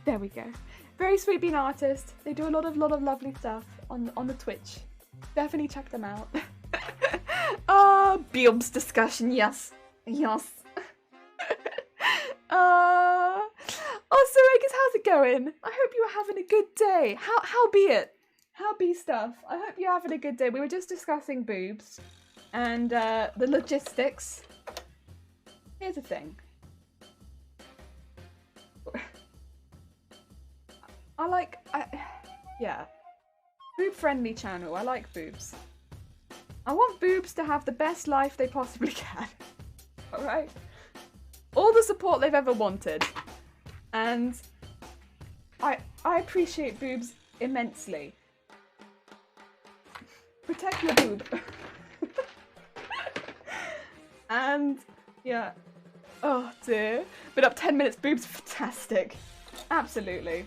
There we go. Very sweet being artist. They do a lot of lovely stuff on the Twitch. Definitely check them out. Beob's discussion, yes. Yes. So I guess how's it going? I hope you are having a good day. How be it? How be stuff? I hope you're having a good day. We were just discussing boobs and the logistics. Here's the thing. Yeah. Boob-friendly channel. I like boobs. I want boobs to have the best life they possibly can. Alright? All the support they've ever wanted. And I appreciate boobs immensely. Protect your boob. And, yeah. Oh dear. Been up 10 minutes, boobs fantastic. Absolutely.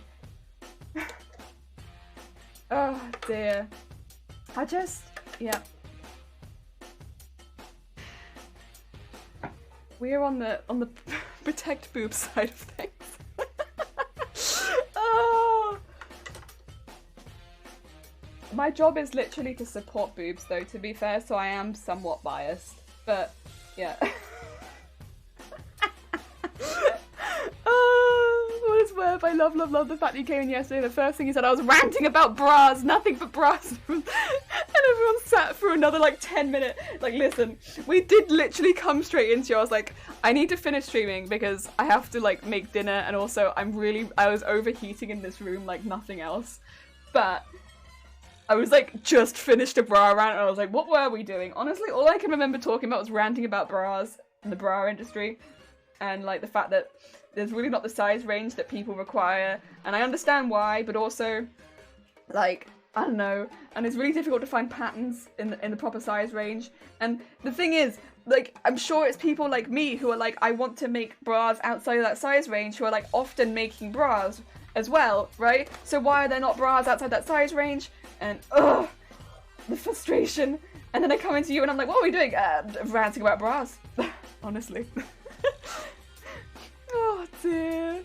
Oh dear. Yeah. We're on the protect boob side of things. Oh. My job is literally to support boobs though, to be fair, so I am somewhat biased. But yeah. What is worth? I love the fact that you came in yesterday. The first thing you said, I was ranting about bras, nothing but bras. And everyone sat for another like 10 minutes. Like, listen, we did literally come straight into you. I was like, I need to finish streaming because I have to like make dinner, and also I was overheating in this room like nothing else. But I was like just finished a bra rant and I was like, what were we doing? Honestly, all I can remember talking about was ranting about bras and the bra industry and like the fact that there's really not the size range that people require, and I understand why, but also like, I don't know, and it's really difficult to find patterns in the proper size range. And the thing is, like, I'm sure it's people like me who are like, I want to make bras outside of that size range, who are like often making bras as well, right? So why are there not bras outside that size range? And ugh, the frustration. And then I come into you and I'm like, what are we doing? Ranting about bras. Honestly. Oh dear.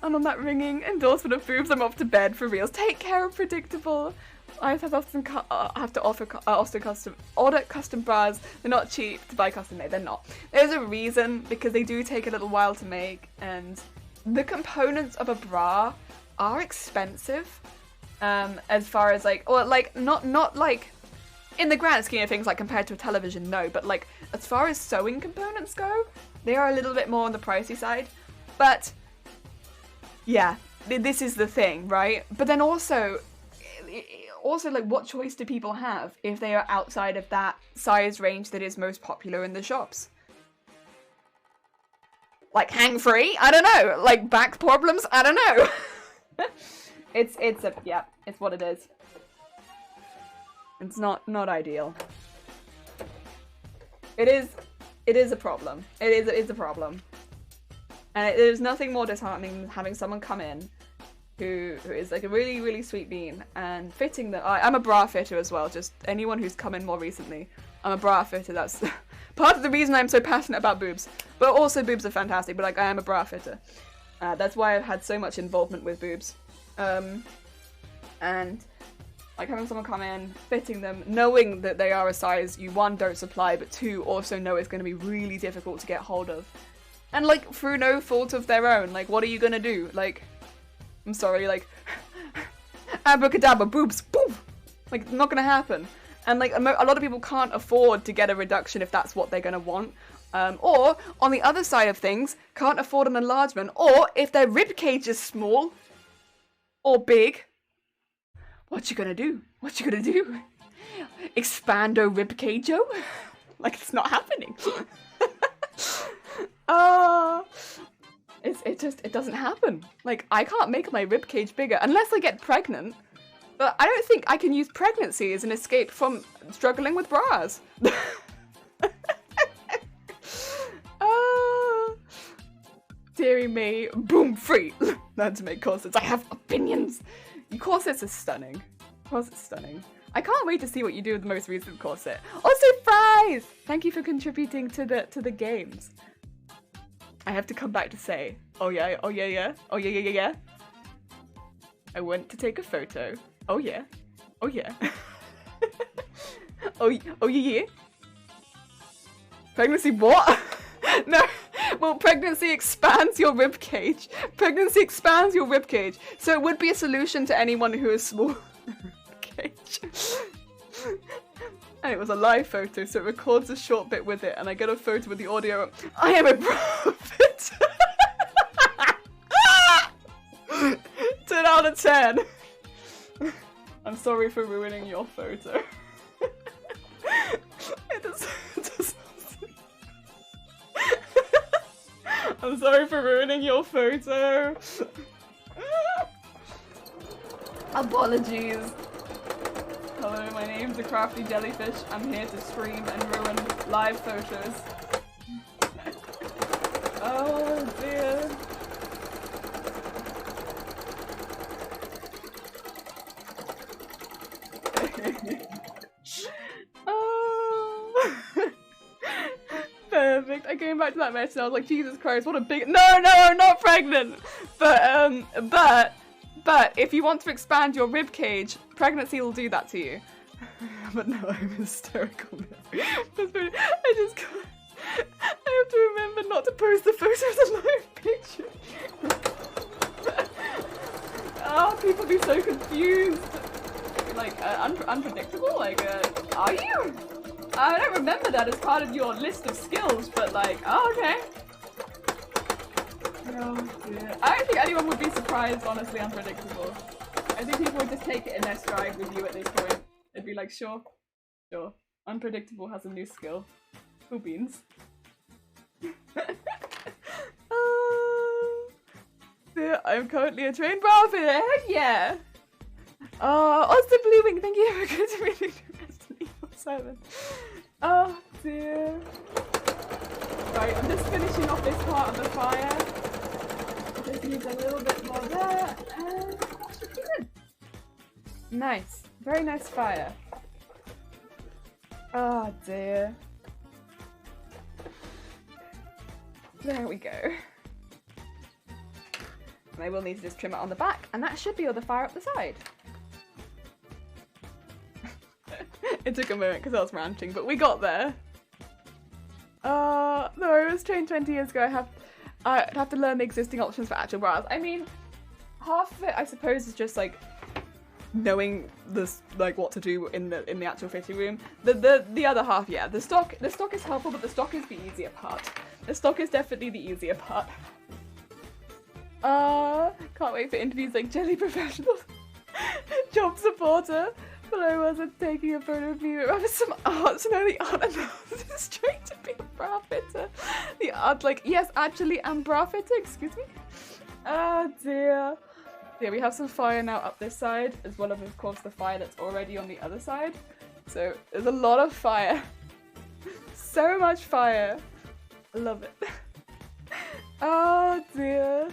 And on that ringing endorsement of boobs, I'm off to bed for reals. Take care of Predictable. I have to order custom bras. They're not cheap to buy custom made. They're not. There's a reason, because they do take a little while to make, and the components of a bra are expensive. As far as like, or like not like in the grand scheme of things, like compared to a television, no. But like as far as sewing components go, they are a little bit more on the pricey side. But yeah, this is the thing, right? But then also like, what choice do people have if they are outside of that size range that is most popular in the shops? Like hang free? I don't know. Like back problems? I don't know. It's what it is. It's not ideal. It is a problem. It's a problem. And there's nothing more disheartening than having someone come in who is like a really, really sweet bean and fitting the... I'm a bra fitter as well, just anyone who's come in more recently. I'm a bra fitter, that's part of the reason I'm so passionate about boobs. But also boobs are fantastic, but like I am a bra fitter. That's why I've had so much involvement with boobs. And like having someone come in, fitting them, knowing that they are a size you, one, don't supply, but two, also know it's going to be really difficult to get hold of. And like through no fault of their own, like what are you going to do? Like, I'm sorry, like, abracadabra, boobs, boom! Like, not gonna happen. And like, a lot of people can't afford to get a reduction if that's what they're gonna want. Or, on the other side of things, can't afford an enlargement. Or, if their rib cage is small, or big, what you gonna do? What you gonna do? Expando rib cage-o? Like, it's not happening. It doesn't happen. Like, I can't make my ribcage bigger unless I get pregnant. But I don't think I can use pregnancy as an escape from struggling with bras. Dearie me, boom, free. Learn to make corsets. I have opinions. Corsets are stunning. Corsets stunning. I can't wait to see what you do with the most recent corset. Also, Fries! Thank you for contributing to the games. I have to come back to say, oh yeah. I went to take a photo. Oh yeah. oh yeah. Pregnancy what? No. Well, pregnancy expands your rib cage. Pregnancy expands your rib cage. So it would be a solution to anyone who is small rib cage. And it was a live photo, so it records a short bit with it, and I get a photo with the audio. I am a prophet. 10 out of 10. I'm sorry for ruining your photo. I'm sorry for ruining your photo. Apologies. Hello, my name's a crafty jellyfish. I'm here to scream and ruin live photos. Oh dear. Oh. Perfect. I came back to that message and I was like, Jesus Christ, what a big— No, I'm not pregnant! But if you want to expand your rib cage, pregnancy will do that to you. But no, I'm hysterical now. I just can't. I have to remember not to post the photo as a live picture. Oh, people be so confused. Like, unpredictable? Like, are you? I don't remember that as part of your list of skills, but like, oh, okay. Oh dear. I don't think anyone would be surprised, honestly, unpredictable. I think people would just take it in their stride with you at this point. They'd be like, sure. Unpredictable has a new skill. Cool beans. Yeah, I'm currently a trained bra fitter. Heck yeah! Oh, Austin Blooming, thank you for contributing to Resident Evil 7. Oh dear. Right, I'm just finishing off this part of the fire. use a little bit more there, and that should be good. Nice. Very nice fire. Oh dear. There we go. And I will need to just trim it on the back, and that should be all the fire up the side. It took a moment because I was ranting, but we got there. Though I was trained 20 years ago, I'd have to learn the existing options for actual bras. I mean, half of it I suppose is just like knowing this, like what to do in the actual fitting room. The other half, yeah, the stock is helpful, but the stock is the easier part. The stock is definitely the easier part. Can't wait for interviews like Jelly Professionals. Job supporter. Below us are taking a photo of me with some art, so now the art analysis is straight to be a bra fitter. The art, like, yes, actually, I'm bra fitter, excuse me. Oh dear. Yeah, we have some fire now up this side, as well as, of course, the fire that's already on the other side. So there's a lot of fire. So much fire. I love it. Oh dear.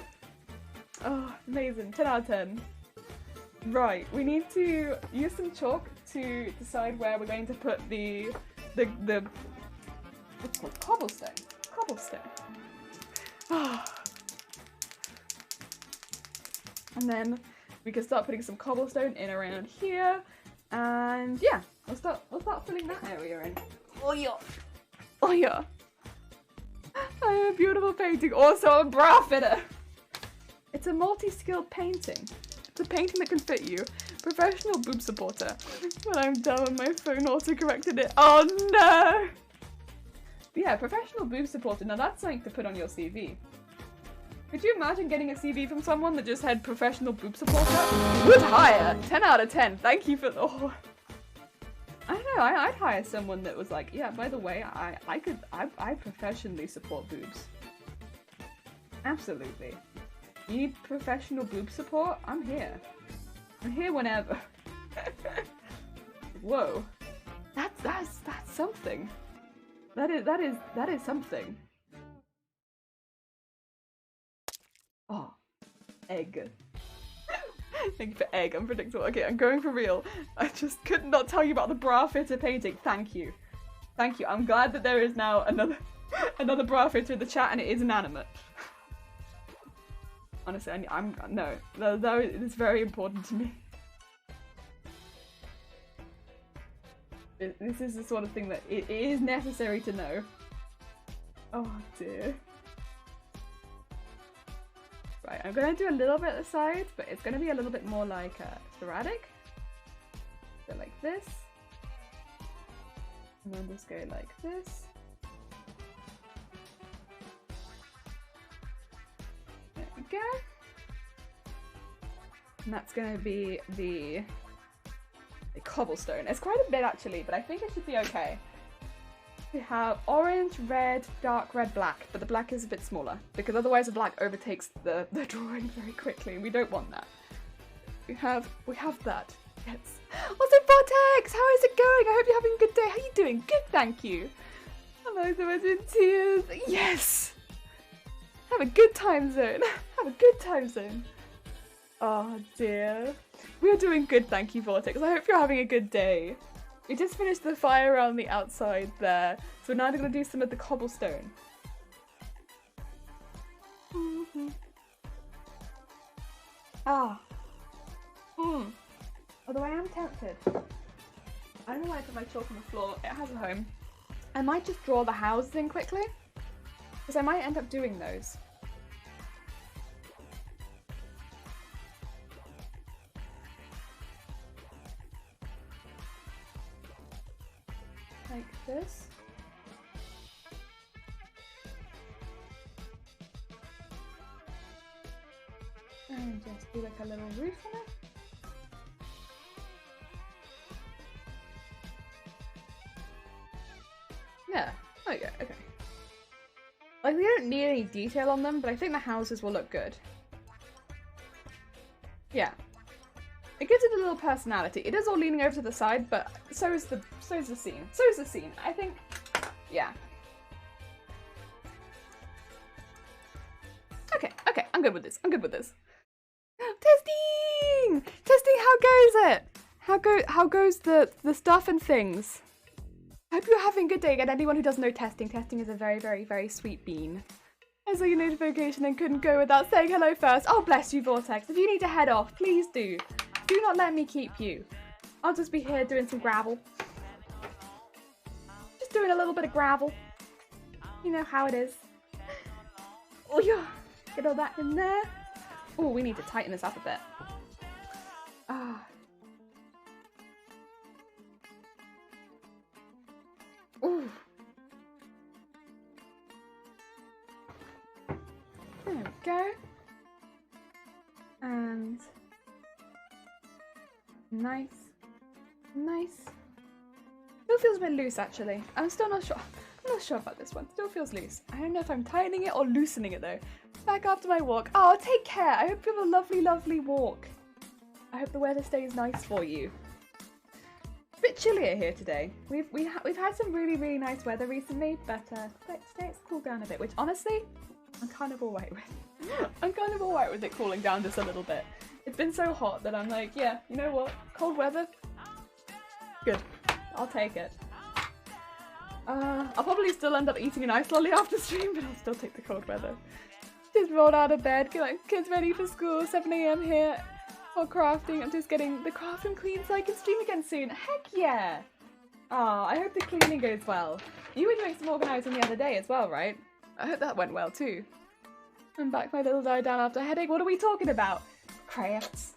Oh, amazing. 10 out of 10. Right, we need to use some chalk to decide where we're going to put the what's called cobblestone. Cobblestone. And then we can start putting some cobblestone in around here, and yeah, we'll start filling that area in. Oh yeah, oh yeah. I have a beautiful painting. Also a bra fitter. It's a multi-skilled painting. It's a painting that can fit you. Professional boob supporter. When I'm done, my phone auto-corrected it. Oh no! Yeah, professional boob supporter. Now that's something to put on your CV. Could you imagine getting a CV from someone that just had professional boob supporter? Would hire! 10 out of 10. Thank you for... Oh. I don't know, I'd hire someone that was like, yeah, by the way, I professionally support boobs. Absolutely. You need professional boob support? I'm here. I'm here whenever. Whoa. That's something. That is something. Oh. Egg. Thank you for egg, unpredictable. Okay, I'm going for real. I just could not tell you about the bra fitter painting. Thank you. Thank you. I'm glad that there is now another bra fitter in the chat, and it is inanimate. Honestly, no, that is very important to me. This is the sort of thing that it is necessary to know. Oh dear. Right, I'm gonna do a little bit at the sides, but it's gonna be a little bit more like sporadic. So like this. And then just go like this. There we go. And that's gonna be the cobblestone. It's quite a bit actually, but I think it should be okay. We have orange, red, dark red, black, but the black is a bit smaller because otherwise the black overtakes the drawing very quickly, and we don't want that. We have that. Yes. Also, Vortex, how is it going? I hope you're having a good day. How are you doing? Good, thank you. I'm so much in tears. Yes. Have a good time zone. Have a good time zone. Oh dear. We're doing good, thank you, Vortex. I hope you're having a good day. We just finished the fire around the outside there, so now we're going to do some of the cobblestone. Although I am tempted. I don't know why I put my chalk on the floor. It has a home. I might just draw the houses in quickly, because I might end up doing those. Like this. And just do like a little roof on it. Yeah, there you go, okay. Like, we don't need any detail on them, but I think the houses will look good. Yeah. It gives it a little personality. It is all leaning over to the side, but so is the scene. So is the scene. I think, yeah. Okay, I'm good with this. I'm good with this. Testing! Testing, how goes it? How goes the stuff and things? I hope you're having a good day. And anyone who doesn't know testing is a very, very, very sweet bean. I saw your notification and couldn't go without saying hello first. Oh, bless you, Vortex. If you need to head off, please do. Do not let me keep you. I'll just be here doing some gravel. Just doing a little bit of gravel. You know how it is. Oh, yeah. Get all that in there. Oh, we need to tighten this up a bit. Ah. Ooh. There we go. And nice. Nice. Still feels a bit loose actually. I'm still not sure. I'm not sure about this one. Still feels loose. I don't know if I'm tightening it or loosening it though. Back after my walk. Oh, take care. I hope you have a lovely, lovely walk. I hope the weather stays nice for you. It's a bit chillier here today. We've had some really, really nice weather recently, but today it's cooled down a bit, which honestly, I'm kind of alright with. I'm kind of alright with it cooling down just a little bit. It's been so hot that I'm like, yeah, you know what? Cold weather? Good. I'll take it. I'll probably still end up eating an ice lolly after stream, but I'll still take the cold weather. Just rolled out of bed, get my kids ready for school, 7 AM here for crafting. I'm just getting the craft room clean so I can stream again soon. Heck yeah! Oh, I hope the cleaning goes well. You were doing some organising the other day as well, right? I hope that went well too. I'm back, my little died down after a headache. What are we talking about? Crafts.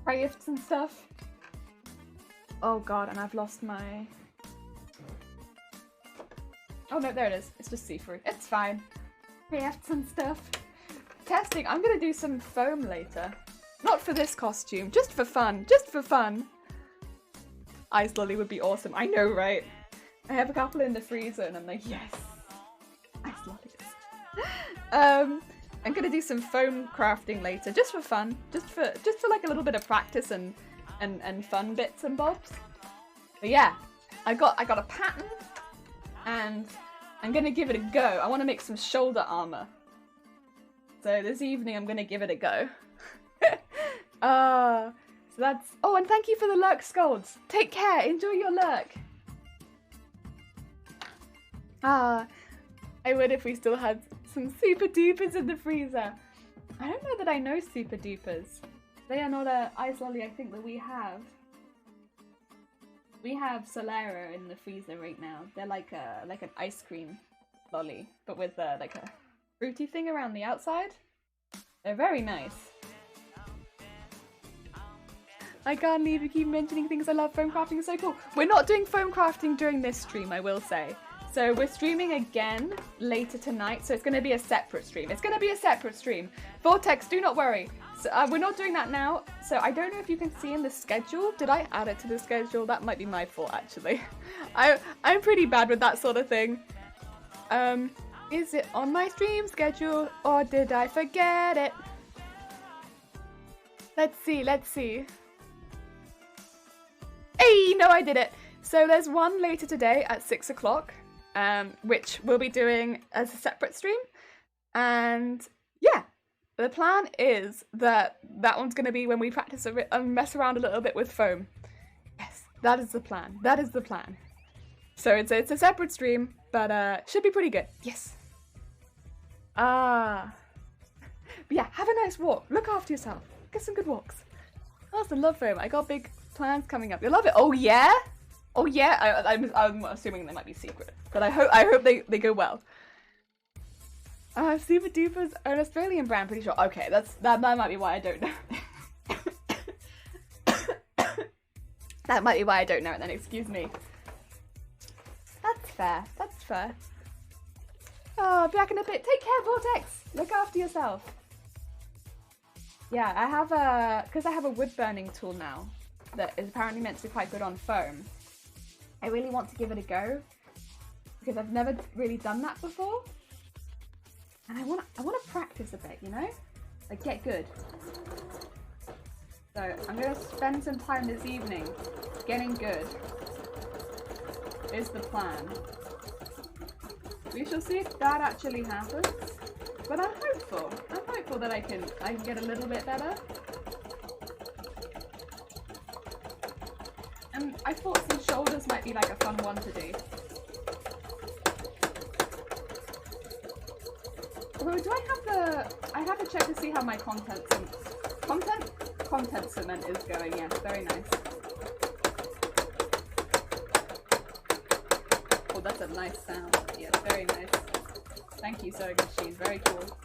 Crafts and stuff. Oh god, and I've lost my... Oh no, there it is. It's just see-through. It's fine. Crafts and stuff. Testing. I'm gonna do some foam later. Not for this costume. Just for fun. Just for fun. Ice lolly would be awesome. I know, right? I have a couple in the freezer and I'm like, yes. Ice lollies. I'm gonna do some foam crafting later. Just for fun. Just for like a little bit of practice and fun bits and bobs. But yeah. I got a pattern. And I'm gonna give it a go. I want to make some shoulder armor. So this evening I'm gonna give it a go. So that's... Oh, and thank you for the lurk scolds. Take care. Enjoy your lurk. I would if we still had some super dupers in the freezer. I don't know that I know super dupers. They are not a ice lolly I think that we have. We have Solera in the freezer right now. They're like an ice cream lolly, but with like a fruity thing around the outside. They're very nice. I can't leave you keep mentioning things. I love foam crafting. It's so cool. We're not doing foam crafting during this stream, I will say. So we're streaming again later tonight. So it's going to be a separate stream. It's going to be a separate stream. Vortex, do not worry. So, we're not doing that now, so I don't know if you can see in the schedule. Did I add it to the schedule? That might be my fault, actually. I'm pretty bad with that sort of thing. Is it on my stream schedule, or did I forget it? Let's see, let's see. Hey, no, I did it. So there's one later today at 6 o'clock, which we'll be doing as a separate stream. And yeah. The plan is that one's going to be when we practice and mess around a little bit with foam. Yes, that is the plan. That is the plan. So it's a separate stream, but should be pretty good. Yes. But yeah, have a nice walk. Look after yourself. Get some good walks. I also love foam. I got big plans coming up. You love it? Oh yeah? Oh yeah? I'm assuming they might be secret, but I hope they go well. Super Dupers are an Australian brand, pretty sure. Okay, that might be why I don't know. That might be why I don't know it then, excuse me. That's fair, that's fair. Oh, back in a bit. Take care, Vortex! Look after yourself. Yeah, because I have a wood burning tool now that is apparently meant to be quite good on foam. I really want to give it a go because I've never really done that before. And I want to practice a bit, you know? Like, get good. So, I'm going to spend some time this evening getting good. Is the plan. We shall see if that actually happens. But I'm hopeful. I'm hopeful. hopeful that I can get a little bit better. And I thought some shoulders might be like a fun one to do. Although, do I have the... I have to check to see how my content cement is going. Yes, very nice. Oh, that's a nice sound. Yes, very nice. Thank you, sewing machine. Very cool.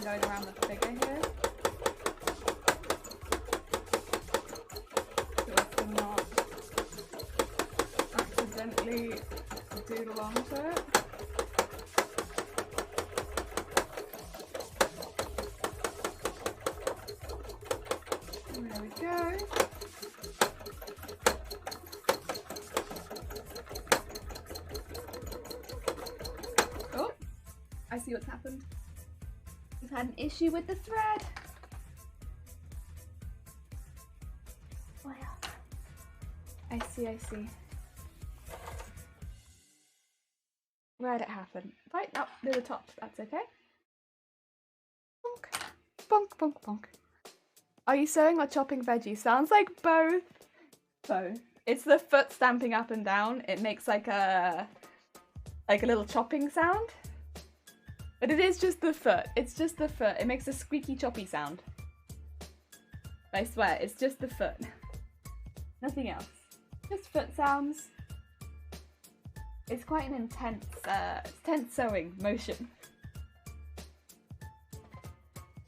Going around the figure here. So as to not accidentally doodle onto it. And there we go. Oh, I see what's happened. We've had an issue with the thread. Well, I see. Where'd it happen? Right up near the top, that's okay. Bonk, bonk, bonk, bonk. Are you sewing or chopping veggies? Sounds like both. Both. It's the foot stamping up and down. It makes like a little chopping sound. But it is just the foot. It's just the foot. It makes a squeaky choppy sound. I swear, it's just the foot. Nothing else. Just foot sounds. It's quite an intense sewing motion.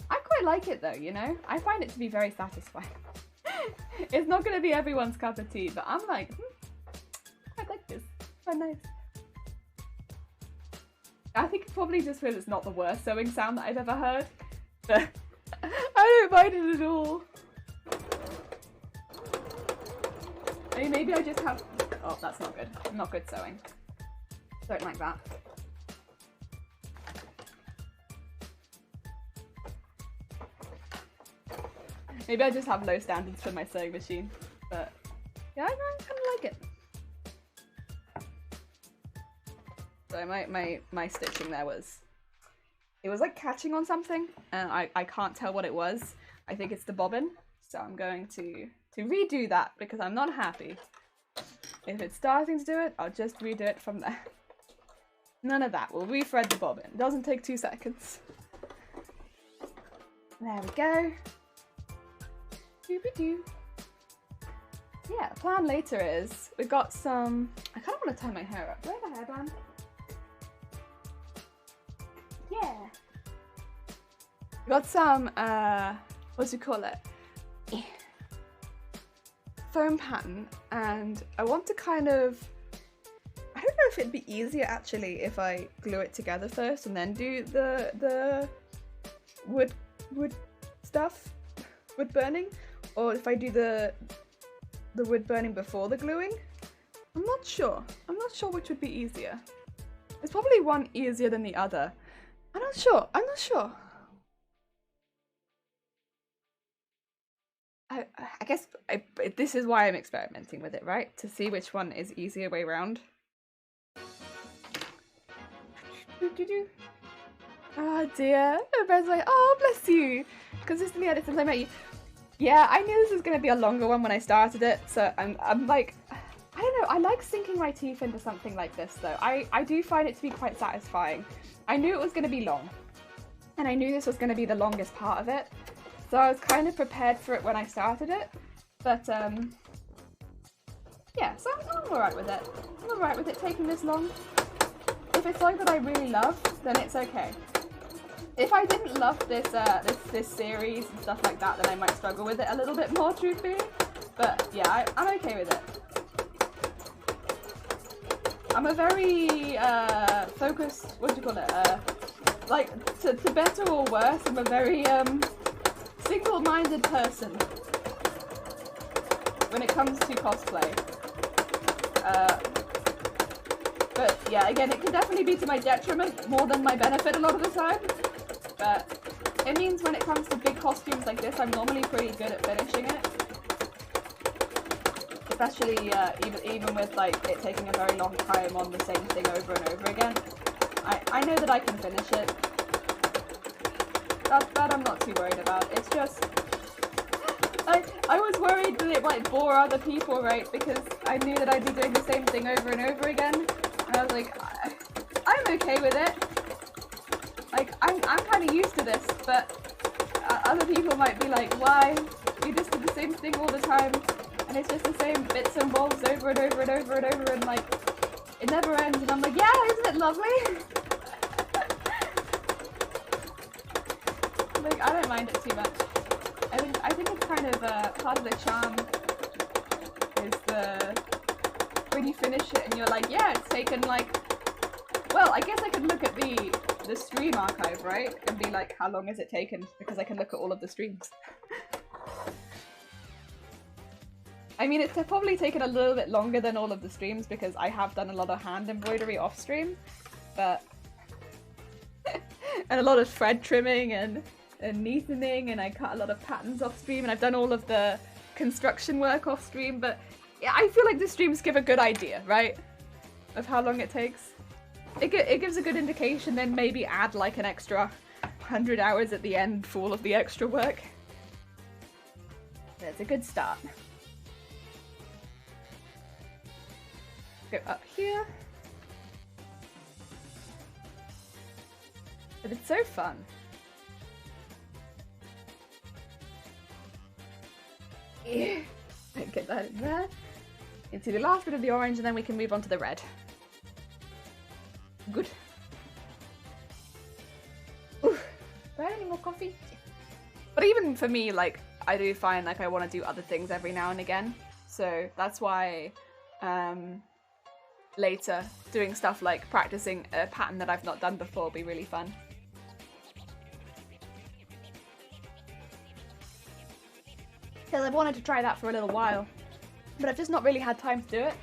I quite like it though, you know? I find it to be very satisfying. It's not going to be everyone's cup of tea, but I'm like, I like this. It's quite nice. I think probably just because it's not the worst sewing sound that I've ever heard, but I don't mind it at all. I mean, maybe I just have... Oh, that's not good. Not good sewing. Don't like that. Maybe I just have low standards for my sewing machine, but yeah, I kind of like it. So my stitching there was, it was like catching on something, and I can't tell what it was. I think it's the bobbin, so I'm going to redo that because I'm not happy. If it's starting to do it, I'll just redo it from there. None of that. We'll re-thread the bobbin. It doesn't take 2 seconds. There we go. Doo-ba-doo. Yeah, the plan later is we got some. I kind of want to tie my hair up. Do I have a hairband? Yeah. We got some, what do you call it? Foam pattern, and I want to kind of, I don't know if it'd be easier actually if I glue it together first and then do the wood stuff, wood burning, or if I do the wood burning before the gluing. I'm not sure which would be easier. There's probably one easier than the other. I'm not sure. I guess this is why I'm experimenting with it, right? To see which one is easier way round. Oh dear. Everybody's like, oh bless you. Consistently edit since I met you. Yeah, I knew this was going to be a longer one when I started it, so I'm like, I don't know, I like sinking my teeth into something like this though. I do find it to be quite satisfying. I knew it was going to be long, and I knew this was going to be the longest part of it, so I was kind of prepared for it when I started it, but yeah, so I'm alright with it. I'm alright with it taking this long. If it's something that I really love, then it's okay. If I didn't love this this series and stuff like that, then I might struggle with it a little bit more, truthfully. But yeah, I'm okay with it. I'm a very focused, what do you call it? Like to better or worse, I'm a very single-minded person when it comes to cosplay. But yeah, again, it can definitely be to my detriment more than my benefit a lot of the time. But it means when it comes to big costumes like this, I'm normally pretty good at finishing it. Especially even with like it taking a very long time on the same thing over and over again. I know that I can finish it. That I'm not too worried about. It's just I was worried that it might bore other people, right? Because I knew that I'd be doing the same thing over and over again. And I was like, I'm okay with it. Like, I'm kind of used to this, but other people might be like, why? We just do the same thing all the time, and it's just the same bits and bobs over and over and over and over, and like, it never ends. And I'm like, yeah, isn't it lovely? Like, I don't mind it too much. I think it's kind of part of the charm is when you finish it and you're like, yeah, it's taken like, well, I guess I could look at the stream archive, right, and be like, how long has it taken? Because I can look at all of the streams. I mean, it's probably taken a little bit longer than all of the streams because I have done a lot of hand embroidery off stream, but and a lot of thread trimming and neatening, and I cut a lot of patterns off stream, and I've done all of the construction work off stream, but yeah, I feel like the streams give a good idea, right, of how long it takes. It gives a good indication, then maybe add like an extra 100 hours at the end for all of the extra work. That's a good start. Go up here. But it's so fun. Yeah. Get that in there. Into the last bit of the orange, and then we can move on to the red. Good. Ooh. Do I have any more coffee? But even for me, like, I do find like I want to do other things every now and again. So that's why later doing stuff like practicing a pattern that I've not done before will be really fun. Because I've wanted to try that for a little while, but I've just not really had time to do it.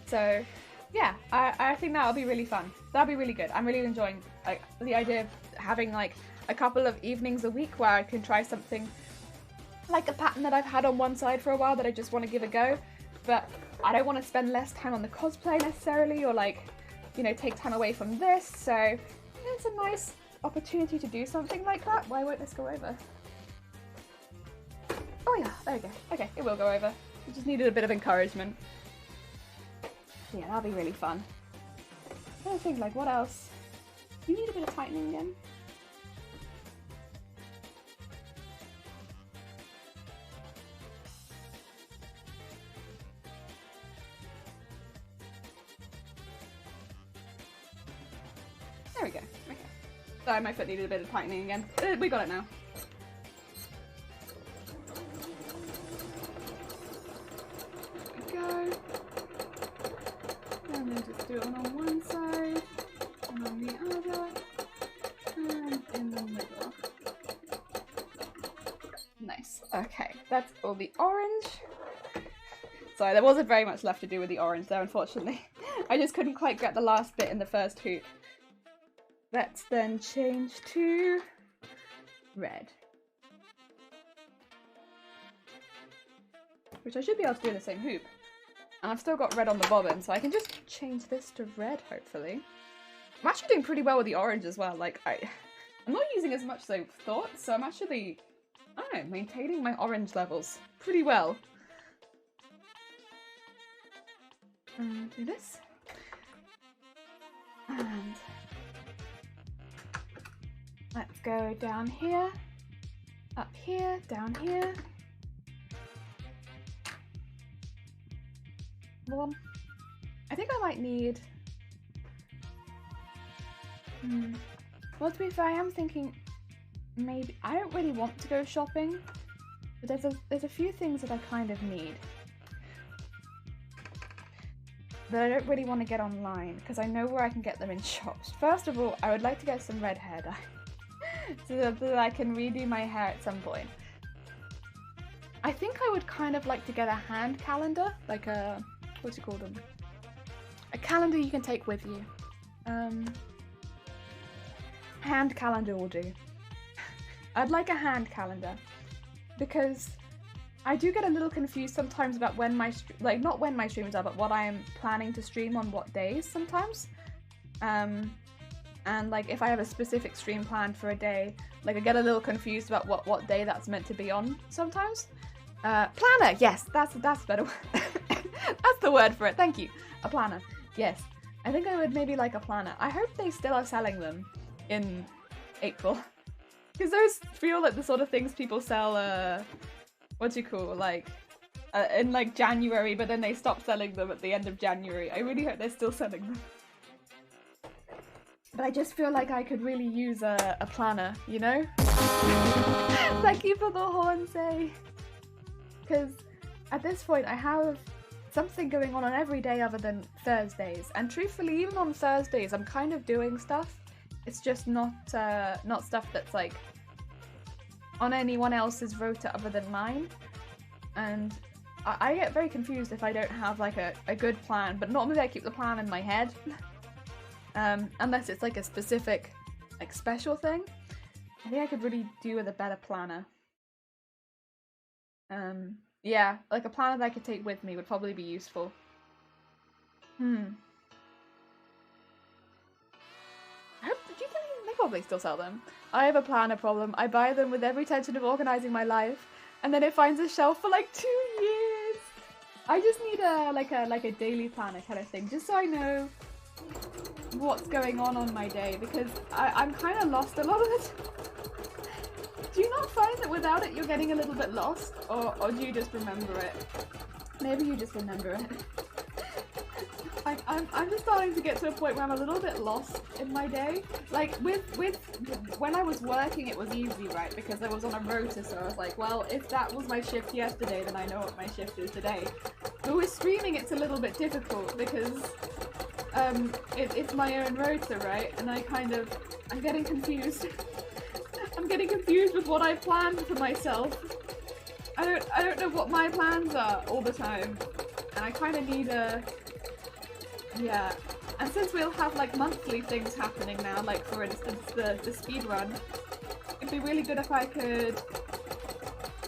So yeah, I think that'll be really fun. That'll be really good. I'm really enjoying like the idea of having like a couple of evenings a week where I can try something like a pattern that I've had on one side for a while that I just want to give a go, but I don't want to spend less time on the cosplay necessarily, or like, you know, take time away from this. So it's a nice opportunity to do something like that. Why won't this go over? Oh yeah, there we go. Okay, it will go over. It just needed a bit of encouragement. Yeah, that'll be really fun. I don't think, like, what else? You need a bit of tightening again. There we go. Okay. Sorry, my foot needed a bit of tightening again. We got it now. And then just do it on one side, and on the other, and in the middle. Nice. Okay, that's all the orange. Sorry, there wasn't very much left to do with the orange there, unfortunately. I just couldn't quite get the last bit in the first hoop. Let's then change to red. Which I should be able to do in the same hoop. And I've still got red on the bobbin, so I can just change this to red, hopefully. I'm actually doing pretty well with the orange as well. Like, I'm not using as much as I thought, so I'm actually, I don't know, maintaining my orange levels pretty well. And do this. And let's go down here, up here, down here. Well, I think I might need... Well, to be fair, I am thinking maybe... I don't really want to go shopping, but there's a few things that I kind of need. But I don't really want to get online, because I know where I can get them in shops. First of all, I would like to get some red hair dye, so that I can redo my hair at some point. I think I would kind of like to get a hand calendar, like a... what do you call them? A calendar you can take with you. Hand calendar will do. I'd like a hand calendar because I do get a little confused sometimes about when my not when my streams are, but what I am planning to stream on what days sometimes. And like if I have a specific stream planned for a day, like I get a little confused about what day that's meant to be on sometimes. Planner, yes, that's better. That's the word for it. Thank you. A planner. Yes. I think I would maybe like a planner. I hope they still are selling them in April. Because those feel like the sort of things people sell, what do you call, like, in like January, but then they stop selling them at the end of January. I really hope they're still selling them. But I just feel like I could really use a planner, you know? Thank you for the horn, say. Because at this point I have something going on every day other than Thursdays. And truthfully, even on Thursdays, I'm kind of doing stuff. It's just not stuff that's like on anyone else's rota other than mine. And I get very confused if I don't have like a good plan, but normally I keep the plan in my head. Unless it's like a specific, like special thing. I think I could really do with a better planner. Yeah, like a planner that I could take with me would probably be useful. I hope, do you think they probably still sell them? I have a planner problem. I buy them with every intention of organising my life, and then it finds a shelf for like 2 years. I just need a daily planner kind of thing, just so I know what's going on my day, because I'm kind of lost a lot of it. Do you not find that without it you're getting a little bit lost, or do you just remember it? Maybe you just remember it. I'm just starting to get to a point where I'm a little bit lost in my day. Like with when I was working, it was easy, right? Because I was on a rota, so I was like, well, if that was my shift yesterday, then I know what my shift is today. But with streaming, it's a little bit difficult because it's my own rota, right? And I'm getting confused. I'm getting confused with what I planned for myself. I don't know what my plans are all the time, and I kind of need a. Yeah, and since we'll have like monthly things happening now, like for instance the speed run, it'd be really good if I could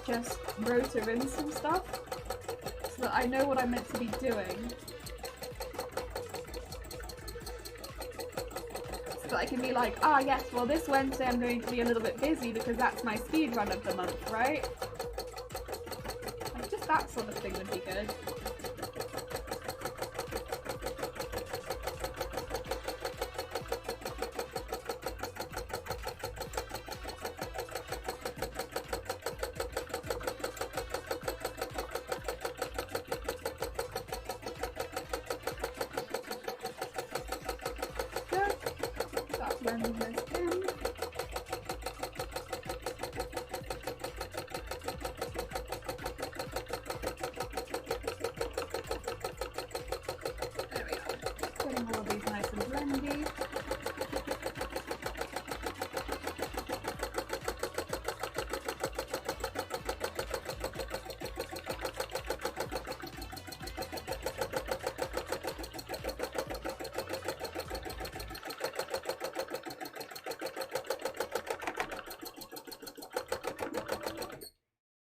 just rotor in some stuff so that I know what I'm meant to be doing. So that I can be like, ah yes, well this Wednesday I'm going to be a little bit busy because that's my speed run of the month, right? Like just that sort of thing would be good.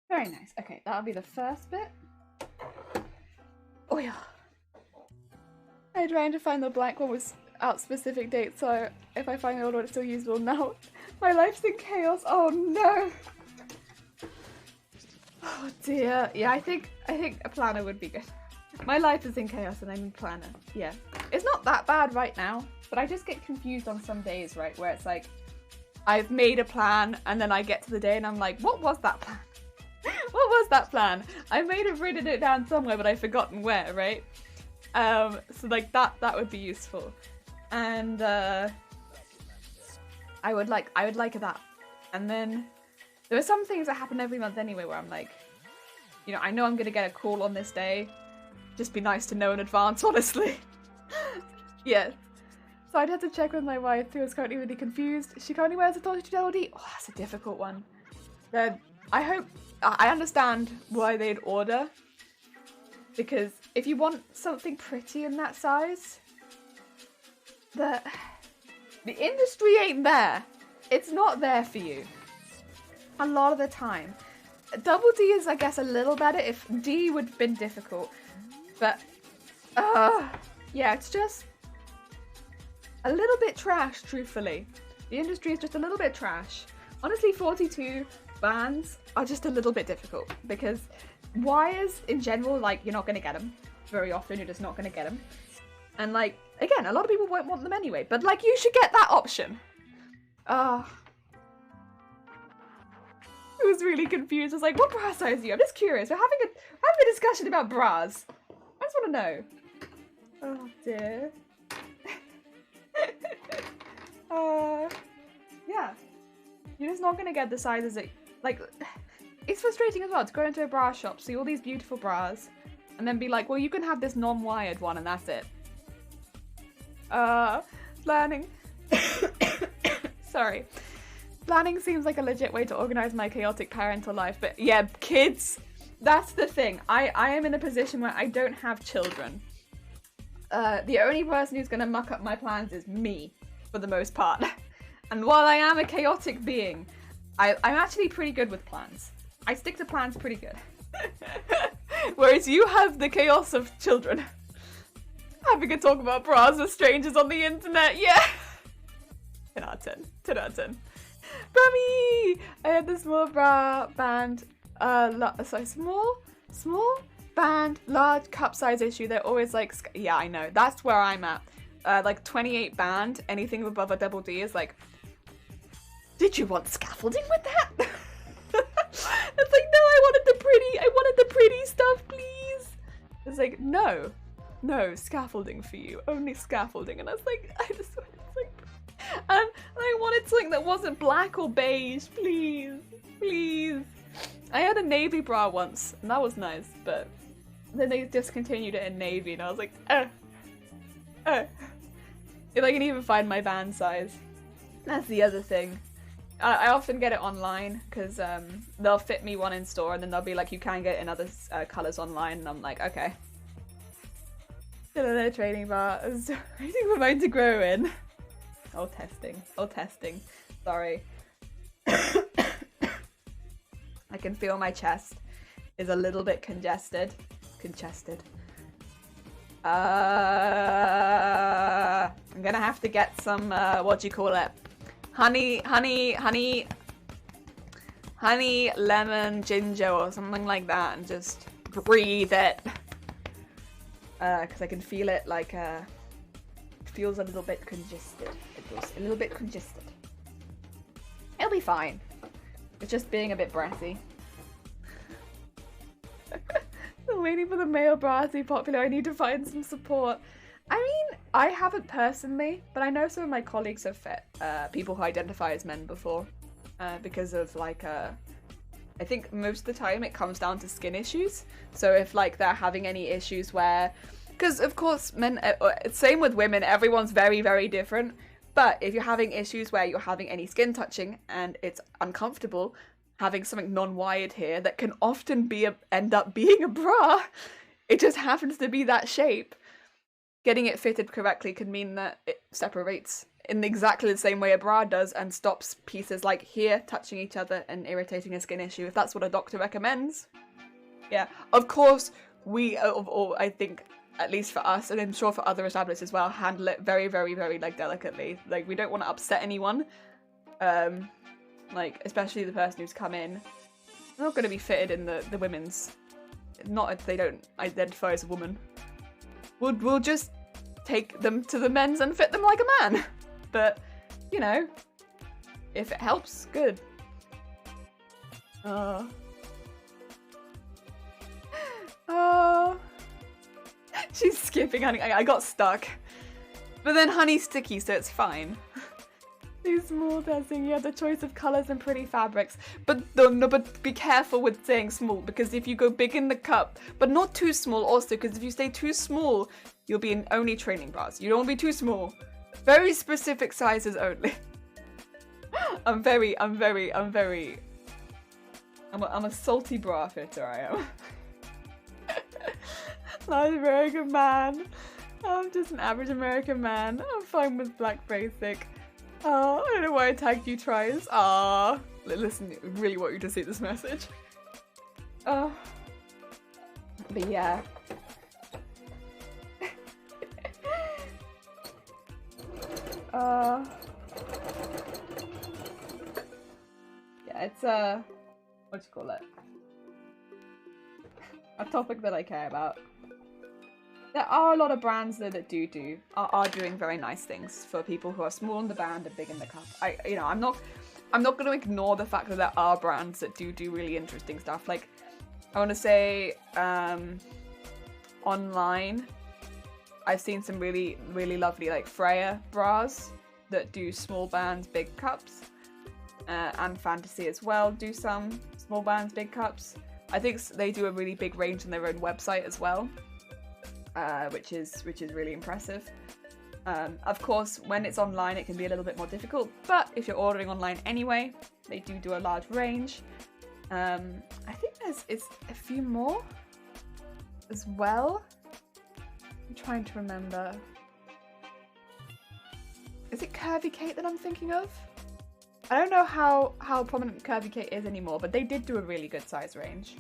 Very nice. Okay, that'll be the first bit. Oh yeah. I'm trying to find the blank one with out specific dates, so if I find the old one it's still usable now. My life's in chaos. Oh no. Oh dear. Yeah, I think a planner would be good. My life is in chaos and I need a planner. Yeah. It's not that bad right now, but I just get confused on some days, right, where it's like I've made a plan and then I get to the day and I'm like, what was that plan? What was that plan? I may have written it down somewhere, but I've forgotten where, right? So like that would be useful. And I would like that. And then there are some things that happen every month anyway where I'm like, you know, I know I'm gonna get a call on this day. Just be nice to know in advance, honestly. Yeah. So I'd have to check with my wife, who is currently really confused. She currently wears a 32LD. Oh, that's a difficult one. I understand why they'd order, because if you want something pretty in that size, the industry ain't there. It's not there for you. A lot of the time. Double D is, I guess, a little better. If D would have been difficult. But, yeah, it's just a little bit trash, truthfully. The industry is just a little bit trash. Honestly, 42 bands are just a little bit difficult because wires in general, like, you're not going to get them. Very often, you're just not going to get them. And, like, again, a lot of people won't want them anyway, but, like, you should get that option. I was really confused. I was like, what bra size are you? I'm just curious. We're having a discussion about bras. I just want to know. Oh, dear. Yeah. You're just not going to get the sizes that, like, it's frustrating as well to go into a bra shop, see all these beautiful bras, and then be like, well, you can have this non-wired one and that's it. Planning. Sorry. Planning seems like a legit way to organize my chaotic parental life, but yeah, kids, that's the thing. I am in a position where I don't have children. The only person who's going to muck up my plans is me, for the most part. And while I am a chaotic being, I'm actually pretty good with plans. I stick to plans pretty good. Whereas you have the chaos of children. Having a talk about bras with strangers on the internet, yeah! 10 out of 10. 10 out of 10. Brummy! I had the small bra band, sorry, small band, large cup size issue. They're always like, yeah, I know. That's where I'm at. Like 28 band, anything above a double D is like, did you want scaffolding with that? It's like, no, I wanted the pretty stuff, please. It's like, no, scaffolding for you, only scaffolding. And I was like, and I wanted something that wasn't black or beige, please. I had a navy bra once, and that was nice, but then they discontinued it in navy, and I was like, If I can even find my band size. That's the other thing. I often get it online, because they'll fit me one in store, and then they'll be like, you can get it in other colours online, and I'm like, okay. Still in a training bar. I was waiting for mine to grow in. Oh, testing. Sorry. I can feel my chest is a little bit congested. I'm gonna have to get some, what do you call it? Honey, lemon, ginger, or something like that, and just breathe it. Because I can feel it, like, it feels a little bit congested. It'll be fine. It's just being a bit breathy. I'm waiting for the male bra to be popular. I need to find some support. I mean, I haven't personally, but I know some of my colleagues have fit people who identify as men before. Because of, like, I think most of the time it comes down to skin issues. So if, like, they're having any issues where... Because, of course, men... same with women, everyone's very, very different. But if you're having issues where you're having any skin touching and it's uncomfortable, having something non-wired here that can often end up being a bra, it just happens to be that shape. Getting it fitted correctly can mean that it separates in exactly the same way a bra does and stops pieces like here touching each other and irritating a skin issue, if that's what a doctor recommends. Yeah, of course, I think, at least for us, and I'm sure for other establishments as well, handle it very, very, very, like, delicately. Like, we don't want to upset anyone. Like, especially the person who's come in. They're not going to be fitted in the women's. Not if they don't identify as a woman. We'll just take them to the men's and fit them like a man. But, you know, if it helps, good. She's skipping, honey. I got stuck. But then honey's sticky, so it's fine. These small testing, you have the choice of colours and pretty fabrics. But but be careful with saying small, because if you go big in the cup, but not too small also, because if you stay too small, you'll be in only training bras. You don't want to be too small. Very specific sizes only. I'm a salty bra fitter, I am. Not a very good man. I'm just an average American man. I'm fine with black basic. Oh, I don't know why I tagged you tries. Ah, listen, I really want you to see this message. Oh, but yeah. Yeah, it's what do you call it? A topic that I care about. There are a lot of brands though that are doing very nice things for people who are small in the band and big in the cup. I'm not going to ignore the fact that there are brands that do really interesting stuff. Like, I want to say, online, I've seen some really lovely like Freya bras that do small bands, big cups, and Fantasy as well do some small bands, big cups. I think they do a really big range on their own website as well. Which is really impressive. Of course, when it's online, it can be a little bit more difficult, but if you're ordering online anyway, they do a large range. I think there's a few more as well. I'm trying to remember. Is it Curvy Kate that I'm thinking of? I don't know how prominent Curvy Kate is anymore, but they did do a really good size range.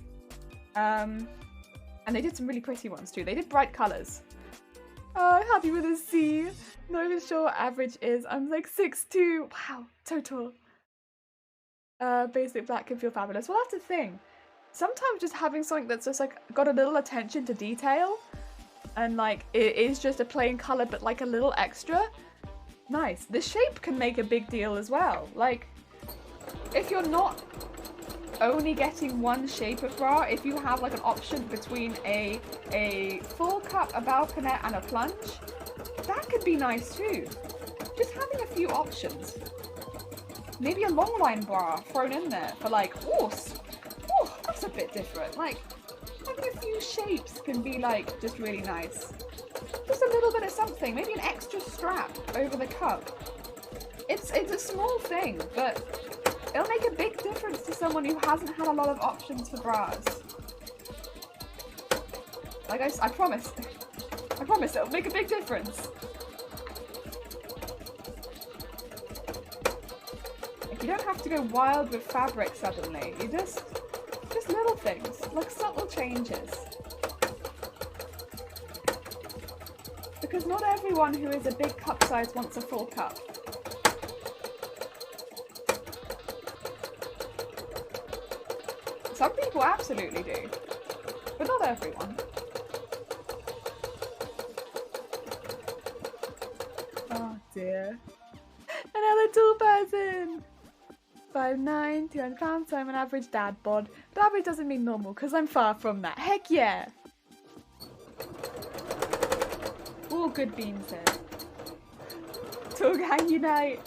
And they did some really pretty ones too. They did bright colours. Oh, happy with a C. Not even sure what average is. I'm like 6'2". Wow, so tall. Basic black can feel fabulous. Well, that's the thing. Sometimes just having something that's just like got a little attention to detail and like it is just a plain colour but like a little extra. Nice. The shape can make a big deal as well. Like, if you're not only getting one shape of bra, if you have like an option between a full cup, a balconette and a plunge, that could be nice too. Just having a few options. Maybe a long line bra thrown in there for like, oh, that's a bit different. Like, having a few shapes can be like just really nice. Just a little bit of something, maybe an extra strap over the cup. It's a small thing, but it'll make a big difference to someone who hasn't had a lot of options for bras. Like I promise. I promise it'll make a big difference. Like, you don't have to go wild with fabric suddenly. You just little things, like subtle changes. Because not everyone who is a big cup size wants a full cup. Some people absolutely do, but not everyone. Oh dear. Another tool person! 5'9", 200 pounds, so I'm an average dad bod. But average doesn't mean normal, because I'm far from that. Heck yeah! All good beans here. Tool gang unite!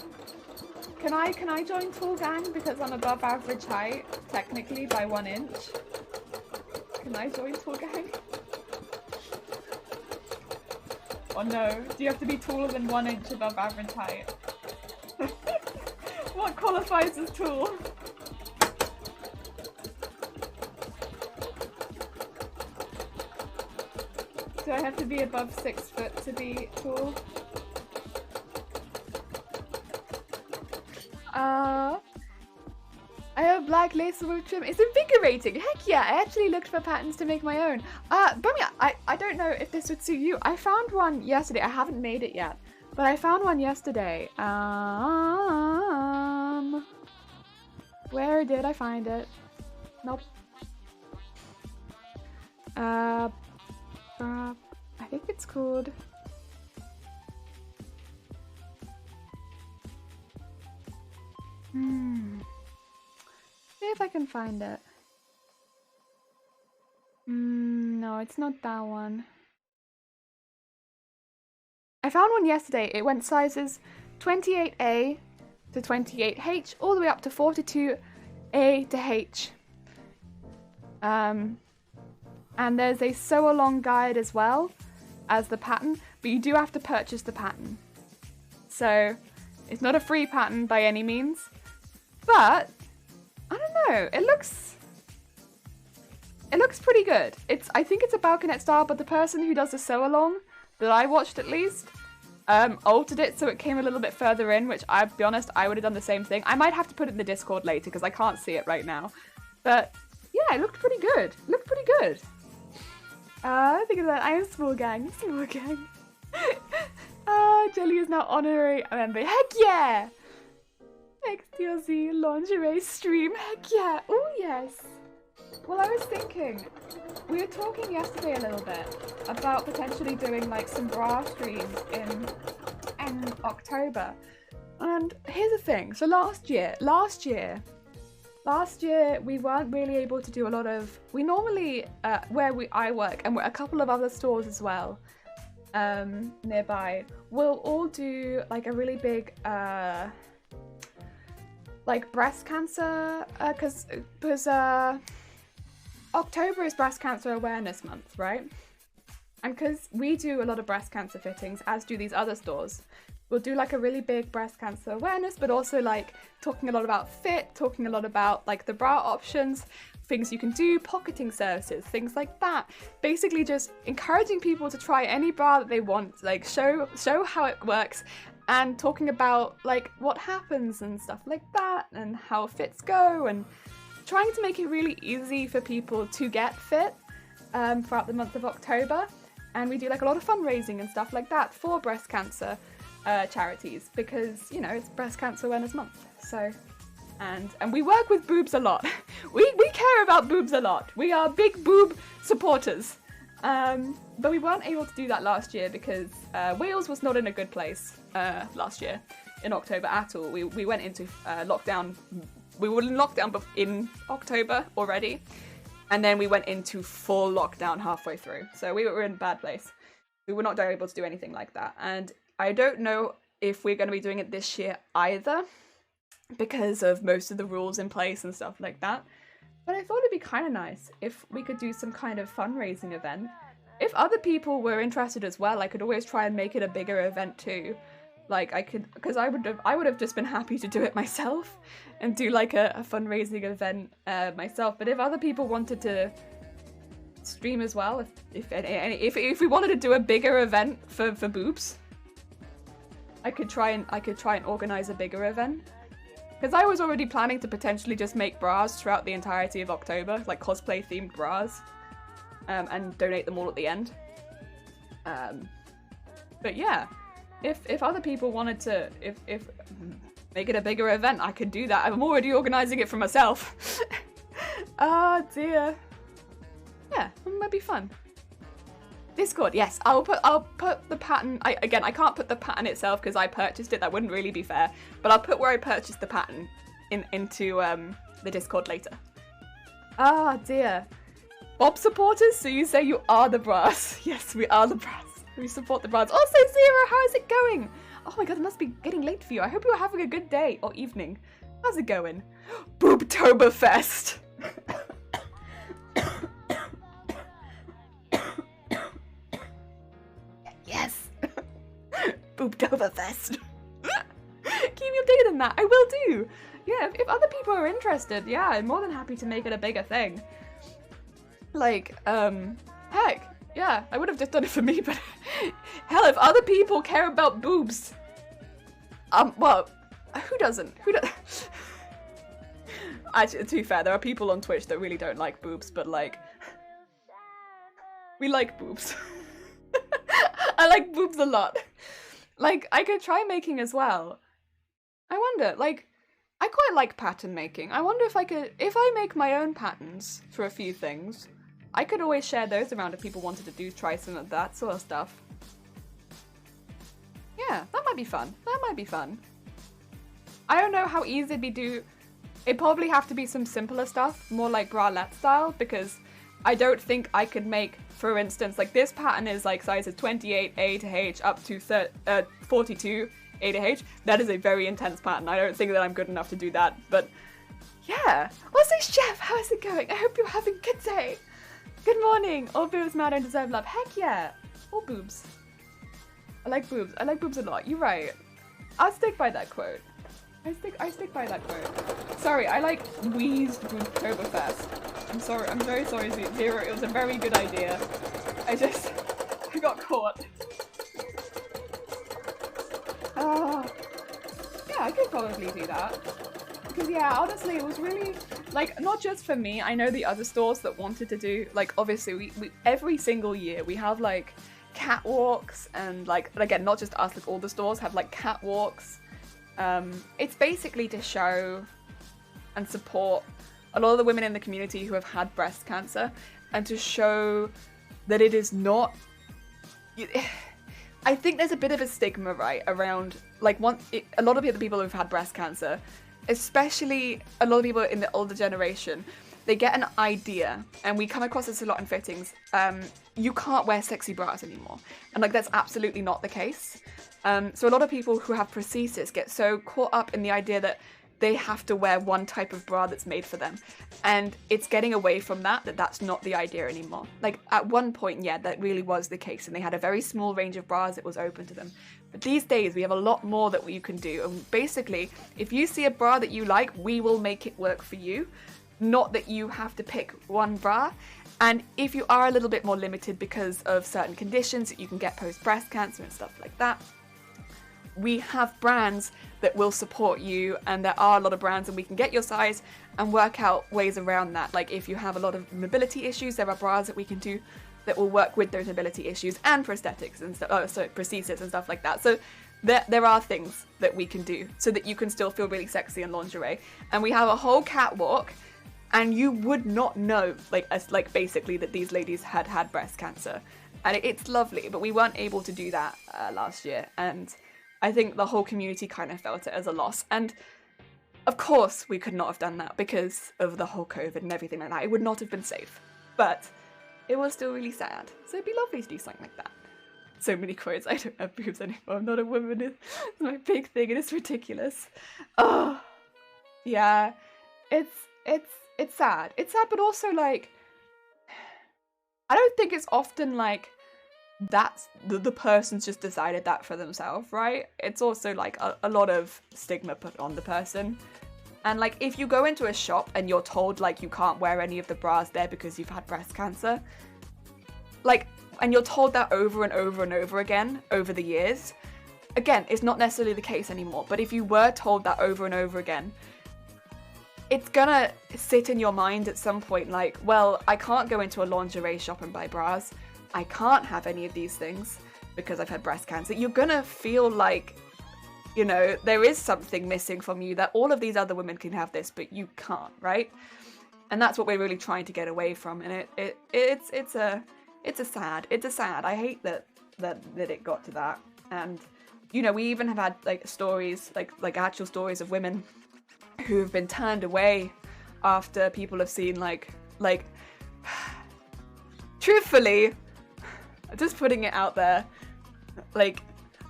Can I join Tool Gang because I'm above average height, technically by 1 inch? Can I join Tool Gang? Or no? Do you have to be taller than 1 inch above average height? What qualifies as tall? Do I have to be above 6 foot to be tall? I have black lace wool trim. It's invigorating. Heck yeah, I actually looked for patterns to make my own. Brumia, I don't know if this would suit you. I found one yesterday. I haven't made it yet, but I found one yesterday. Where did I find it? Nope. I think it's called... See if I can find it. No, it's not that one. I found one yesterday. It went sizes 28A to 28H, all the way up to 42A to H. And there's a sew along guide as well as the pattern, but you do have to purchase the pattern. So it's not a free pattern by any means, but I don't know, it looks pretty good. I think it's a balconette style, but the person who does the sew along that I watched at least, altered it so it came a little bit further in, which I'll be honest, I would have done the same thing. I might have to put it in the Discord later because I can't see it right now. But yeah, it looked pretty good. Think of that. I am small gang. Jelly is now honorary member. Heck yeah! XTLZ lingerie stream. Heck yeah! Oh yes! Well, I was thinking, we were talking yesterday a little bit about potentially doing like some bra streams in October. And here's the thing. So last year we weren't really able to do a lot of. We normally I work and a couple of other stores as well nearby. We'll all do like a really big like breast cancer because October is Breast Cancer Awareness Month, right? And because we do a lot of breast cancer fittings, as do these other stores, we'll do like a really big breast cancer awareness, but also like talking a lot about fit, talking a lot about like the bra options, things you can do, pocketing services, things like that. Basically just encouraging people to try any bra that they want, like show how it works, and talking about like what happens and stuff like that, and how fits go, and trying to make it really easy for people to get fit throughout the month of October. And we do like a lot of fundraising and stuff like that for breast cancer charities because, you know, it's Breast Cancer Awareness Month. So, and we work with boobs a lot. we care about boobs a lot. We are big boob supporters. But we weren't able to do that last year because Wales was not in a good place last year in October at all. We went into lockdown. We were in lockdown in October already, and then we went into full lockdown halfway through. So we were in a bad place. We were not able to do anything like that. And I don't know if we're going to be doing it this year either, because of most of the rules in place and stuff like that. But I thought it'd be kind of nice if we could do some kind of fundraising event. If other people were interested as well, I could always try and make it a bigger event too. Like I could, because I would have just been happy to do it myself and do like a fundraising event myself. But if other people wanted to stream as well, if we wanted to do a bigger event for boobs, I could try and organize a bigger event. Because I was already planning to potentially just make bras throughout the entirety of October, like cosplay themed bras, and donate them all at the end. But yeah. If other people wanted to, if make it a bigger event, I could do that. I'm already organising it for myself. Oh dear. Yeah, it might be fun. Discord, yes. I'll put the pattern. I can't put the pattern itself because I purchased it. That wouldn't really be fair. But I'll put where I purchased the pattern into the Discord later. Ah dear. Bob supporters. So you say you are the brass? Yes, we are the brass. We support the brands. Also, Zero, how is it going? Oh my god, it must be getting late for you. I hope you're having a good day or evening. How's it going? Boobtoberfest. Yes. Boobtoberfest. Keep me updated on that. I will do. Yeah, if other people are interested, yeah, I'm more than happy to make it a bigger thing. Like, heck. Yeah, I would have just done it for me, but hell, if other people care about boobs, well, who doesn't? Actually, to be fair, there are people on Twitch that really don't like boobs, but like, we like boobs. I like boobs a lot. Like, I could try making as well. I wonder, like, I quite like pattern making. I wonder if I make my own patterns for a few things, I could always share those around if people wanted to try some of that sort of stuff. Yeah, that might be fun. I don't know how easy it'd be it'd probably have to be some simpler stuff, more like bralette style, because I don't think I could make, for instance, like this pattern is like sizes 28 A to H up to 42 A to H. That is a very intense pattern. I don't think that I'm good enough to do that, but yeah. Also, Chef, how is it going? I hope you're having a good day. Good morning! All boobs matter and deserve love. Heck yeah! All boobs. I like boobs. I like boobs a lot. You're right. I'll stick by that quote. I stick by that quote. Sorry, I like wheezed Boobtoberfest. I'm sorry. I'm very sorry, Zero. It was a very good idea. I got caught. Oh, yeah, I could probably do that. Because yeah, honestly, it was really like not just for me. I know the other stores that wanted to do like obviously we every single year we have like catwalks and like again not just us, like all the stores have like catwalks. It's basically to show and support a lot of the women in the community who have had breast cancer and to show that it is not. I think there's a bit of a stigma, right, around like a lot of the people who've had breast cancer, especially a lot of people in the older generation, they get an idea, and we come across this a lot in fittings. You can't wear sexy bras anymore, and like that's absolutely not the case. So a lot of people who have prosthesis get so caught up in the idea that they have to wear one type of bra that's made for them, and it's getting away from that's not the idea anymore. Like at one point, yeah, that really was the case, and they had a very small range of bras that was open to them. But these days we have a lot more that you can do, and basically if you see a bra that you like, we will make it work for you, not that you have to pick one bra. And if you are a little bit more limited because of certain conditions that you can get post breast cancer and stuff like that, we have brands that will support you, and there are a lot of brands, and we can get your size and work out ways around that. Like if you have a lot of mobility issues, there are bras that we can do that will work with those mobility issues and prosthetics and stuff, prosthesis and stuff like that. So there are things that we can do so that you can still feel really sexy in lingerie. And we have a whole catwalk, and you would not know, like basically that these ladies had breast cancer, and it's lovely. But we weren't able to do that last year, and I think the whole community kind of felt it as a loss. And of course we could not have done that because of the whole COVID and everything like that. It would not have been safe, but it was still really sad. So it'd be lovely to do something like that. So many quotes. I don't have boobs anymore. I'm not a woman. It's my big thing, and it's ridiculous. Oh, yeah. It's sad. It's sad, but also like I don't think it's often like that's the person's just decided that for themselves, right? It's also like a lot of stigma put on the person. And like if you go into a shop and you're told like you can't wear any of the bras there because you've had breast cancer, like, and you're told that over and over and over again over the years, again, it's not necessarily the case anymore, but if you were told that over and over again, it's gonna sit in your mind at some point like, well, I can't go into a lingerie shop and buy bras. I can't have any of these things because I've had breast cancer. You're gonna feel like, you know, there is something missing from you, that all of these other women can have this, but you can't, right? And that's what we're really trying to get away from. And it's a sad. I hate that it got to that. And you know, we even have had like stories, like actual stories of women who have been turned away after people have seen like truthfully, just putting it out there, like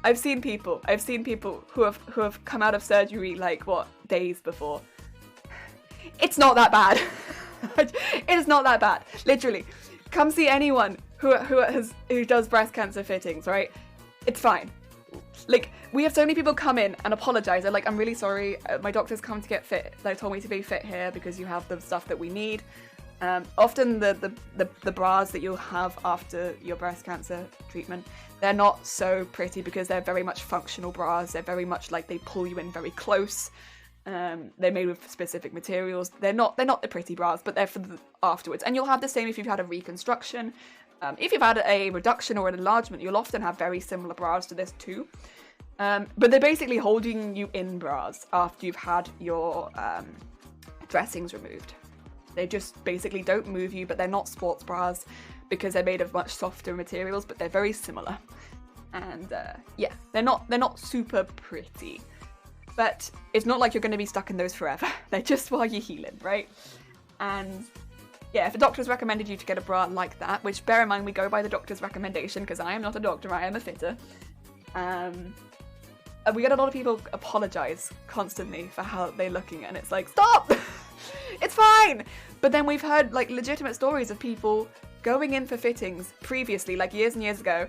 I've seen people who have come out of surgery like what, days before. It's not that bad. It is not that bad. Literally, come see anyone who does breast cancer fittings, right? It's fine. Like, we have so many people come in and apologize. They're like, I'm really sorry, my doctor's come to get fit. They told me to be fit here because you have the stuff that we need. Often the bras that you'll have after your breast cancer treatment, they're not so pretty because they're very much functional bras. They're very much like they pull you in very close. They're made with specific materials. They're not the pretty bras, but they're for the afterwards. And you'll have the same if you've had a reconstruction. If you've had a reduction or an enlargement, you'll often have very similar bras to this too. But they're basically holding you in bras after you've had your dressings removed. They just basically don't move you, but they're not sports bras because they're made of much softer materials, but they're very similar. And yeah, they're not super pretty, but it's not like you're going to be stuck in those forever. They're just while you're healing, right? And yeah, if a doctor's recommended you to get a bra like that, which bear in mind we go by the doctor's recommendation because I am not a doctor, I am a fitter. We get a lot of people apologize constantly for how they're looking, and it's like, stop! It's fine! But then we've heard like legitimate stories of people going in for fittings previously, like years and years ago,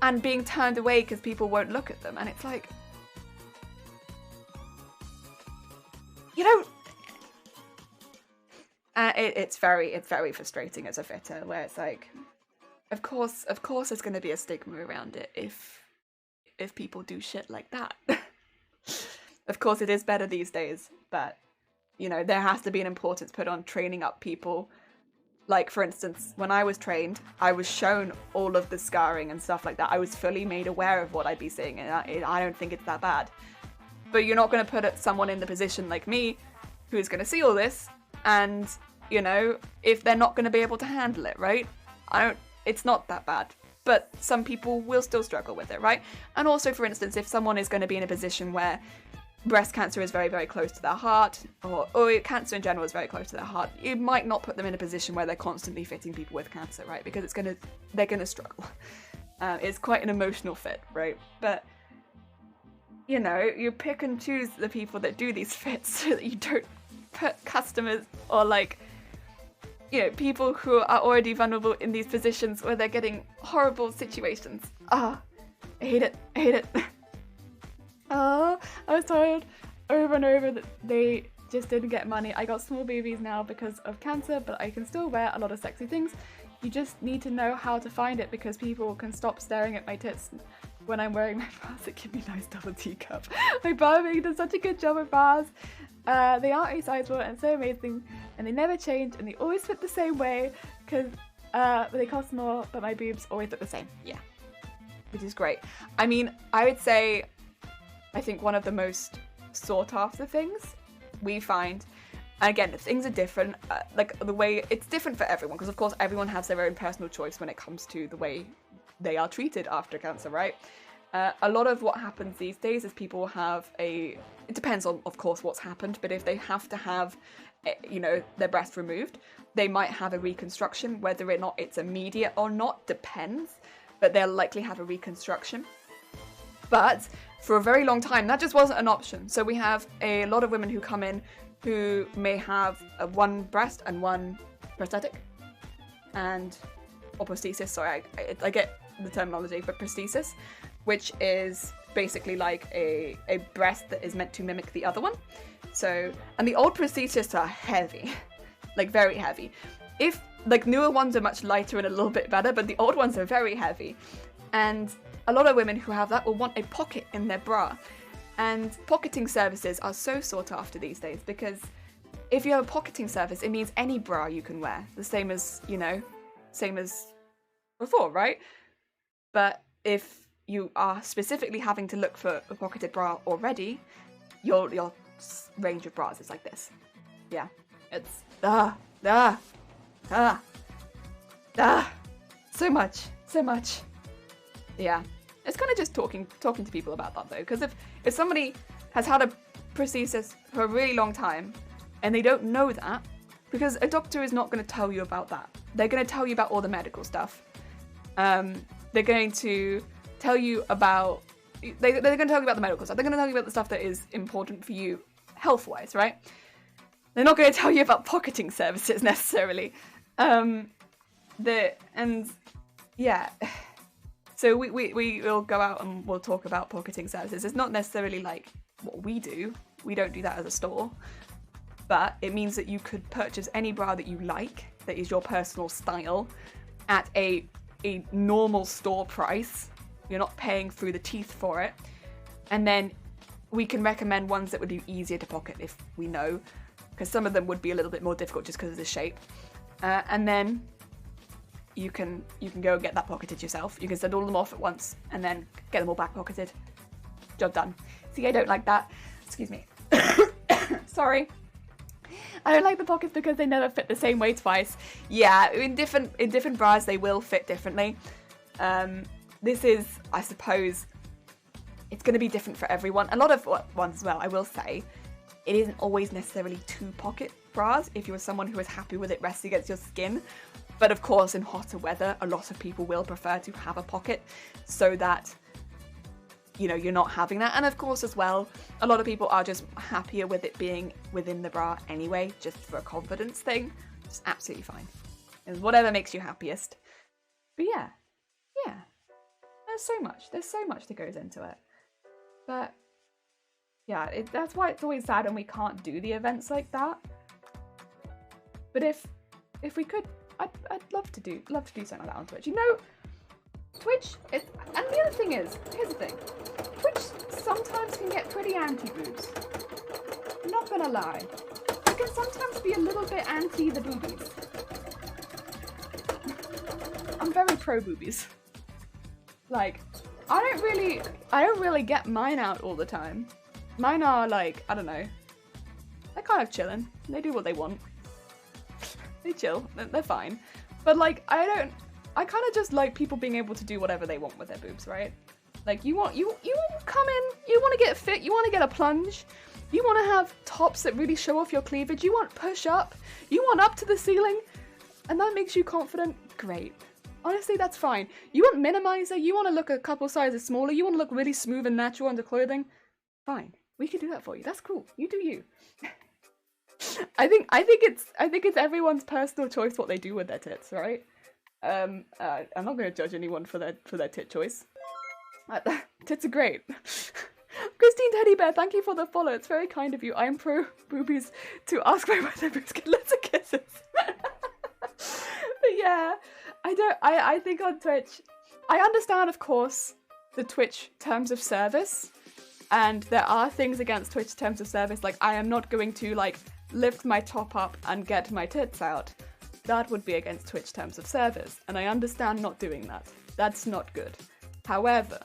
and being turned away because people won't look at them, and it's like, you know, it's very frustrating as a fitter, where it's like, of course there's going to be a stigma around it if if people do shit like that. Of course, it is better these days, but, you know, there has to be an importance put on training up people. Like, for instance, when I was trained, I was shown all of the scarring and stuff like that. I was fully made aware of what I'd be seeing, and I don't think it's that bad. But you're not going to put someone in the position like me, who's going to see all this, and, you know, if they're not going to be able to handle it, right? It's not that bad. But some people will still struggle with it, right? And also, for instance, if someone is going to be in a position where breast cancer is very, very close to their heart, or cancer in general is very close to their heart, you might not put them in a position where they're constantly fitting people with cancer, right? Because they're gonna struggle. It's quite an emotional fit, right? But, you know, you pick and choose the people that do these fits so that you don't put customers or, like, you know, people who are already vulnerable in these positions where they're getting horrible situations. I hate it. I was told over and over that they just didn't get money. I got small boobies now because of cancer, but I can still wear a lot of sexy things. You just need to know how to find it, because people can stop staring at my tits when I'm wearing my bras that give me nice double teacup. My barmaid does such a good job with bras. They aren't resizable and so amazing, and they never change, and they always fit the same way, because they cost more, but my boobs always look the same. Yeah, which is great. I mean, I would say, I think one of the most sought after things we find, and again, things are different, like the way it's different for everyone, because of course everyone has their own personal choice when it comes to the way they are treated after cancer, right? A lot of what happens these days is people have it depends on, of course, what's happened, but if they have to have, you know, their breast removed, they might have a reconstruction. Whether or not it's immediate or not depends, but they'll likely have a reconstruction. But for a very long time, that just wasn't an option. So we have a lot of women who come in who may have one breast and one prosthetic, or prosthesis, sorry, I get the terminology, but prosthesis, which is basically like a breast that is meant to mimic the other one. So, and the old prosthetists are heavy, like very heavy. Like newer ones are much lighter and a little bit better, but the old ones are very heavy. And a lot of women who have that will want a pocket in their bra. And pocketing services are so sought after these days, because if you have a pocketing service, it means any bra you can wear. The same as, you know, same as before, right? But if you are specifically having to look for a pocketed bra already, your range of bras is like this. Yeah, it's so much. Yeah, it's kind of just talking to people about that though, because if somebody has had a prosthesis for a really long time and they don't know that, because a doctor is not going to tell you about that. They're going to tell you about all the medical stuff. They're going to tell you about they're going to tell you about the medical stuff. They're going to tell you about the stuff that is important for you health-wise, right? They're not going to tell you about pocketing services necessarily. Yeah. So we will go out and we'll talk about pocketing services. It's not necessarily like what we do. We don't do that as a store. But it means that you could purchase any bra that you like, that is your personal style, at a normal store price. You're not paying through the teeth for it. And then we can recommend ones that would be easier to pocket if we know, because some of them would be a little bit more difficult just because of the shape. And then you can go and get that pocketed yourself. You can send all of them off at once and then get them all back pocketed. Job done. See, I don't like that. Excuse me. Sorry. I don't like the pockets because they never fit the same way twice. Yeah, in different bras they will fit differently. This is, I suppose, it's going to be different for everyone. A lot of ones as well, I will say, it isn't always necessarily two pocket bras if you're someone who is happy with it resting against your skin. But of course, in hotter weather, a lot of people will prefer to have a pocket so that, you know, you're not having that. And of course, as well, a lot of people are just happier with it being within the bra anyway, just for a confidence thing. It's absolutely fine. It's whatever makes you happiest. But yeah. There's so much that goes into it. But yeah, that's why it's always sad when we can't do the events like that. But if we could, I'd love to do something like that on Twitch. You know, Twitch, and the other thing is, here's the thing. Twitch sometimes can get pretty anti-boobs. I'm not gonna lie. It can sometimes be a little bit anti the boobies. I'm very pro boobies. Like, I don't really get mine out all the time. Mine are like, I don't know. They're kind of chilling. They do what they want. They chill. They're fine. But like, I kind of just like people being able to do whatever they want with their boobs, right? Like, you want to come in, you want to get fit, you want to get a plunge, you want to have tops that really show off your cleavage, you want push up, you want up to the ceiling, and that makes you confident, great. Honestly, that's fine. You want minimizer, you want to look a couple sizes smaller, you want to look really smooth and natural under clothing, fine. We can do that for you. That's cool. You do you. I think it's everyone's personal choice what they do with their tits, right? I'm not going to judge anyone for their tit choice. Tits are great. Christine Teddy Bear, thank you for the follow. It's very kind of you. I am pro boobies to ask my whether boobs get lots of kisses. But yeah, I think on Twitch, I understand, of course, the Twitch terms of service. And there are things against Twitch terms of service, like I am not going to like lift my top up and get my tits out. That would be against Twitch terms of service, and I understand not doing that. That's not good. However,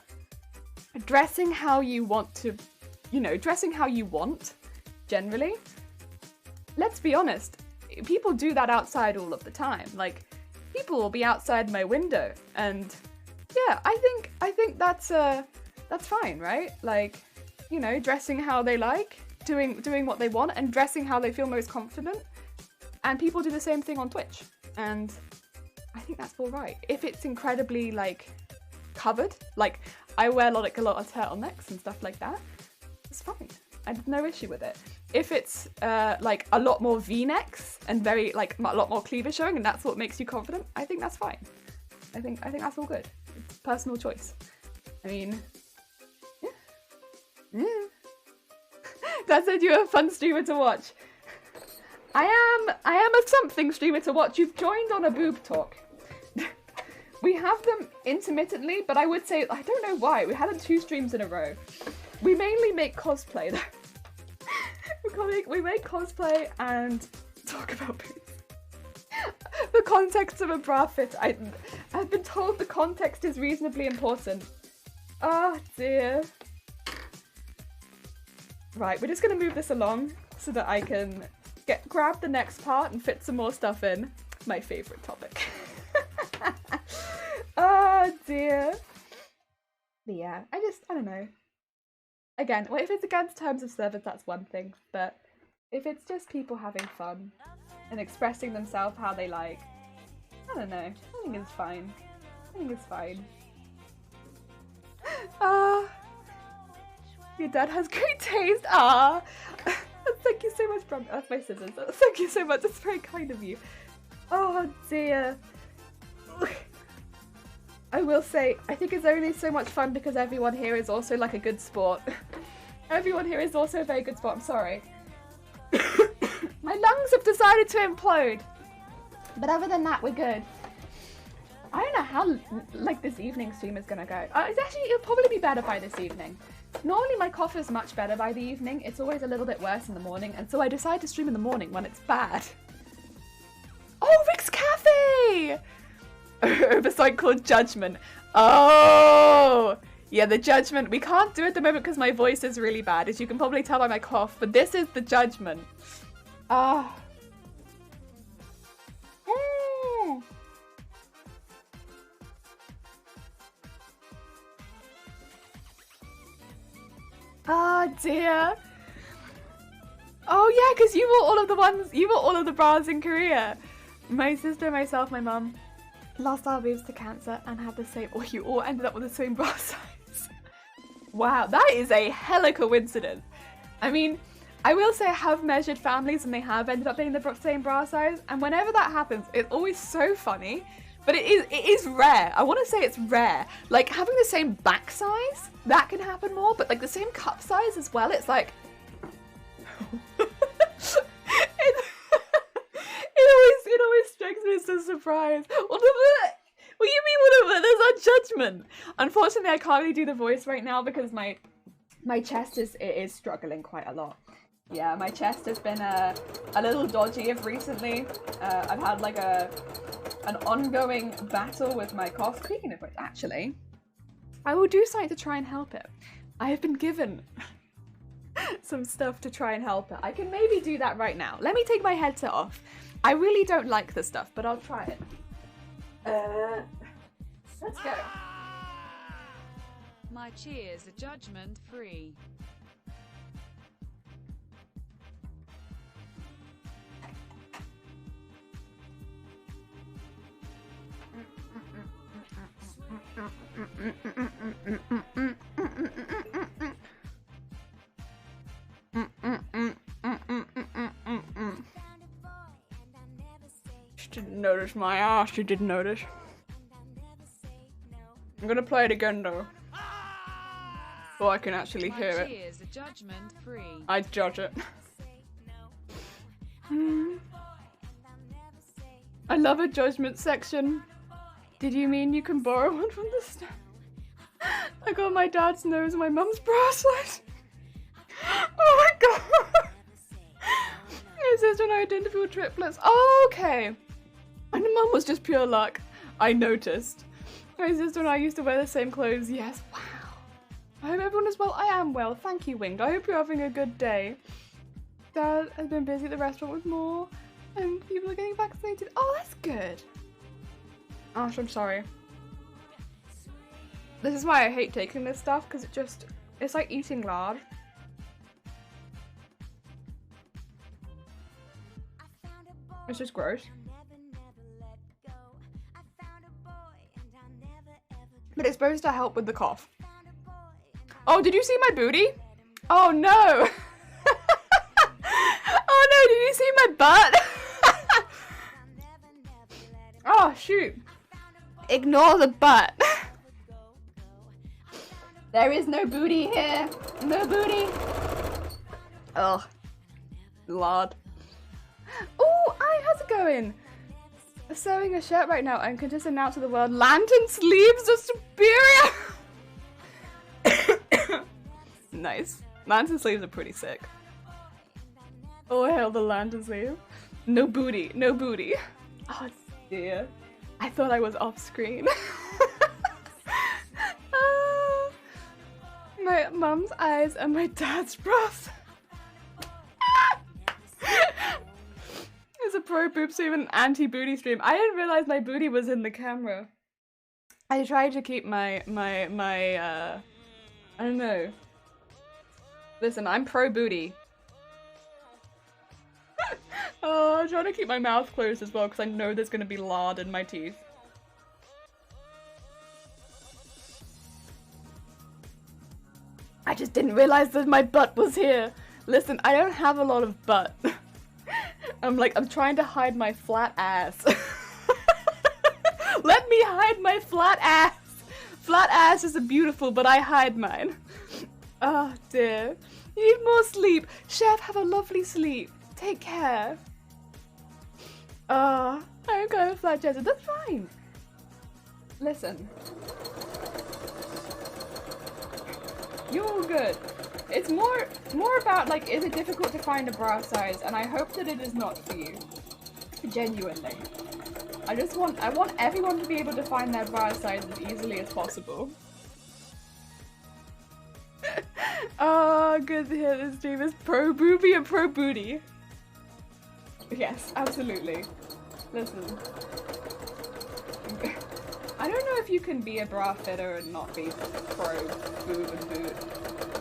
dressing how you want to, dressing how you want, generally, let's be honest, people do that outside all of the time. Like, people will be outside my window, and yeah, I think that's fine, right? Like, dressing how they like, doing what they want, and dressing how they feel most confident. And people do the same thing on Twitch, and I think that's all right. If it's incredibly like covered, like I wear a lot of turtlenecks and stuff like that, it's fine. I have no issue with it. If it's like a lot more V-necks and very like a lot more cleavage showing, and that's what makes you confident, I think that's fine. I think that's all good. It's personal choice. I mean, yeah. That said, you're a fun streamer to watch. I am a something streamer to watch. You've joined on a boob talk. We have them intermittently, but I would say, I don't know why, we had them 2 streams in a row. We mainly make cosplay though. We make cosplay and talk about boobs. The context of a bra fit. I've been told the context is reasonably important. Oh dear. Right, we're just gonna move this along so that I can grab the next part and fit some more stuff in. My favourite topic. Oh dear. But yeah, I don't know. Again, well, if it's against terms of service, that's one thing, but if it's just people having fun and expressing themselves how they like, I don't know. I think it's fine. Your dad has great taste. Thank you so much, Brom. That's my scissors. Thank you so much. That's very kind of you. Oh dear. I will say, I think it's only so much fun because everyone here is also like a good sport. Everyone here is also a very good sport. I'm sorry. My lungs have decided to implode. But other than that, we're good. I don't know how like this evening stream is gonna go. It'll probably be better by this evening. Normally my cough is much better by the evening. It's always a little bit worse in the morning, and so I decide to stream in the morning when it's bad. Oh, Rick's Cafe! Over something called Judgment. Oh! Yeah, the Judgment. We can't do it at the moment because my voice is really bad, as you can probably tell by my cough, but this is the Judgment. Ah. Oh dear. Oh yeah, because you bought all of the bras in Korea. My sister, myself, my mum lost our boobs to cancer and had the same, or you all ended up with the same bra size. Wow, that is a hella coincidence. I mean, I will say I have measured families and they have ended up being the same bra size, and whenever that happens, it's always so funny. But it is rare. I want to say it's rare. Like, having the same back size, that can happen more, but like the same cup size as well, it's like... it always strikes me as a surprise. What do you mean there's a judgment. Unfortunately, I can't really do the voice right now because my chest is struggling quite a lot. Yeah, my chest has been a little dodgy of recently. I've had like an ongoing battle with my cough. Speaking of which, actually, I will do something to try and help it. I have been given some stuff to try and help it. I can maybe do that right now. Let me take my headset off. I really don't like the stuff, but I'll try it. Let's go. My cheers are judgment free. She didn't notice my ass. She didn't notice. I'm gonna play it again though, so I can actually hear it. Cheers are judgment free. I judge it. I love a judgment section. Did you mean you can borrow one from the store? I got my dad's nose and my mum's bracelet. Oh my god. My sister and I identical triplets. Oh, okay. And mum was just pure luck. I noticed. My sister and I used to wear the same clothes. Yes. Wow. I hope everyone is well. I am well. Thank you, Winged. I hope you're having a good day. Dad has been busy at the restaurant with more, and people are getting vaccinated. Oh, that's good. Ash, I'm sorry. This is why I hate taking this stuff, because it's like eating lard. It's just gross. But it's supposed to help with the cough. Oh, did you see my booty? Oh no! Oh no, did you see my butt? Oh shoot. Ignore the butt. There is no booty here. No booty. Ugh. Lard. Oh, hi, how's it going? Sewing a shirt right now and can just announce to the world, lantern sleeves are superior! Nice. Lantern sleeves are pretty sick. Oh hell, the lantern sleeve. No booty, no booty. Oh dear. I thought I was off screen. My mum's eyes and my dad's breath. It's a pro boob stream and an anti-booty stream. I didn't realize my booty was in the camera. I tried to keep my I don't know. Listen, I'm pro booty. Oh, I'm trying to keep my mouth closed as well because I know there's gonna be lard in my teeth. I just didn't realize that my butt was here. Listen, I don't have a lot of butt. I'm trying to hide my flat ass. Let me hide my flat ass. Flat ass is beautiful, but I hide mine. Oh dear. You need more sleep. Chef, have a lovely sleep. Take care. I'm going flat chested. That's fine. Listen. You're all good. It's more about, like, is it difficult to find a bra size? And I hope that it is not for you. Genuinely. I want everyone to be able to find their bra size as easily as possible. Oh, good to hear this stream is pro booby and pro booty. Yes, absolutely. Listen. I don't know if you can be a bra fitter and not be pro boob and boot.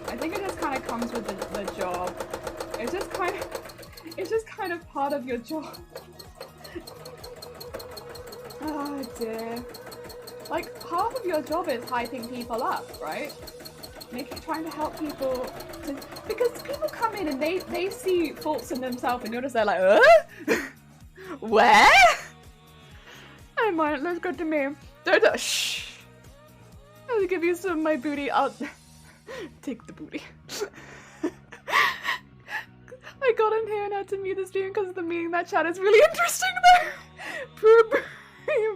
I think it just kind of comes with the job. It's just kind of part of your job. Oh dear. Like, half of your job is hyping people up, right? Trying to help people because people come in and they see faults in themselves and you're just there like, where? I might, that's good to me. Don't, shh. I'll give you some of my booty. I'll take the booty. I got in here and had to mute the stream because of the meeting. That chat is really interesting though.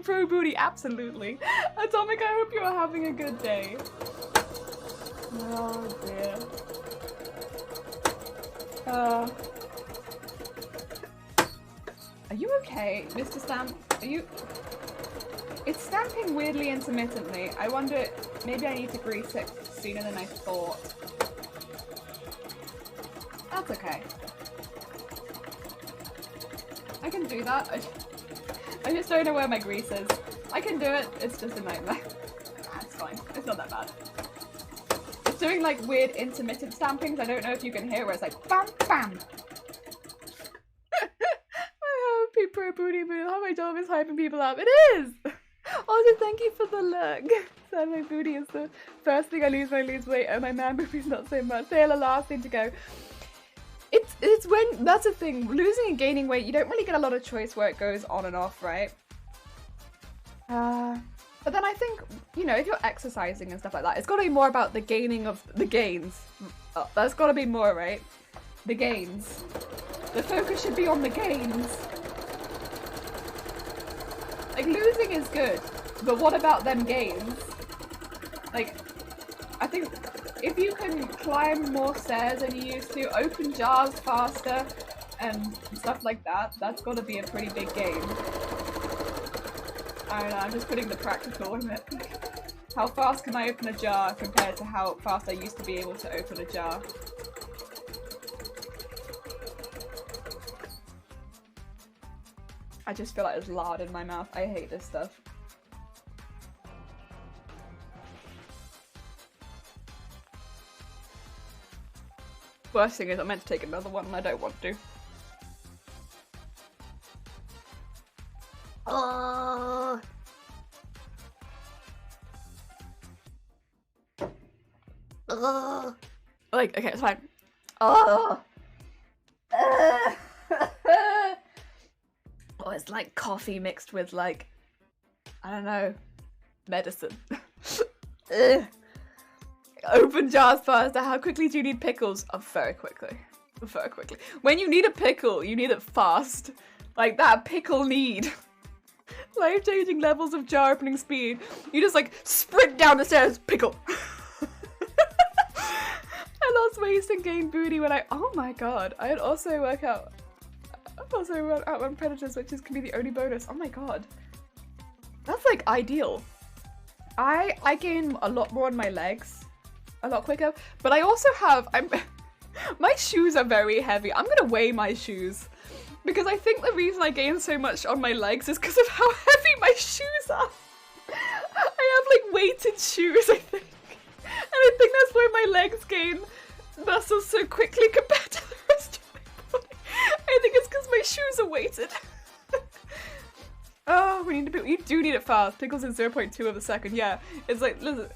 Pro booty, absolutely. Atomic, I hope you're having a good day. Oh dear. Are you okay, Mr. Stamp? Are you... It's stamping weirdly intermittently. I wonder, maybe I need to grease it sooner than I thought. That's okay. I can do that. I just don't know where my grease is. I can do it, it's just a nightmare. It's fine, it's not that bad. It's doing like weird intermittent stampings. I don't know if you can hear it, where it's like bam bam. I hope Pro Booty Booty, how my job is hyping people up. It is! Also, thank you for the look. So my booty is the first thing I lose when I lose weight, and my man booty's not so much. Say the last thing to go. It's when, that's the thing, losing and gaining weight, you don't really get a lot of choice where it goes on and off, right? But then I think, you know, if you're exercising and stuff like that, it's got to be more about the gaining of the gains. Oh, that's got to be more, right? The gains. The focus should be on the gains. Like, losing is good, but what about them gains? Like, I think if you can climb more stairs than you used to, open jars faster, and stuff like that, that's got to be a pretty big gain. I don't know, I'm just putting the practical in it. How fast can I open a jar compared to how fast I used to be able to open a jar? I just feel like there's lard in my mouth. I hate this stuff. Worst thing is I meant to take another one and I don't want to. Oh. Oh. Like, okay, it's fine. Oh. Oh, it's like coffee mixed with like, I don't know, medicine. Open jars faster. How quickly do you need pickles? Oh, very quickly. Very quickly. When you need a pickle, you need it fast. Like that pickle need. Life-changing levels of jar opening speed. You just like sprint down the stairs, pickle. I lost waist and gained booty when I, oh my god. I'd also work out on predators, which can be the only bonus. Oh my god. That's like ideal. I gain a lot more on my legs. A lot quicker, but I also have, my shoes are very heavy. I'm gonna weigh my shoes because I think the reason I gain so much on my legs is because of how heavy my shoes are. I have like weighted shoes, I think, and I think that's why my legs gain muscles so quickly compared to the rest of my body. I think it's because my shoes are weighted. Oh, we need to. You do need it fast. Pickles in 0.2 of a second. Yeah, it's like, listen.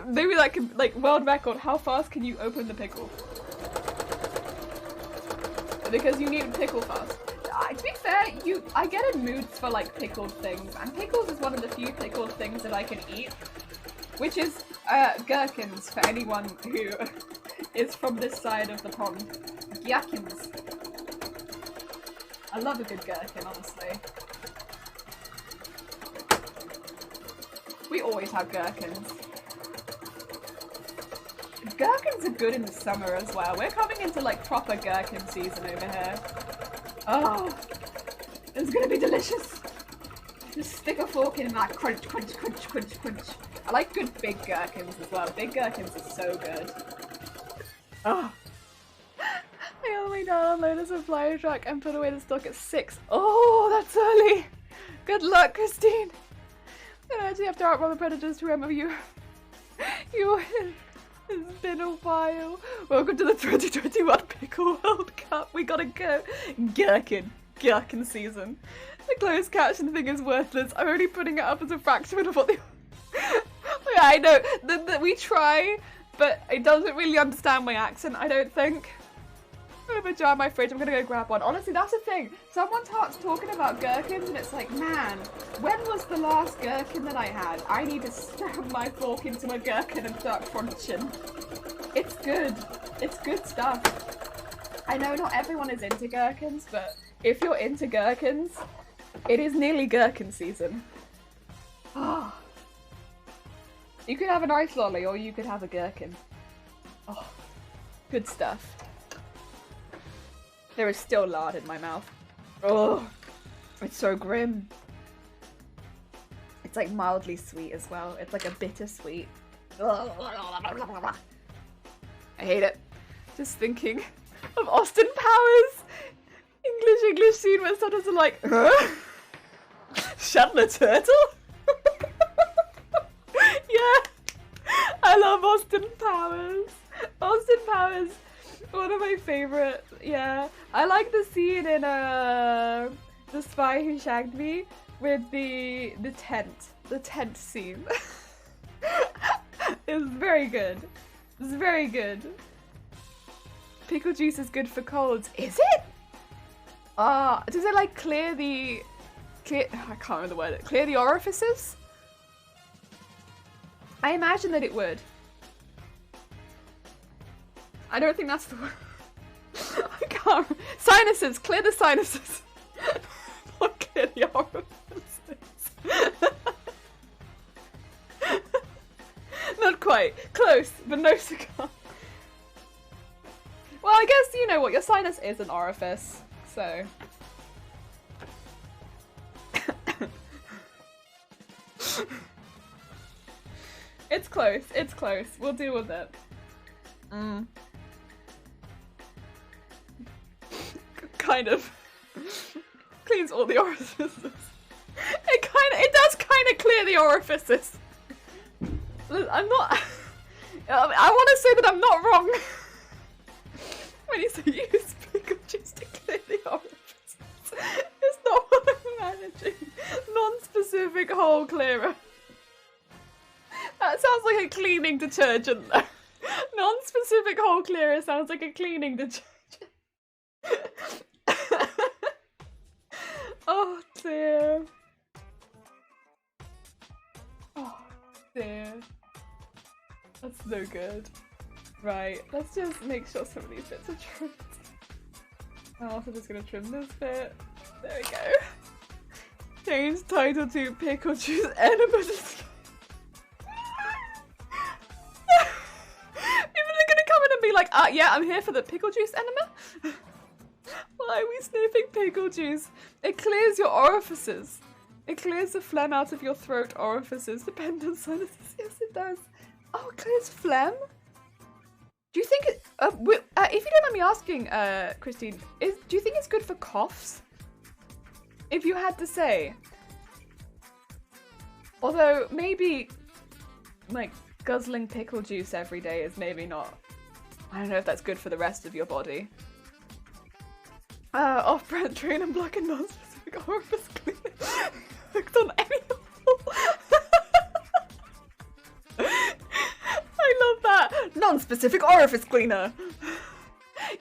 Maybe that can, like, world record, how fast can you open the pickle? Because you need a pickle fast. To be fair, I get in moods for, like, pickled things, and pickles is one of the few pickled things that I can eat, which is, gherkins, for anyone who is from this side of the pond. Gherkins. I love a good gherkin, honestly. We always have gherkins. Gherkins are good in the summer as well. We're coming into like proper gherkin season over here. Oh, it's gonna be delicious. Just stick a fork in and like crunch, crunch, crunch, crunch, crunch. I like good big gherkins as well. Big gherkins are so good. Oh. I only downloaded a supply truck and put away the stock at 6. Oh, that's early. Good luck, Christine. I actually have to outrun the predators to remember you. You win. It's been a while. Welcome to the 2021 Pickle World Cup. We gotta go. Gherkin season. The closed caption thing is worthless. I'm only putting it up as a fraction of what they... Yeah, I know. We try, but it doesn't really understand my accent, I don't think. I have a jar in my fridge. I'm gonna go grab one. Honestly, that's the thing. Someone starts talking about gherkins and it's like, man, when was the last gherkin that I had? I need to stab my fork into a gherkin and start crunching. It's good. It's good stuff. I know not everyone is into gherkins, but if you're into gherkins, it is nearly gherkin season. Oh. You could have an ice lolly or you could have a gherkin. Oh, good stuff. There is still lard in my mouth. Oh, it's so grim. It's like mildly sweet as well. It's like a bittersweet. I hate it. Just thinking of Austin Powers. English scene where sometimes are like, huh? Shatner turtle? Yeah. I love Austin Powers. Austin Powers, one of my favorite. Yeah. I like the scene in The Spy Who Shagged Me with the tent scene. It's very good. It's very good. Pickle juice is good for colds. Is it? Does it like clear the I can't remember the word. Clear the orifices? I imagine that it would. I don't think that's the word. I can't. Sinuses. Clear the sinuses. Not clear the orifices. Not quite. Close, but no cigar. Well, I guess you know what, your sinus is an orifice, so. It's close, it's close. We'll deal with it. Kind of. Cleans all the orifices. It does kind of clear the orifices. I'm not. I want to say that I'm not wrong. When you say use pickle juice to clear the orifices, it's not what I'm managing. Non-specific hole clearer. That sounds like a cleaning detergent though. Non-specific hole clearer sounds like a cleaning detergent. Oh dear. Oh dear. That's no good. Right, let's just make sure some of these bits are trimmed. I'm also just gonna trim this bit. There we go. Change title to Pickle Juice Enema. People are gonna come in and be like, yeah, I'm here for the pickle juice enema. Why are we sniffing pickle juice? It clears your orifices. It clears the phlegm out of your throat orifices, dependent sinuses. Yes, it does. Oh, it clears phlegm? Do you think it, if you don't mind me asking, Christine, do you think it's good for coughs? If you had to say. Although, maybe, like, guzzling pickle juice every day is maybe not. I don't know if that's good for the rest of your body. Off-brand train and block and non-specific orifice cleaner. Hooked on any level. I love that! Non-specific orifice cleaner!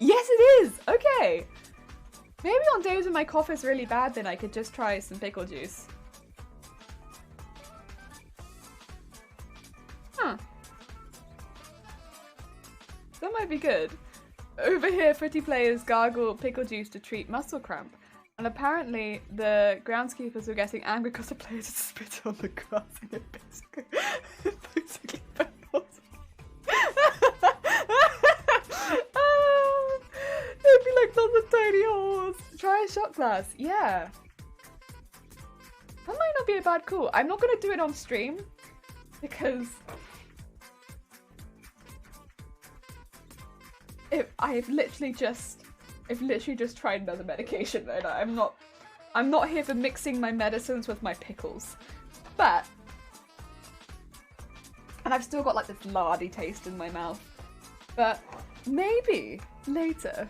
Yes, it is! Okay. Maybe on days when my cough is really bad, then I could just try some pickle juice. Huh. That might be good. Over here, pretty players gargle pickle juice to treat muscle cramp. And apparently, the groundskeepers were getting angry because the players had spit on the grass and it basically it'd be like lots of tiny holes. Try a shot glass. Yeah. That might not be a bad call. I'm not going to do it on stream because I've literally just tried another medication and I'm not here for mixing my medicines with my pickles. But and I've still got like this lardy taste in my mouth. But maybe later.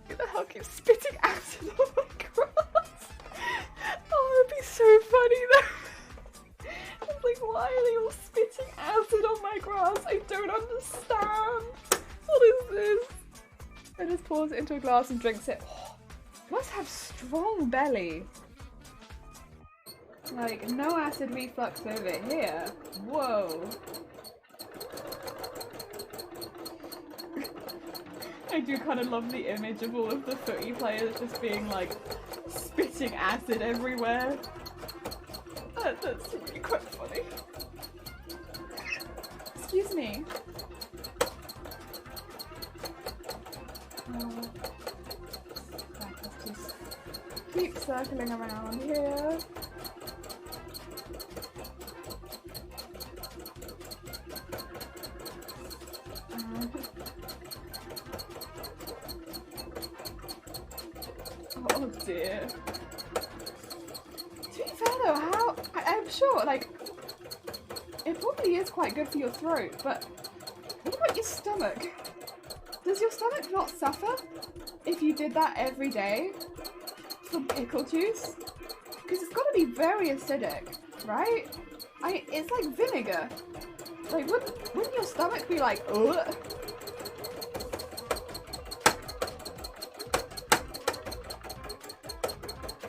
Who the hell keeps spitting acid on my grass? Oh, that'd be so funny though. It's like, why are they all spitting acid on my grass? I don't understand. What is this? I just pours it into a glass and drinks it. Oh, must have strong belly. Like, no acid reflux over here. Whoa. I do kind of love the image of all of the footy players just being like spitting acid everywhere. That's really quite funny. Excuse me. Right, let's just keep circling around here. Oh dear. To be fair though, I'm sure, like, it probably is quite good for your throat, but what about your stomach? Does your stomach not suffer if you did that every day from pickle juice? Because it's got to be very acidic, right? It's like vinegar. Like, wouldn't your stomach be like, ugh?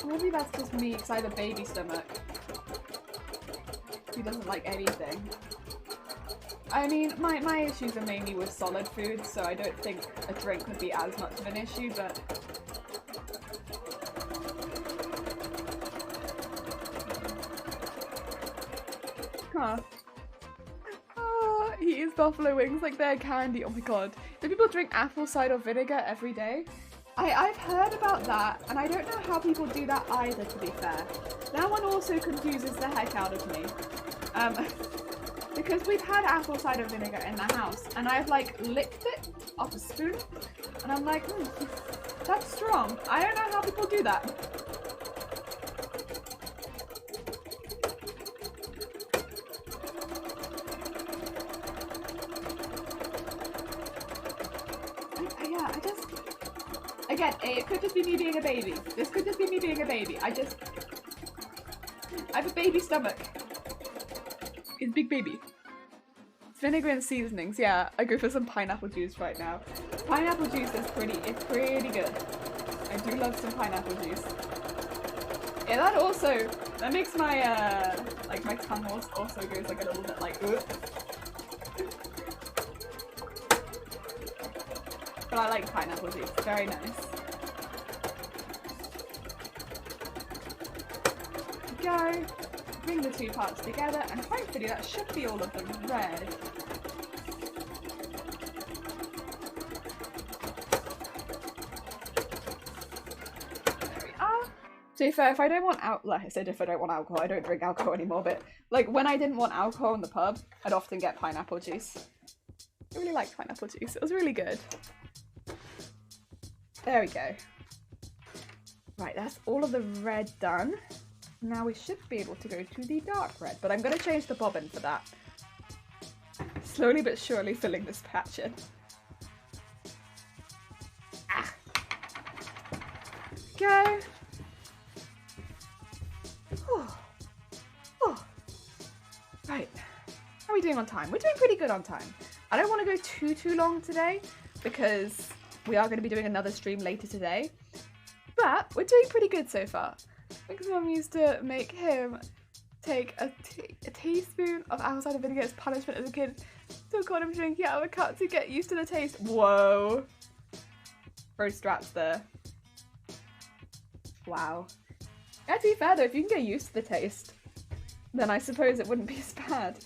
Maybe that's just me because I have a baby stomach. He doesn't like anything. I mean, my issues are mainly with solid food, so I don't think a drink would be as much of an issue, but... Huh. Oh, he eats buffalo wings like they're candy. Oh my god. Do people drink apple cider vinegar every day? I've heard about that, and I don't know how people do that either, to be fair. That one also confuses the heck out of me. Because we've had apple cider vinegar in the house, and I've like licked it off a spoon, and I'm like, that's strong. I don't know how people do that. Yeah, I just... Again, it could just be me being a baby. This could just be me being a baby. I have a baby stomach. It's big baby. Vinegar and seasonings. Yeah, I go for some pineapple juice right now. Pineapple juice is pretty good. I do love some pineapple juice. Yeah, that makes my like my tongue also goes like a little bit like ugh. But I like pineapple juice. Very nice. Go. Bring the two parts together, and hopefully that should be all of the red. There we are. To be fair, if I don't want like I said, if I don't want alcohol, I don't drink alcohol anymore, but like when I didn't want alcohol in the pub, I'd often get pineapple juice. I really liked pineapple juice. It was really good. There we go. Right, that's all of the red done. Now we should be able to go to the dark red, but I'm going to change the bobbin for that. Slowly but surely filling this patch in. Ah. Go. Oh. Oh. Right. How are we doing on time? We're doing pretty good on time. I don't want to go too long today because we are going to be doing another stream later today. But we're doing pretty good so far. Because Mum used to make him take a teaspoon of apple cider vinegar as punishment as a kid. So I got him drinking out of a cup to get used to the taste. Whoa. Bro straps there. Wow. Yeah, to be fair though, if you can get used to the taste, then I suppose it wouldn't be as bad.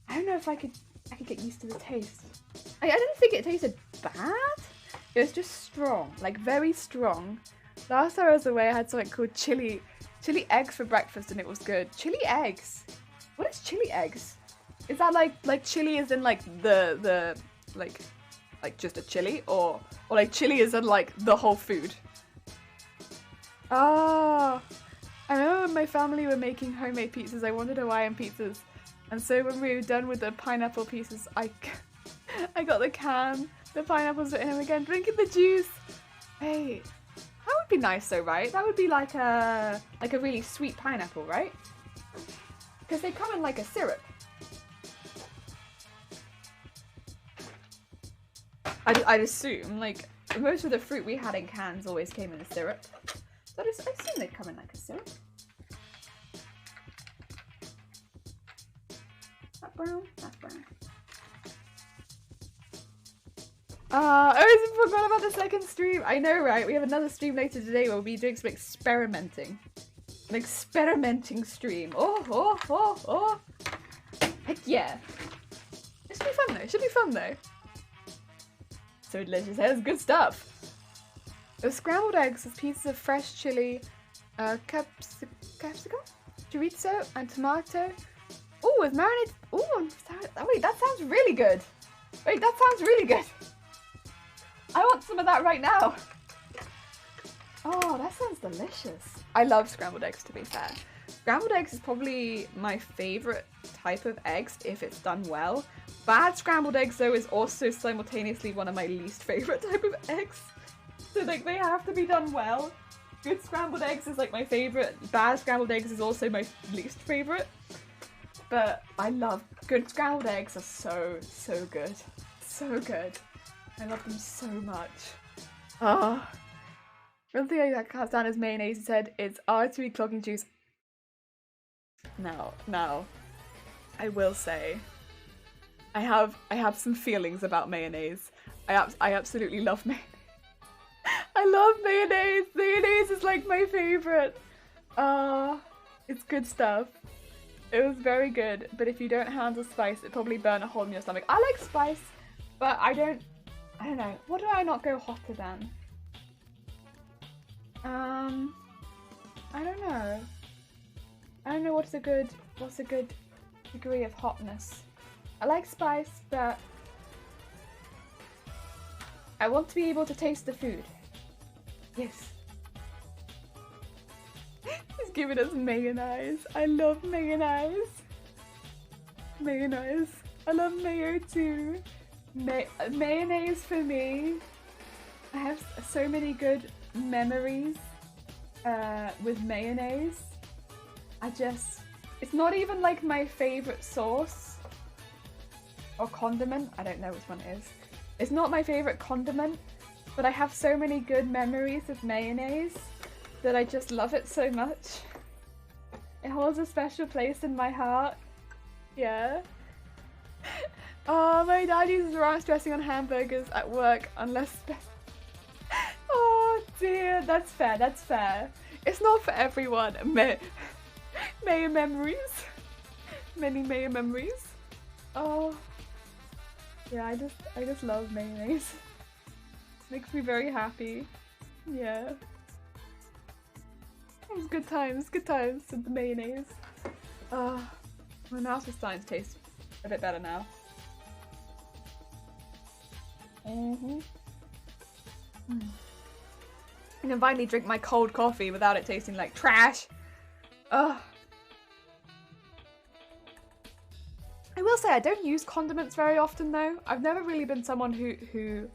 I don't know if I could get used to the taste. I didn't think it tasted bad. It was just strong, like very strong. Last time I was away, I had something called chili eggs for breakfast, and it was good. Chili eggs. What is chili eggs? Is that like chili as in like the like just a chili, or like chili as in like the whole food? Ah, I remember when my family were making homemade pizzas. I wanted Hawaiian pizzas, and so when we were done with the pineapple pieces, I got the can. The pineapples were in them again, drinking the juice. Hey. That would be nice though, right? That would be like a really sweet pineapple, right? Because they come in like a syrup. I'd assume, like, most of the fruit we had in cans always came in a syrup. So I assume they'd come in like a syrup. That brown? That's brown. I always forgot about the second stream. I know, right? We have another stream later today where we'll be doing some experimenting. An experimenting stream. Oh. Heck yeah. It should be fun though. It should be fun though. So delicious. That's good stuff. The scrambled eggs with pieces of fresh chili, capsicum, chorizo, and tomato. Oh, with marinated. Oh, wait, that sounds really good. Wait, that sounds really good. I want some of that right now. Oh, that sounds delicious. I love scrambled eggs, to be fair. Scrambled eggs is probably my favorite type of eggs if it's done well. Bad scrambled eggs, though, is also simultaneously one of my least favorite type of eggs. So, like, they have to be done well. Good scrambled eggs is, like, my favorite. Bad scrambled eggs is also my least favorite. But I love good scrambled eggs are so good. So good. I love them so much. Oh. One thing that can't stand is mayonnaise, he said, it's artery clogging juice. Now, I will say, I have some feelings about mayonnaise. I absolutely love mayonnaise. I love mayonnaise. Mayonnaise is like my favorite. It's good stuff. It was very good, but if you don't handle spice, it probably burn a hole in your stomach. I like spice, but I don't know. What do I not go hotter than? I don't know. I don't know what's a good degree of hotness. I like spice, but I want to be able to taste the food. Yes. He's giving us mayonnaise. I love mayonnaise. Mayonnaise. I love mayo too. Mayonnaise for me. I have so many good memories with mayonnaise. It's not even like my favorite sauce or condiment. I don't know which one it is. It's not my favorite condiment, but I have so many good memories with mayonnaise that I just love it so much. It holds a special place in my heart. Yeah. Oh, my dad uses ranch dressing on hamburgers at work unless... Oh dear, that's fair, that's fair. It's not for everyone. Mayo memories. Many mayo memories. Oh. Yeah, I just love mayonnaise. Makes me very happy. Yeah. It was good times with the mayonnaise. My mouth is starting to taste a bit better now. I can finally drink my cold coffee without it tasting like trash. Ugh. I will say I don't use condiments very often though. I've never really been someone who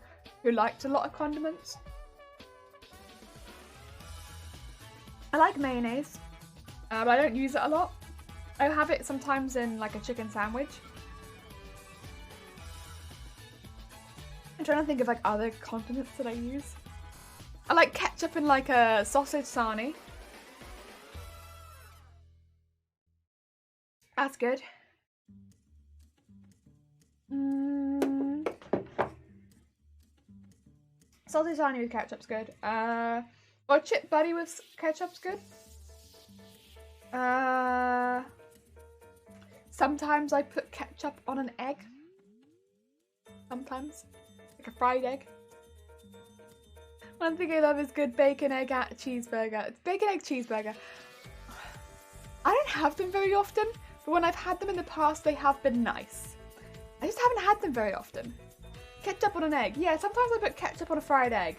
liked a lot of condiments. I like mayonnaise, but I don't use it a lot. I have it sometimes in like a chicken sandwich. I'm trying to think of like other condiments that I use. I like ketchup in like a sausage sarnie. That's good. Sausage sarnie with ketchup's good. Or chip buddy with ketchup's good. Sometimes I put ketchup on an egg. Sometimes. Like a fried egg. One thing I love is good bacon, egg, cheeseburger. Bacon, egg, cheeseburger. I don't have them very often, but when I've had them in the past, they have been nice. I just haven't had them very often. Ketchup on an egg. Yeah, sometimes I put ketchup on a fried egg.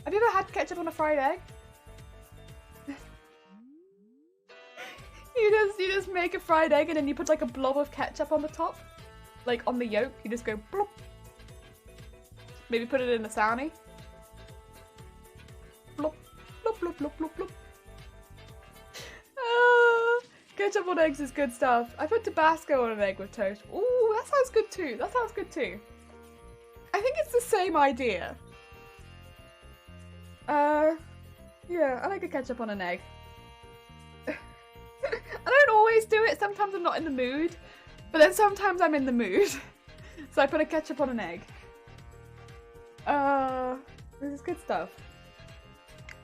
Have you ever had ketchup on a fried egg? You just make a fried egg and then you put like a blob of ketchup on the top. Like on the yolk, you just go blop. Maybe put it in a sarnie. Blop, blop, blop, blop, blop, blop. Ketchup on eggs is good stuff. I put Tabasco on an egg with toast. Ooh, that sounds good too. That sounds good too. I think it's the same idea. Yeah, I like a ketchup on an egg. I don't always do it. Sometimes I'm not in the mood. But then sometimes I'm in the mood. So I put a ketchup on an egg. This is good stuff.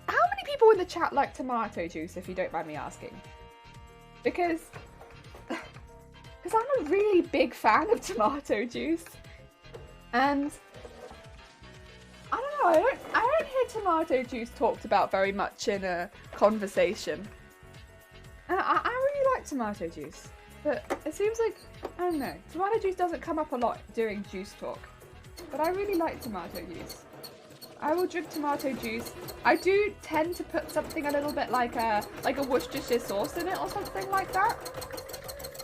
How many people people in the chat like tomato juice, if you don't mind me asking? Because I'm a really big fan of tomato juice, and I don't know, I don't hear tomato juice talked about very much in a conversation. And I really like tomato juice, but it seems like, I don't know, tomato juice doesn't come up a lot during juice talk, but I really like tomato juice. I will drink tomato juice. I do tend to put something a little bit like a Worcestershire sauce in it or something like that,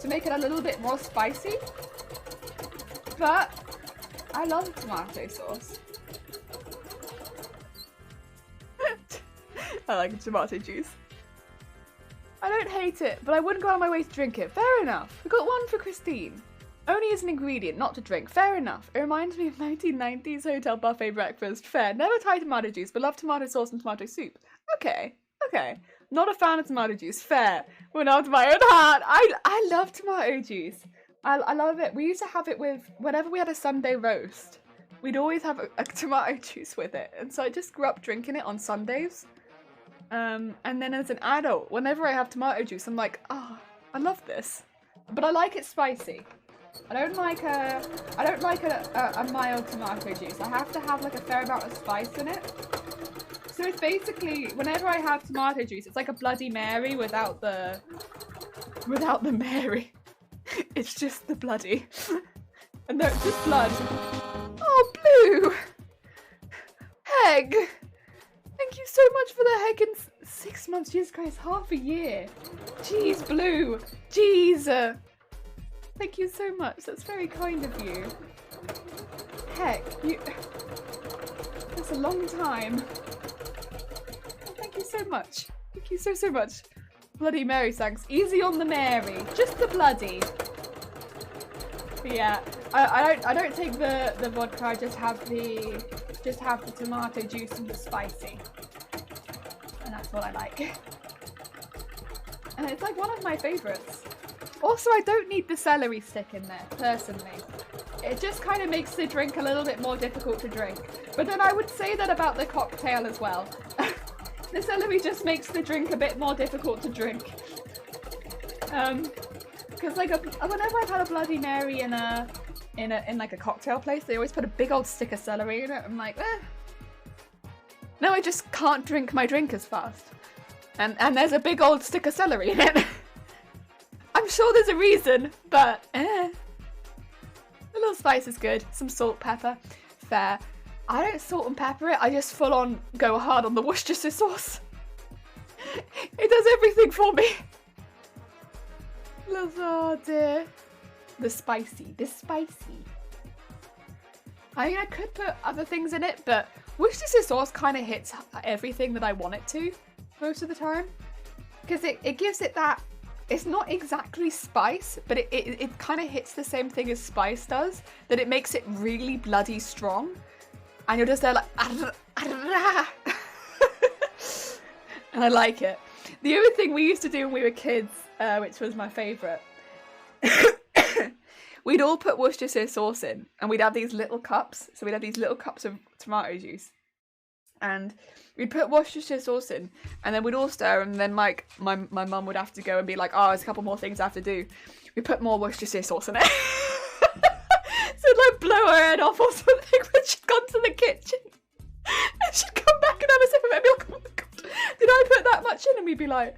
to make it a little bit more spicy. But I love tomato sauce. I like tomato juice. I don't hate it, but I wouldn't go out of my way to drink it. Fair enough. We got one for Christine. Only as an ingredient, not to drink. Fair enough. It reminds me of 1990s hotel buffet breakfast. Fair. Never tried tomato juice, but love tomato sauce and tomato soup. Okay. Okay. Not a fan of tomato juice. Fair. Went out to my own heart. I love tomato juice. I love it. We used to have it with, whenever we had a Sunday roast, we'd always have a tomato juice with it. And so I just grew up drinking it on Sundays. And then as an adult, whenever I have tomato juice, I'm like, oh, I love this. But I like it spicy. I don't like a mild tomato juice. I have to have like a fair amount of spice in it. So it's basically, whenever I have tomato juice, it's like a Bloody Mary without the Mary. It's just the bloody. And no, it's just blood. Oh, Blue! Heg! Thank you so much for the Heg in 6 months. Jesus Christ, half a year. Jeez, Blue. Jeez. Thank you so much. That's very kind of you. Heck, that's a long time. Thank you so much. Thank you so much. Bloody Mary, thanks. Easy on the Mary. Just the bloody. But yeah, I don't take the vodka. I just have the tomato juice and the spicy, and that's what I like. And it's like one of my favourites. Also, I don't need the celery stick in there, personally. It just kind of makes the drink a little bit more difficult to drink. But then I would say that about the cocktail as well. The celery just makes the drink a bit more difficult to drink. Because like whenever I've had a Bloody Mary in like a cocktail place, they always put a big old stick of celery in it. I'm like, eh. Now I just can't drink my drink as fast. And there's a big old stick of celery in it. I'm sure there's a reason, but A little spice is good. Some salt, pepper, fair. I don't salt and pepper it. I just full on go hard on the Worcestershire sauce. It does everything for me. Oh dear. The spicy. I mean, I could put other things in it, but Worcestershire sauce kind of hits everything that I want it to most of the time. Because it gives it that. It's not exactly spice, but it kind of hits the same thing as spice does, that it makes it really bloody strong. And you're just there like, and I like it. The other thing we used to do when we were kids, which was my favourite, we'd all put Worcestershire sauce in, and we'd have these little cups. So we'd have these little cups of tomato juice. And we'd put Worcestershire sauce in, and then we'd all stir, and then my mum would have to go and be like, oh, there's a couple more things I have to do. We put more Worcestershire sauce in it. So it'd like blow her head off or something when she'd gone to the kitchen. And she'd come back and have a sip of it and be like, oh my god, did I put that much in? And we'd be like...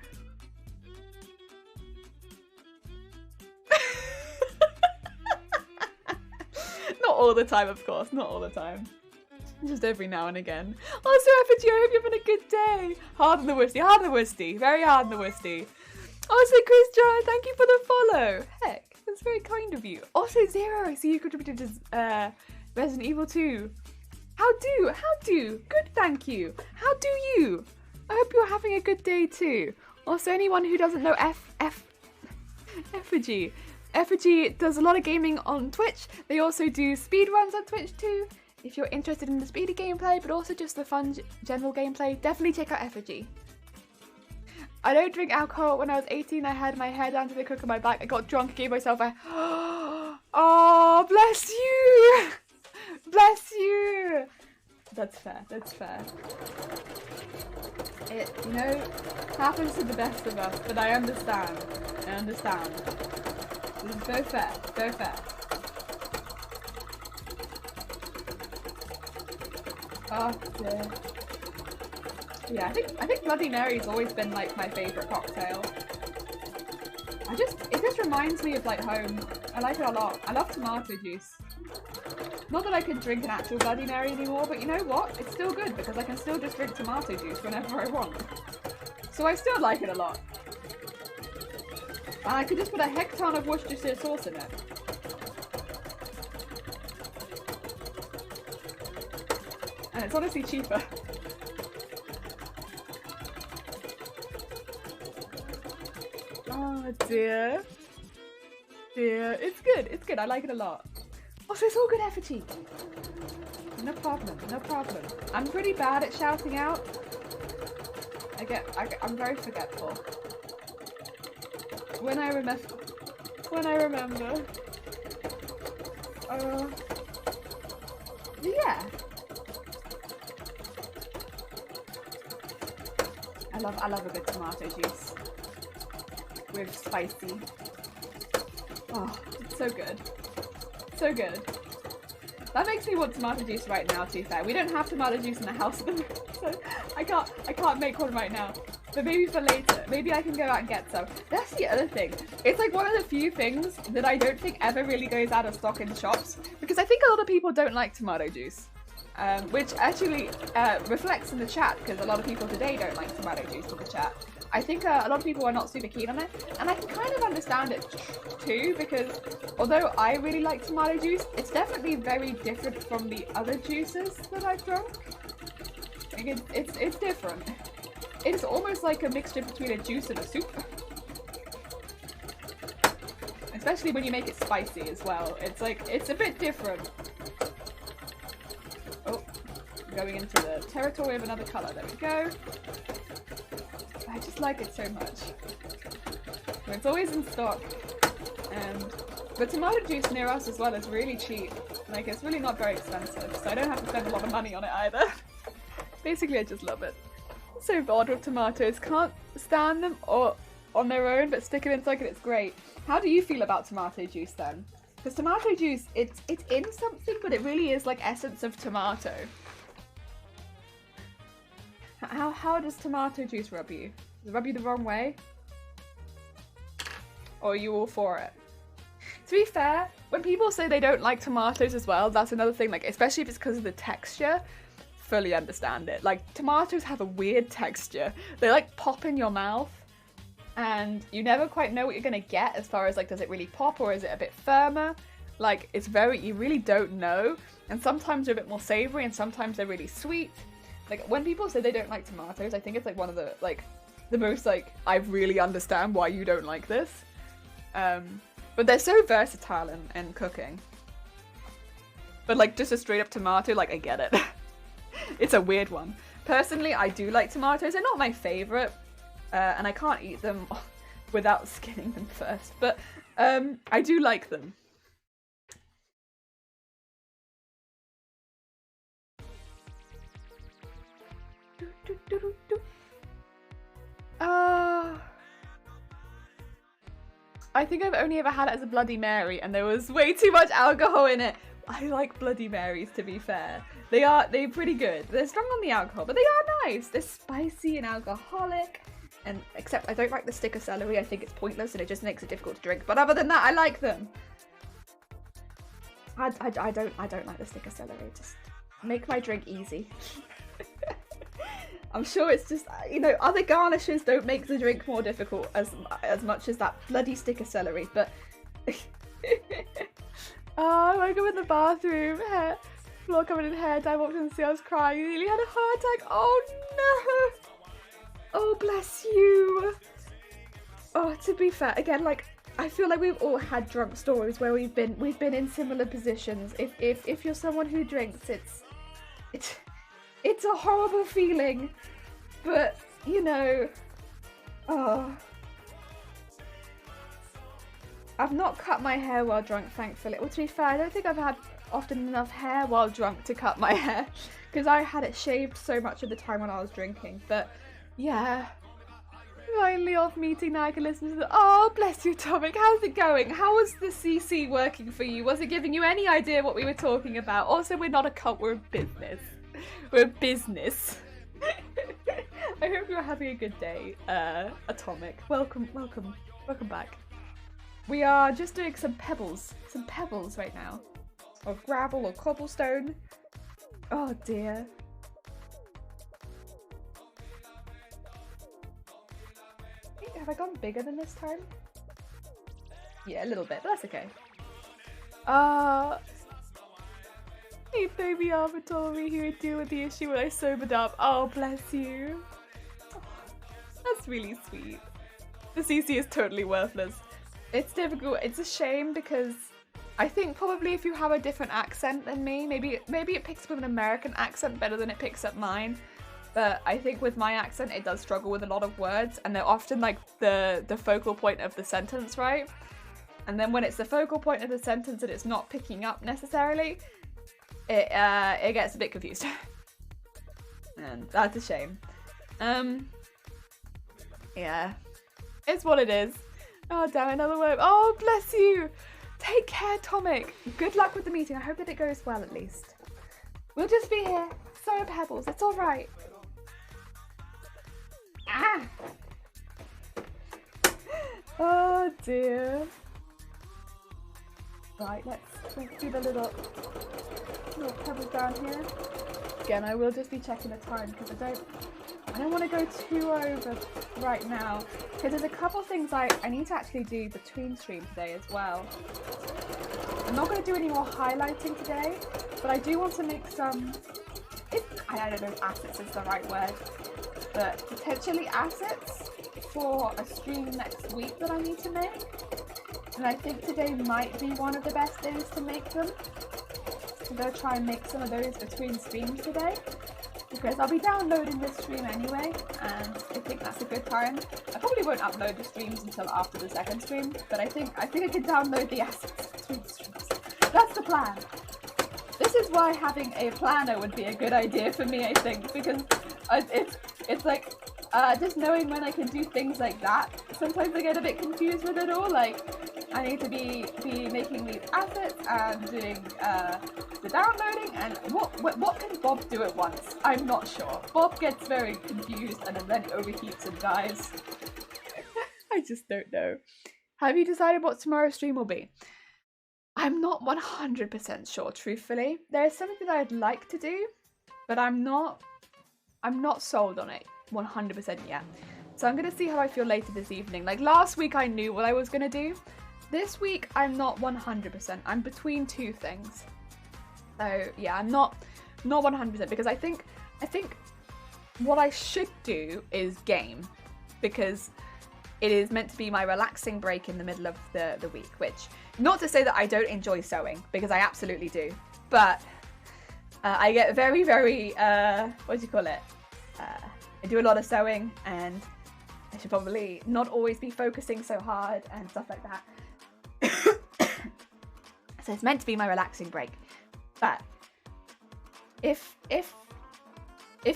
Not all the time, of course, not all the time. Just every now and again. Also, Effigy, I hope you're having a good day. Hard on the Worsty. Very hard on the Worsty. Also, Christian, thank you for the follow. Heck, that's very kind of you. Also, Zero, I see you contributed to Resident Evil 2. How do? Good, thank you. How do you? I hope you're having a good day too. Also, anyone who doesn't know Effigy. Effigy does a lot of gaming on Twitch. They also do speedruns on Twitch too. If you're interested in the speedy gameplay, but also just the fun general gameplay, definitely check out Effigy. I don't drink alcohol. When I was 18, I had my hair down to the crook of my back. I got drunk, gave myself a... Oh, bless you! Bless you! That's fair. That's fair. It, you know, happens to the best of us, but I understand. I understand. This is so fair. So fair. Oh dear. Yeah, I think Bloody Mary's always been like my favourite cocktail. It just reminds me of like home. I like it a lot. I love tomato juice. Not that I can drink an actual Bloody Mary anymore, but you know what? It's still good because I can still just drink tomato juice whenever I want. So I still like it a lot. And I could just put a heck ton of Worcestershire sauce in it. And it's honestly cheaper. Oh dear. Dear. It's good. It's good. I like it a lot. Oh, so it's all good effigy. No problem. No problem. I'm pretty bad at shouting out. I'm very forgetful. When I remember. Yeah. I love a good tomato juice with spicy. Oh, it's so good. So good. That makes me want tomato juice right now, to be fair. We don't have tomato juice in the house at the moment, so I can't make one right now. But maybe for later. Maybe I can go out and get some. That's the other thing. It's like one of the few things that I don't think ever really goes out of stock in shops, because I think a lot of people don't like tomato juice. Which actually reflects in the chat, because a lot of people today don't like tomato juice in the chat. I think a lot of people are not super keen on it, and I can kind of understand it too, because although I really like tomato juice, it's definitely very different from the other juices that I've drunk. Like it's different. It's almost like a mixture between a juice and a soup. Especially when you make it spicy as well. It's like, it's a bit different. Oh, going into the territory of another colour. There we go. I just like it so much. It's always in stock. And the tomato juice near us as well is really cheap. Like, it's really not very expensive, so I don't have to spend a lot of money on it either. Basically, I just love it. It's so odd with tomatoes. Can't stand them or on their own, but stick it in socket, it's great. How do you feel about tomato juice then? Because tomato juice, it's in something, but it really is like essence of tomato. How does tomato juice rub you? Does it rub you the wrong way? Or are you all for it? To be fair, when people say they don't like tomatoes as well, that's another thing, like, especially if it's because of the texture, fully understand it. Like, tomatoes have a weird texture. They like pop in your mouth, and you never quite know what you're gonna get as far as like, does it really pop or is it a bit firmer? Like, it's very, you really don't know. And sometimes they're a bit more savory and sometimes they're really sweet. Like, when people say they don't like tomatoes, I think it's like one of the, like, the most, like, I really understand why you don't like this. But they're so versatile in cooking. But like, just a straight up tomato, like, I get it. It's a weird one. Personally, I do like tomatoes. They're not my favourite. And I can't eat them without skinning them first. But I do like them. I think I've only ever had it as a Bloody Mary, and there was way too much alcohol in it. I like Bloody Marys, to be fair. They're pretty good. They're strong on the alcohol, but they are nice. They're spicy and alcoholic. And except I don't like the stick of celery. I think it's pointless and it just makes it difficult to drink. But other than that, I like them. I don't like the stick of celery. Just make my drink easy. I'm sure it's just, you know, other garnishes don't make the drink more difficult as much as that bloody stick of celery, but... Oh, I go in the bathroom, hair, floor covered in hair dye, walked in to see I was crying, he nearly had a heart attack. Oh no! Oh, bless you! Oh, to be fair, again, like, I feel like we've all had drunk stories where we've been in similar positions. If you're someone who drinks, it's a horrible feeling, but, you know, oh. I've not cut my hair while drunk, thankfully. Well, to be fair, I don't think I've had often enough hair while drunk to cut my hair, because I had it shaved so much of the time when I was drinking. But yeah, finally off meeting now I can listen to the. Oh, bless you, Tomic. How's it going? How was the CC working for you? Was it giving you any idea what we were talking about? Also, we're not a cult, we're a business. We're a business. I hope you're having a good day, Atomic. Welcome back. We are just doing some pebbles right now. Or gravel or cobblestone. Oh dear. Have I gone bigger than this time? Yeah, a little bit, but that's okay. Hey baby Arthur told me he would deal with the issue when I sobered up. Oh, bless you. Oh, that's really sweet. The CC is totally worthless. It's difficult. It's a shame because I think probably if you have a different accent than me, maybe it picks up an American accent better than it picks up mine. But I think with my accent, it does struggle with a lot of words, and they're often like the focal point of the sentence, right? And then when it's the focal point of the sentence and it's not picking up necessarily, it gets a bit confused. And that's a shame. Yeah, it's what it is. Oh damn, another word. Oh, bless you. Take care, Tomic. Good luck with the meeting. I hope that it goes well at least. We'll just be here. Throw pebbles. It's all right. Ah. Oh dear. Right, let's do the little pebbles down here. Again, I will just be checking the time because I don't want to go too over right now because there's a couple things I need to actually do between stream today as well. I'm not going to do any more highlighting today, but I do want to make some, I don't know if assets is the right word, but potentially assets for a stream next week that I need to make. And I think today might be one of the best days to make them. I'm going to try and make some of those between streams today, because I'll be downloading this stream anyway, and I think that's a good time. I probably won't upload the streams until after the second stream, but I think I can download the assets between streams. That's the plan. This is why having a planner would be a good idea for me, I think, because it's like just knowing when I can do things like that. Sometimes I get a bit confused with it all, like I need to be making these assets and doing the downloading, and what can Bob do at once? I'm not sure. Bob gets very confused and then overheats and dies. I just don't know. Have you decided what tomorrow's stream will be? I'm not 100% sure, truthfully. There's something that I'd like to do, but I'm not sold on it 100% yet. So I'm going to see how I feel later this evening. Like last week I knew what I was going to do. This week I'm not 100%. I'm between two things. So yeah, I'm not 100% because I think what I should do is game, because it is meant to be my relaxing break in the middle of the week, which, not to say that I don't enjoy sewing, because I absolutely do, but I get very, very, what do you call it? I do a lot of sewing, and I should probably not always be focusing so hard and stuff like that. So it's meant to be my relaxing break. But if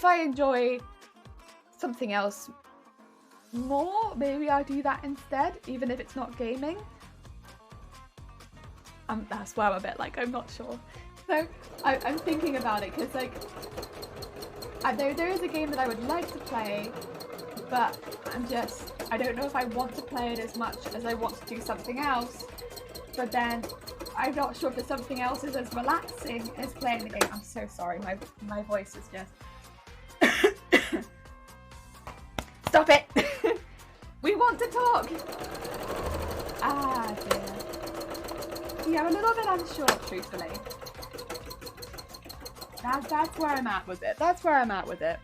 I enjoy something else more, maybe I'll do that instead, even if it's not gaming. That's why I'm a bit like, I'm not sure. So I'm thinking about it, because like there is a game that I would like to play, but I don't know if I want to play it as much as I want to do something else. But then I'm not sure if the something else is as relaxing as playing the game. I'm so sorry, my voice is just... Stop it! We want to talk! Ah, dear. Yeah, I'm a little bit unsure, truthfully. That's where I'm at with it. That's where I'm at with it.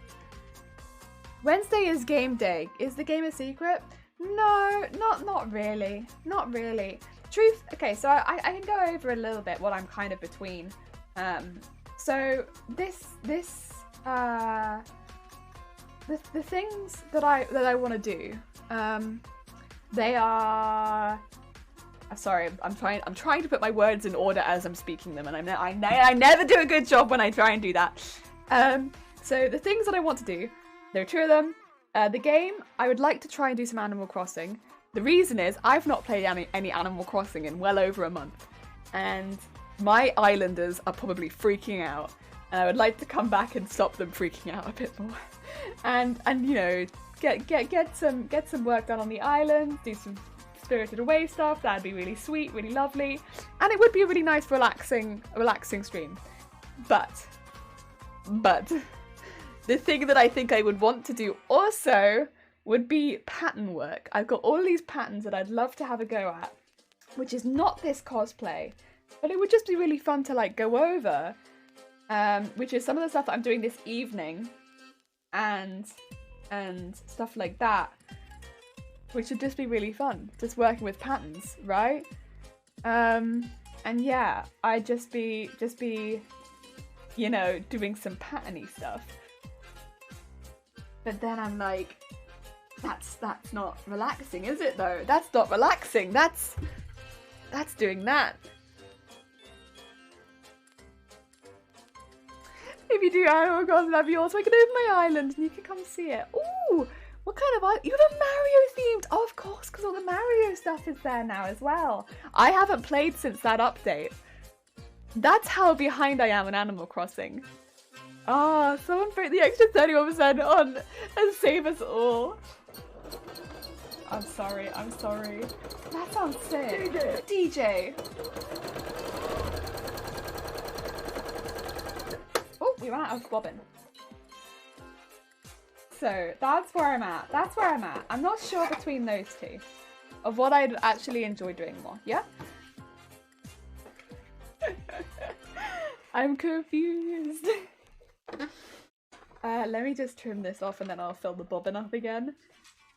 Wednesday is game day. Is the game a secret? No, not really. Not really. Okay, so I can go over a little bit what I'm kind of between. So the things that I want to do, they are. Sorry, I'm trying to put my words in order as I'm speaking them, and I never do a good job when I try and do that. So the things that I want to do, there are two of them. The game, I would like to try and do some Animal Crossing. The reason is I've not played any Animal Crossing in well over a month, and my islanders are probably freaking out, and I would like to come back and stop them freaking out a bit more, and you know, get some work done on the island, do some Spirited Away stuff. That'd be really sweet, really lovely, and it would be a really nice, relaxing stream. But the thing that I think I would want to do also would be pattern work. I've got all these patterns that I'd love to have a go at, which is not this cosplay, but it would just be really fun to like go over, which is some of the stuff that I'm doing this evening, and stuff like that, which would just be really fun, just working with patterns, right? And yeah, I'd just be, you know, doing some pattern-y stuff. But then I'm like, that's not relaxing, is it though? That's not relaxing. That's doing that. If you do Animal Crossing, that'd be awesome. I can open my island and you can come see it. Ooh, what kind of island? You have a Mario themed. Oh, of course, because all the Mario stuff is there now as well. I haven't played since that update. That's how behind I am in Animal Crossing. Ah, someone put the extra 31% on and save us all. I'm sorry. That sounds sick. DJ. Oh, we ran out of bobbin. So that's where I'm at. I'm not sure between those two of what I'd actually enjoy doing more. Yeah? I'm confused. Let me just trim this off and then I'll fill the bobbin up again.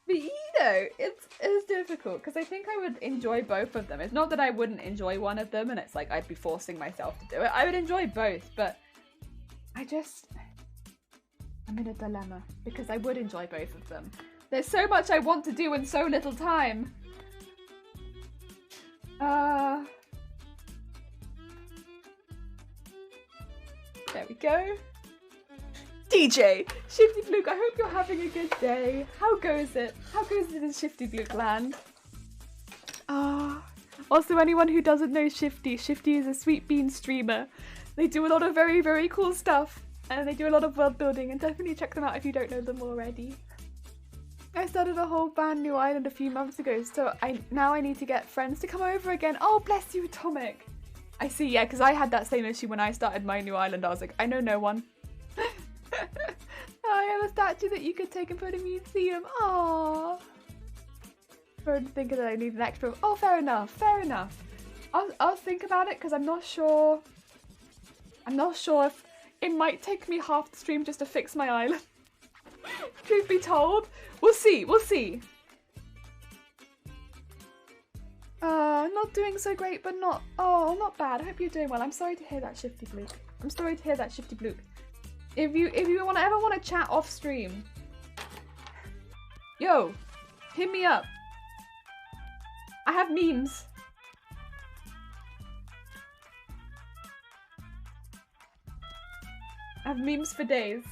But you know, it's difficult because I think I would enjoy both of them. It's not that I wouldn't enjoy one of them and it's like I'd be forcing myself to do it. I would enjoy both, but I'm in a dilemma because I would enjoy both of them. There's so much I want to do in so little time. There we go. DJ, Shifty Fluke, I hope you're having a good day. How goes it? How goes it in Shifty Fluke land? Also, anyone who doesn't know Shifty is a Sweet Bean streamer. They do a lot of very, very cool stuff, and they do a lot of world building, and definitely check them out if you don't know them already. I started a whole brand new island a few months ago, so now I need to get friends to come over again. Oh, bless you, Atomic. I see, yeah, because I had that same issue when I started my new island. I was like, I know no one. I have a statue that you could take and put in a museum. Aww. For thinking that I need an extra. Oh, fair enough. I'll think about it because I'm not sure if it might take me half the stream just to fix my island. Truth be told, we'll see. Not doing so great, but not bad. I hope you're doing well. I'm sorry to hear that, Shifty Fluke. If you ever want to chat off stream, yo, hit me up. I have memes. I have memes for days.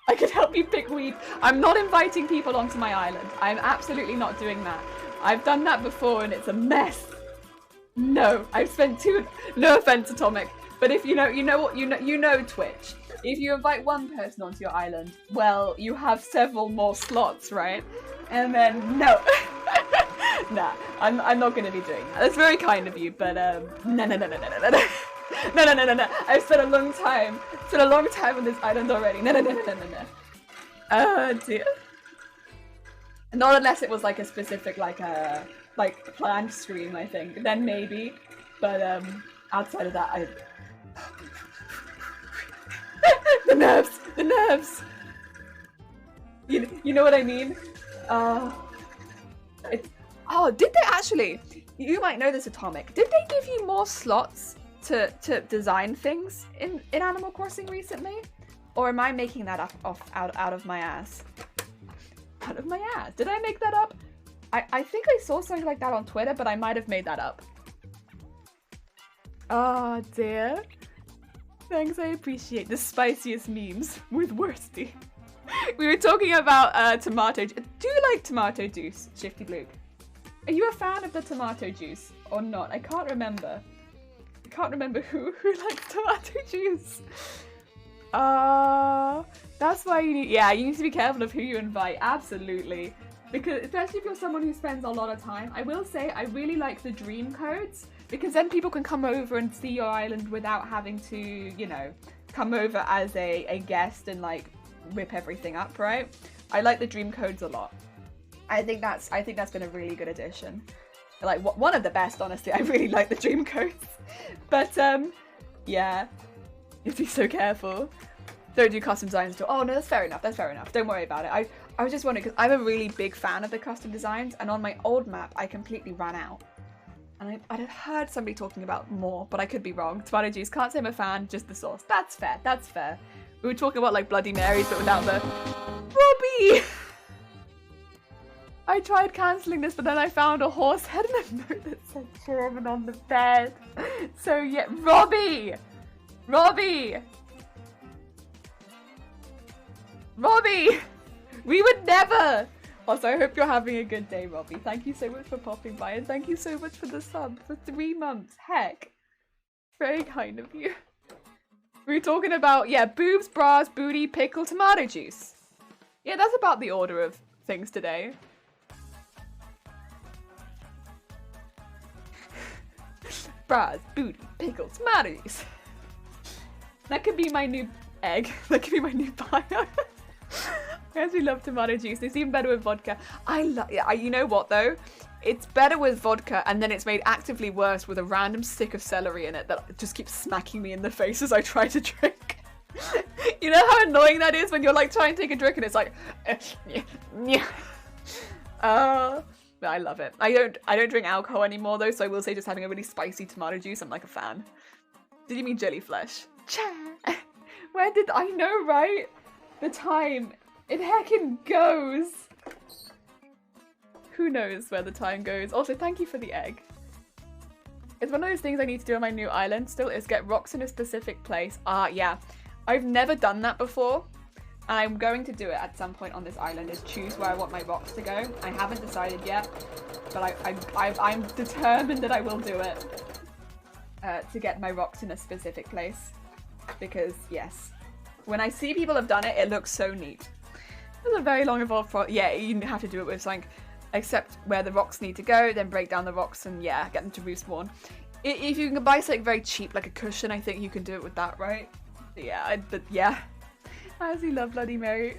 I could help you pick weed. I'm not inviting people onto my island. I'm absolutely not doing that. I've done that before and it's a mess. No, I've spent no offense, Atomic, but if you know Twitch. If you invite one person onto your island, well, you have several more slots, right? And then no. Nah, I'm not gonna be doing that. That's very kind of you, but no. No. I've spent a long time on this island already. No. Oh dear. Not unless it was like a specific like planned stream, I think. Then maybe. But outside of that, I the nerves. You know what I mean? Did they actually? You might know this, Atomic. Did they give you more slots to design things in Animal Crossing recently? Or am I making that up out of my ass? Out of my ass. Did I make that up? I think I saw something like that on Twitter, but I might have made that up. Oh dear. Thanks, I appreciate the spiciest memes with Worsty. We were talking about tomato. Do you like tomato juice, Shifty Luke? Are you a fan of the tomato juice or not? I can't remember. I can't remember who likes tomato juice. That's why you need, you need to be careful of who you invite. Absolutely. Because especially if you're someone who spends a lot of time. I will say I really like the dream codes because then people can come over and see your island without having to, you know, come over as a guest and like rip everything up, right? I like the dream codes a lot. I think that's been a really good addition. Like one of the best, honestly. I really like the dream codes. But yeah, you have to be so careful. Don't do custom designs at all. Oh no, that's fair enough. That's fair enough. Don't worry about it. I was just wondering because I'm a really big fan of the custom designs, and on my old map I completely ran out. And I'd have heard somebody talking about more, but I could be wrong. Tomato juice, can't say I'm a fan, just the sauce. That's fair. That's fair. We were talking about like Bloody Marys, but without the Robbie. I tried cancelling this, but then I found a horse head and a note that said German on the bed. So yeah, Robbie! Robbie! Robbie! We would never! Also, I hope you're having a good day, Robbie. Thank you so much for popping by, and thank you so much for the sub for 3 months. Heck. Very kind of you. We were talking about, yeah, boobs, bras, booty, pickle, tomato juice. Yeah, that's about the order of things today. Bras, booty, pickle, tomato juice. That could be my new egg. That could be my new bio. I actually love tomato juice. It's even better with vodka. You know what though? It's better with vodka, and then it's made actively worse with a random stick of celery in it that just keeps smacking me in the face as I try to drink. You know how annoying that is when you're like trying to take a drink and it's like, but I love it. I don't drink alcohol anymore though, so I will say just having a really spicy tomato juice, I'm like a fan. Did you mean jellyflesh? Where did I know, right? The time. It heckin' goes. Who knows where the time goes? Also, thank you for the egg. It's one of those things I need to do on my new island still, is get rocks in a specific place. Yeah. I've never done that before. I'm going to do it at some point on this island, is choose where I want my rocks to go. I haven't decided yet, but I'm determined that I will do it. To get my rocks in a specific place. Because, yes. When I see people have done it, it looks so neat. It's a very long evolved process. Yeah, you have to do it with like, accept where the rocks need to go, then break down the rocks and yeah, get them to respawn. If you can buy something very cheap, like a cushion, I think you can do it with that, right? Yeah, yeah. I actually love Bloody Mary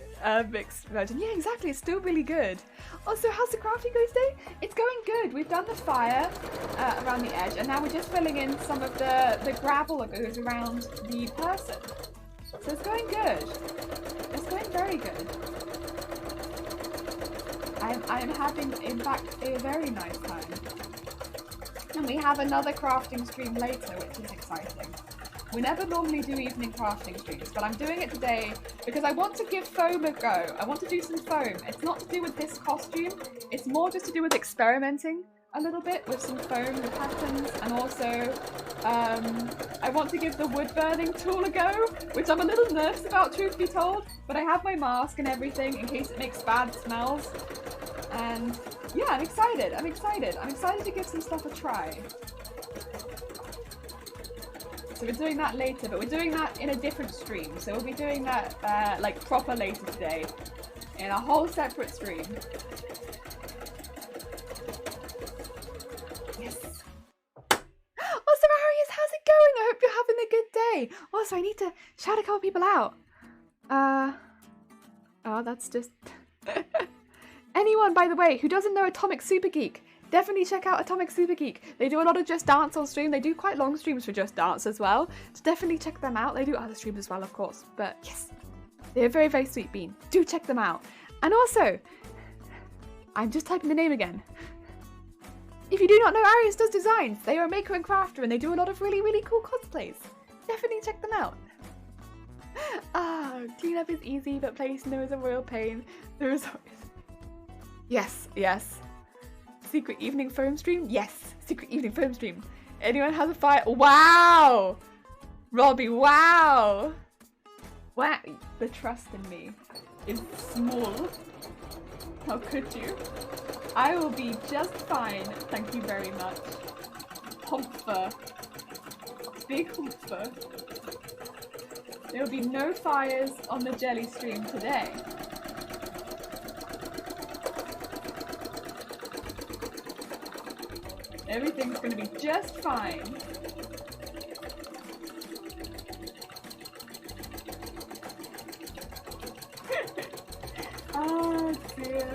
mixed version. Yeah, exactly. It's still really good. Also, how's the crafting going today? It's going good. We've done the fire around the edge, and now we're just filling in some of the gravel that goes around the person. So it's going good. It's going very good. I'm having, in fact, a very nice time. And we have another crafting stream later, which is exciting. We never normally do evening crafting streams, but I'm doing it today because I want to give foam a go. I want to do some foam. It's not to do with this costume. It's more just to do with experimenting a little bit with some foam patterns, and also I want to give the wood burning tool a go, which I'm a little nervous about, truth be told, but I have my mask and everything in case it makes bad smells. And yeah, I'm excited. I'm excited to give some stuff a try. So we're doing that later, but we're doing that in a different stream. So we'll be doing that like proper later today in a whole separate stream. Yes. Also, Arius, how's it going? I hope you're having a good day. Also, I need to shout a couple people out. Oh, that's just... Anyone, by the way, who doesn't know Atomic Super Geek, definitely check out Atomic Super Geek. They do a lot of Just Dance on stream. They do quite long streams for Just Dance as well. So definitely check them out. They do other streams as well, of course. But yes, they're a very, very sweet bean. Do check them out. And also, I'm just typing the name again. If you do not know, Arius does designs. They are a maker and crafter, and they do a lot of really, really cool cosplays. Definitely check them out. Cleanup is easy, but placing them is a real pain. There is always... Yes, yes. Secret evening foam stream? Yes, secret evening foam stream. Anyone has a fire? Wow! Robbie, wow! Wow, the trust in me is small. How could you? I will be just fine, thank you very much. Humpher. Big humpher. There will be no fires on the jelly stream today. Everything's gonna be just fine. Oh dear.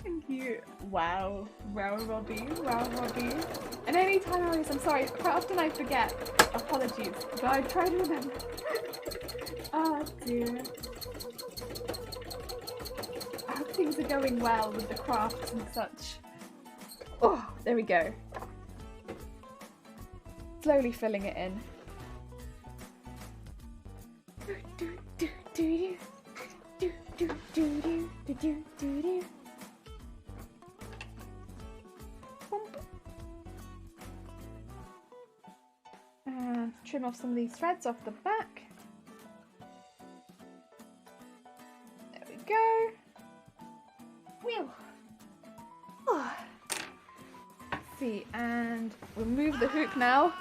Thank you. Wow. Wow, Robbie. Wow, Robbie. And anytime I always, I'm sorry, quite often I forget. Apologies. But I try to remember. Oh dear. I hope things are going well with the crafts and such. Oh, there we go. Slowly filling it in. And trim off some of these threads off the back. There we go. Whew. Oh. See, and we'll move the hoop now.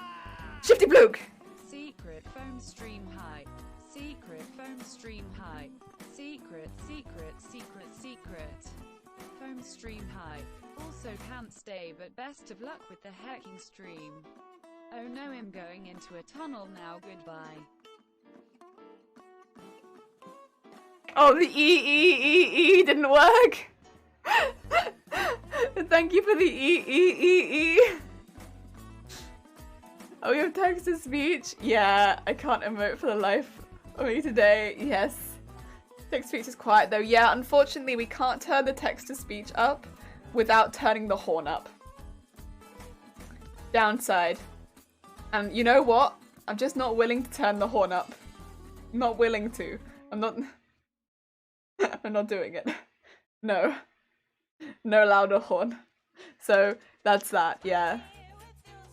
Shifty Bloke! Secret foam stream height. Secret foam stream height. Secret, secret, secret, secret. Foam stream height. Also can't stay, but best of luck with the hacking stream. Oh no, I'm going into a tunnel now, goodbye. Oh, the E didn't work! Thank you for the E. Oh, we have text to speech? Yeah, I can't emote for the life of me today. Yes. Text to speech is quiet though. Yeah, unfortunately we can't turn the text to speech up without turning the horn up. Downside. And you know what? I'm just not willing to turn the horn up. Not willing to. I'm not doing it. No. No louder horn. So that's that, yeah.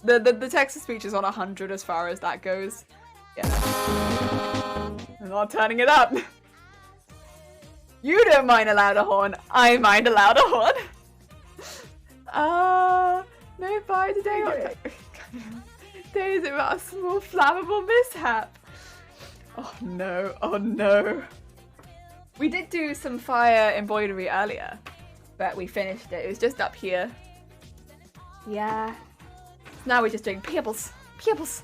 The text to speech is on 100 as far as that goes. Yeah. I'm not turning it up. You don't mind a louder horn. I mind a louder horn. No fire today. Okay. Today is about a small flammable mishap. Oh no, oh no. We did do some fire embroidery earlier, but we finished it. It was just up here. Yeah. Now we're just doing pebbles. Pebbles.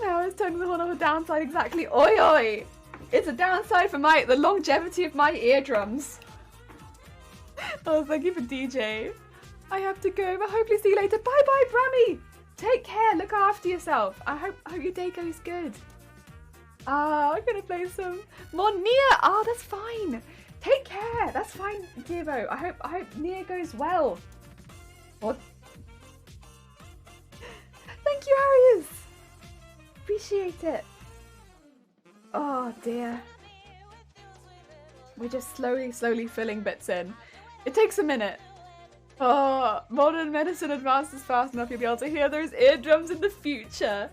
Now it's turning the horn on the downside exactly. Oi oi! It's a downside for the longevity of my eardrums. Oh, thank you for DJ. I have to go, but hopefully see you later. Bye bye, Brammy! Take care, look after yourself. I hope your day goes good. I'm gonna play some more Nia. Oh, that's fine. Take care. That's fine, Gibbo. I hope Nia goes well. What? Thank you, Arias. Appreciate it. Oh dear. We're just slowly filling bits in. It takes a minute. Oh, modern medicine advances fast enough you'll be able to hear those eardrums in the future.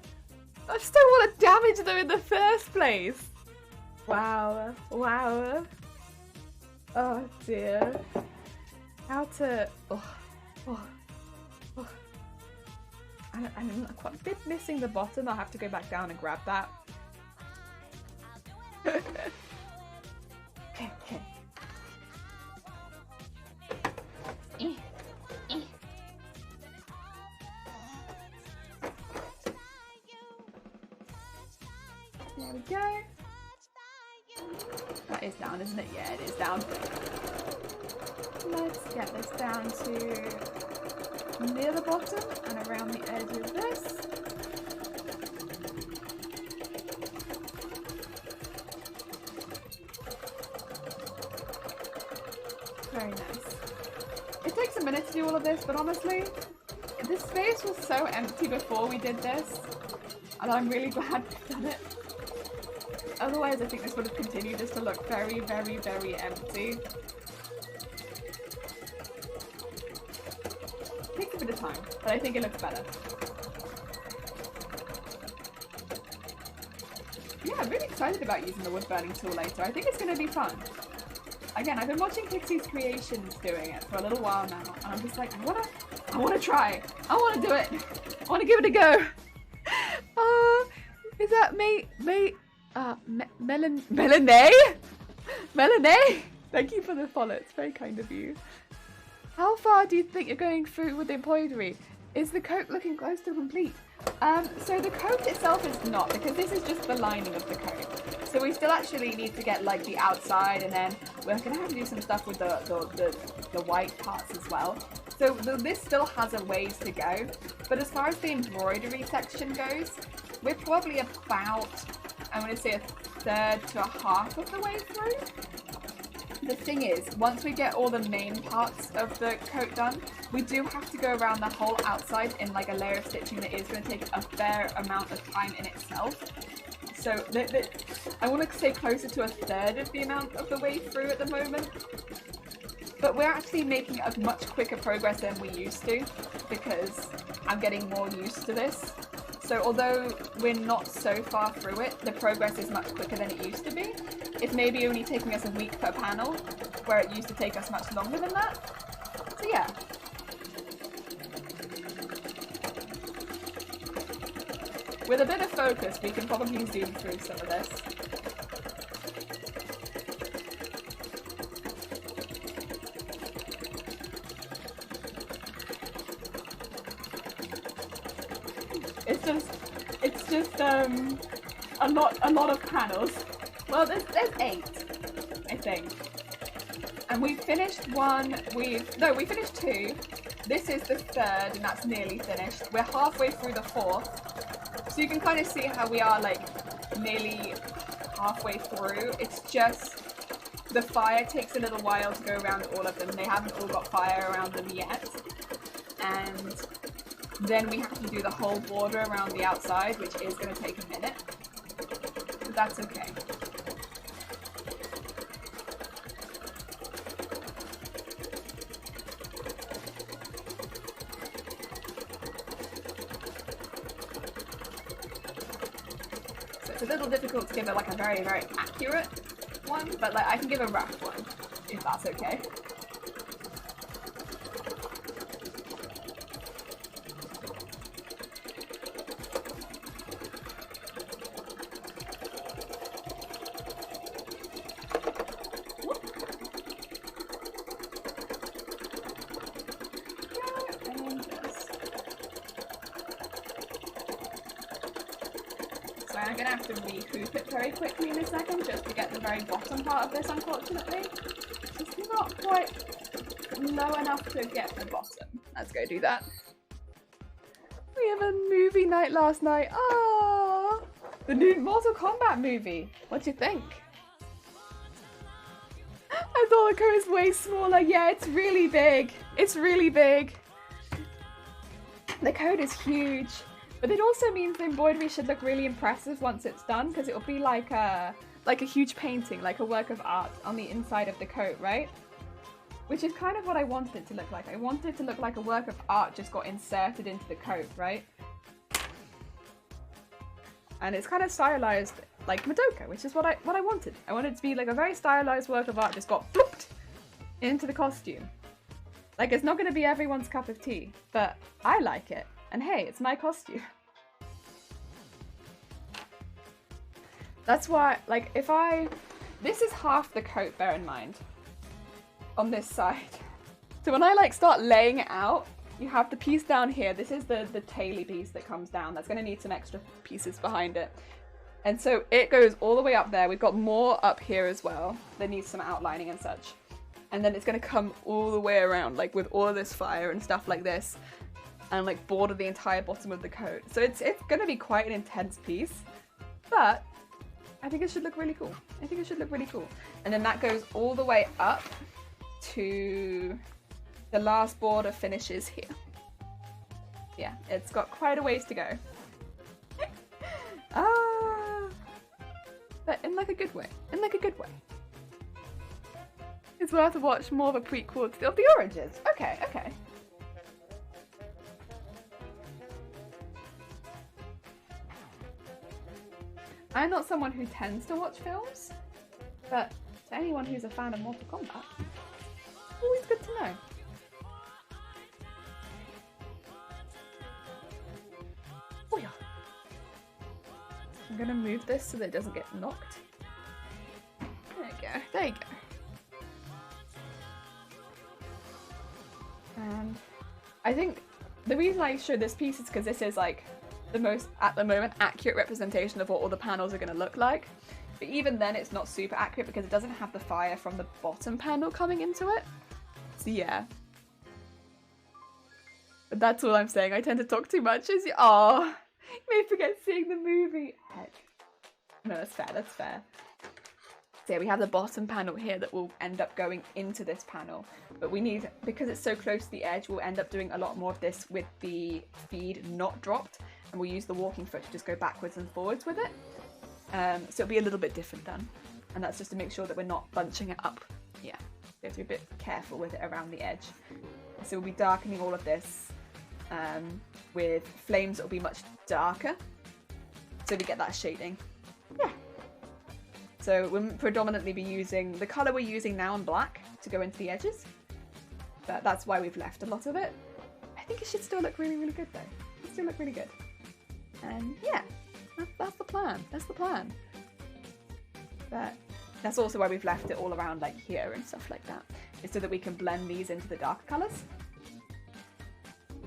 I just don't want to damage them in the first place. Wow. Wow. Oh dear. How to... I'm quite a bit missing the bottom. I'll have to go back down and grab that. Okay. There we go. That is down, isn't it? Yeah, it is down. Let's get this down to near the bottom and around the edge of this. Very nice. It takes a minute to do all of this, but honestly, this space was so empty before we did this, and I'm really glad we've done it. Otherwise, I think this would have continued just to look very, very, very empty. Takes a bit of time, but I think it looks better. Yeah, I'm really excited about using the wood burning tool later. I think it's going to be fun. Again, I've been watching Pixie's Creations doing it for a little while now, and I'm just like, I wanna try. I wanna do it. I wanna give it a go. Is that Melanie? Melanie? Thank you for the follow. It's very kind of you. How far do you think you're going through with the embroidery? Is the coat looking close to complete? So the coat itself is not, because this is just the lining of the coat. So we still actually need to get like the outside, and then we're gonna have to do some stuff with the white parts as well. So this still has a ways to go. But as far as the embroidery section goes, we're probably about, I'm gonna say, a third to a half of the way through. The thing is, once we get all the main parts of the coat done, we do have to go around the whole outside in like a layer of stitching that is going to take a fair amount of time in itself. So I want to say closer to a third of the amount of the way through at the moment. But we're actually making a much quicker progress than we used to, because I'm getting more used to this. So although we're not so far through it, the progress is much quicker than it used to be. It's maybe only taking us a week per panel, where it used to take us much longer than that. So yeah. With a bit of focus, we can probably zoom through some of this. It's just a lot of panels. Well, there's 8, I think. And we finished one. We finished 2. This is the 3rd, and that's nearly finished. We're halfway through the 4th, so you can kind of see how we are like nearly halfway through. It's just the fire takes a little while to go around all of them. They haven't all got fire around them yet, and then we have to do the whole border around the outside, which is going to take a minute, but that's okay. So it's a little difficult to give it like a very, very accurate one, but like I can give a rough one, if that's okay. I'm gonna have to recoup it very quickly in a second just to get the very bottom part of this, unfortunately. It's not quite low enough to get the bottom. Let's go do that. We have a movie night last night. Ah, the new Mortal Kombat movie. What do you think? I thought the code was way smaller. Yeah, it's really big. It's really big. The code is huge. But it also means the embroidery should look really impressive once it's done, because it'll be like a huge painting, like a work of art on the inside of the coat, right? Which is kind of what I wanted it to look like. I wanted it to look like a work of art just got inserted into the coat, right? And it's kind of stylized like Madoka, which is what I wanted. I wanted it to be like a very stylized work of art just got flopped into the costume. Like, it's not going to be everyone's cup of tea, but I like it. And hey, it's my costume. That's why, like, this is half the coat, bear in mind, on this side. So when I, like, start laying it out, you have the piece down here. This is the taily piece that comes down. That's going to need some extra pieces behind it. And so it goes all the way up there. We've got more up here as well that needs some outlining and such. And then it's going to come all the way around, like, with all of this fire and stuff like this. And like border the entire bottom of the coat. So it's going to be quite an intense piece, but I think it should look really cool. I think it should look really cool. And then that goes all the way up to the last border finishes here. Yeah, it's got quite a ways to go. But in like a good way. In like a good way. It's worth a watch, more of a prequel of the Origins. Okay, okay. I'm not someone who tends to watch films, but to anyone who's a fan of Mortal Kombat, always good to know. Oh yeah. I'm gonna move this so that it doesn't get knocked. There you go, there you go. And I think the reason I showed this piece is because this is like the most, at the moment, accurate representation of what all the panels are going to look like. But even then it's not super accurate because it doesn't have the fire from the bottom panel coming into it. So yeah. But that's all I'm saying. I tend to talk too much. Oh, you may forget seeing the movie. Heck. No, that's fair, that's fair. So yeah, we have the bottom panel here that will end up going into this panel. But we need, because it's so close to the edge, we'll end up doing a lot more of this with the feed not dropped. And we'll use the walking foot to just go backwards and forwards with it. So it'll be a little bit different then. And that's just to make sure that we're not bunching it up. Yeah, we have to be a bit careful with it around the edge. So we'll be darkening all of this with flames that will be much darker. So we get that shading. Yeah. So we'll predominantly be using, the colour we're using now in black to go into the edges. But that's why we've left a lot of it. I think it should still look really, really good though. It still look really good. And yeah, that's the plan. That's the plan. But that's also why we've left it all around like here and stuff like that. Is so that we can blend these into the darker colours.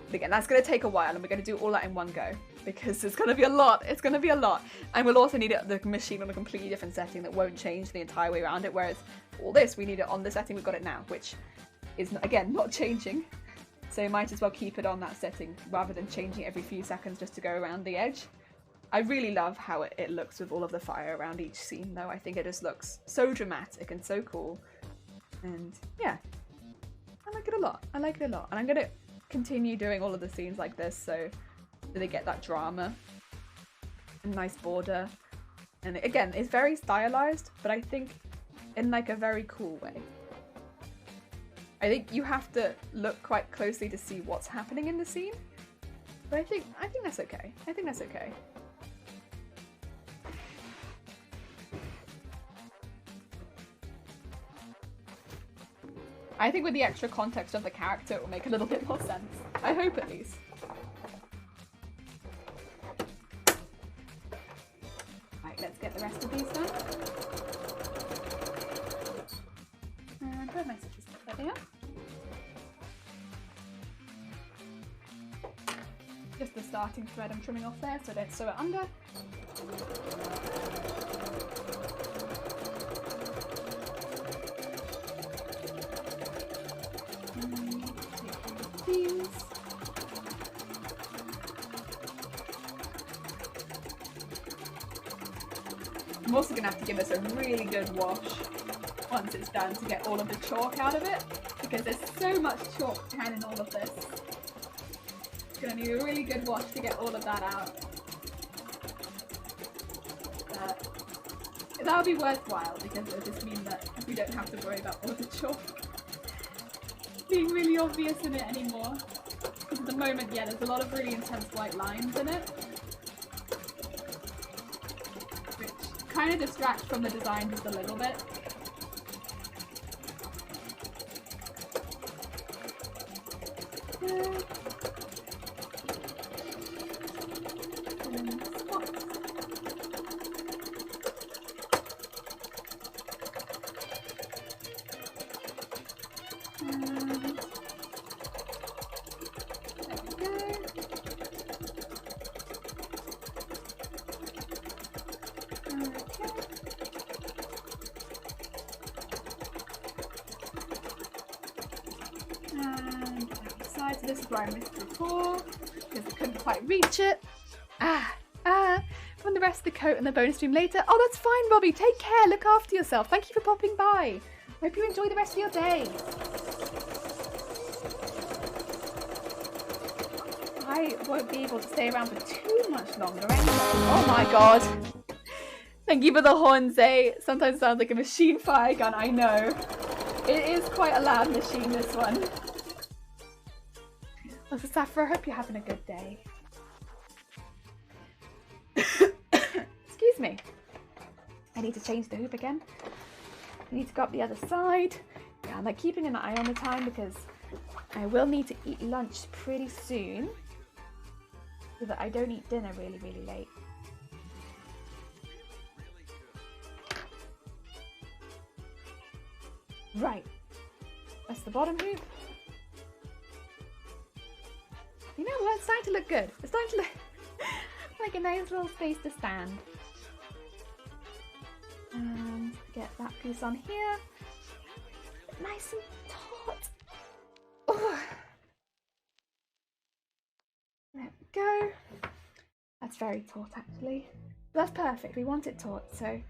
But again, that's going to take a while and we're going to do all that in one go. Because it's going to be a lot. It's going to be a lot. And we'll also need the machine on a completely different setting that won't change the entire way around it. Whereas all this, we need it on the setting we've got it now. Which is, again, not changing. So you might as well keep it on that setting rather than changing every few seconds just to go around the edge. I really love how it looks with all of the fire around each scene though. I think it just looks so dramatic and so cool. And yeah, I like it a lot. I like it a lot. And I'm going to continue doing all of the scenes like this so they get that drama and nice border. And again, it's very stylized, but I think in like a very cool way. I think you have to look quite closely to see what's happening in the scene. But I think that's okay. I think that's okay. I think with the extra context of the character it will make a little bit more sense. I hope at least. Right, let's get the rest of these done. And where are my stitches? There they are. Just the starting thread I'm trimming off there so I don't sew it under. These. I'm also going to have to give this a really good wash once it's done to get all of the chalk out of it, because there's so much chalk down in all of this. It's going to need a really good wash to get all of that out. That'll be worthwhile because it'll just mean that we don't have to worry about all the chalk being really obvious in it anymore. Because at the moment, yeah, there's a lot of really intense white lines in it, which kind of distracts from the design just a little bit. This is where I missed before because I couldn't quite reach it. From the rest of the coat and the bonus stream later. Oh, that's fine, Robbie. Take care. Look after yourself. Thank you for popping by. Hope you enjoy the rest of your day. I won't be able to stay around for too much longer anyway. Oh my god. Thank you for the horns, eh? Sometimes it sounds like a machine fire gun. I know. It is quite a loud machine, this one. Well, so Saffra, I hope you're having a good day. Excuse me. I need to change the hoop again. I need to go up the other side. Yeah, I'm like keeping an eye on the time because I will need to eat lunch pretty soon so that I don't eat dinner really, really late. Right, that's the bottom hoop. You know what, it's starting to look good. It's starting to look like a nice little space to stand. And get that piece on here. Nice and taut. Oh. There we go. That's very taut actually. That's perfect, we want it taut, so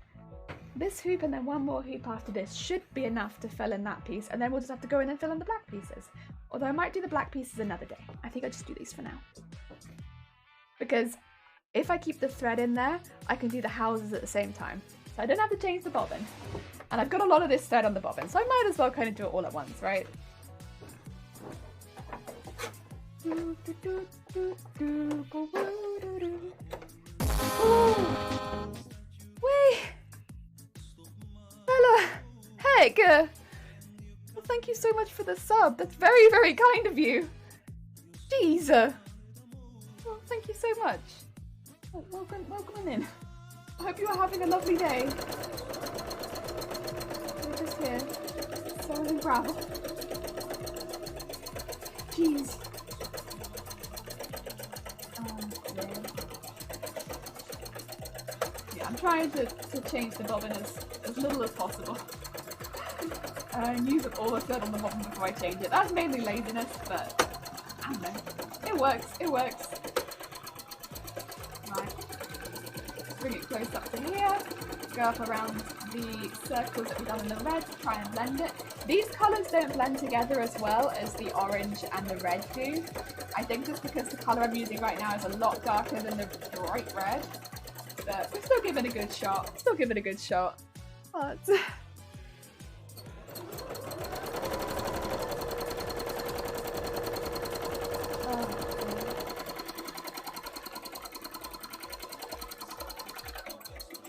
this hoop and then one more hoop after this should be enough to fill in that piece, and then we'll just have to go in and fill in the black pieces. Although I might do the black pieces another day. I think I'll just do these for now. Because if I keep the thread in there, I can do the houses at the same time. So I don't have to change the bobbin. And I've got a lot of this thread on the bobbin, so I might as well kind of do it all at once, right? Oh! Wait! Bella! Heck! Well, thank you so much for the sub. That's very, very kind of you. Jeez. Well, thank you so much. Oh, welcome in. I hope you are having a lovely day. We're just here, sewing and gravel. Jeez. Yeah, I'm trying to change the bobbin as little as possible. And use up all the thread on the bobbin before I change it. That's mainly laziness, but I don't know. It works, it works. Right. Bring it close up to here. Go up around the circles that we've done in the red to try and blend it. These colours don't blend together as well as the orange and the red do. I think just because the colour I'm using right now is a lot darker than the bright red. But we're still giving it a good shot. Still giving it a good shot. But...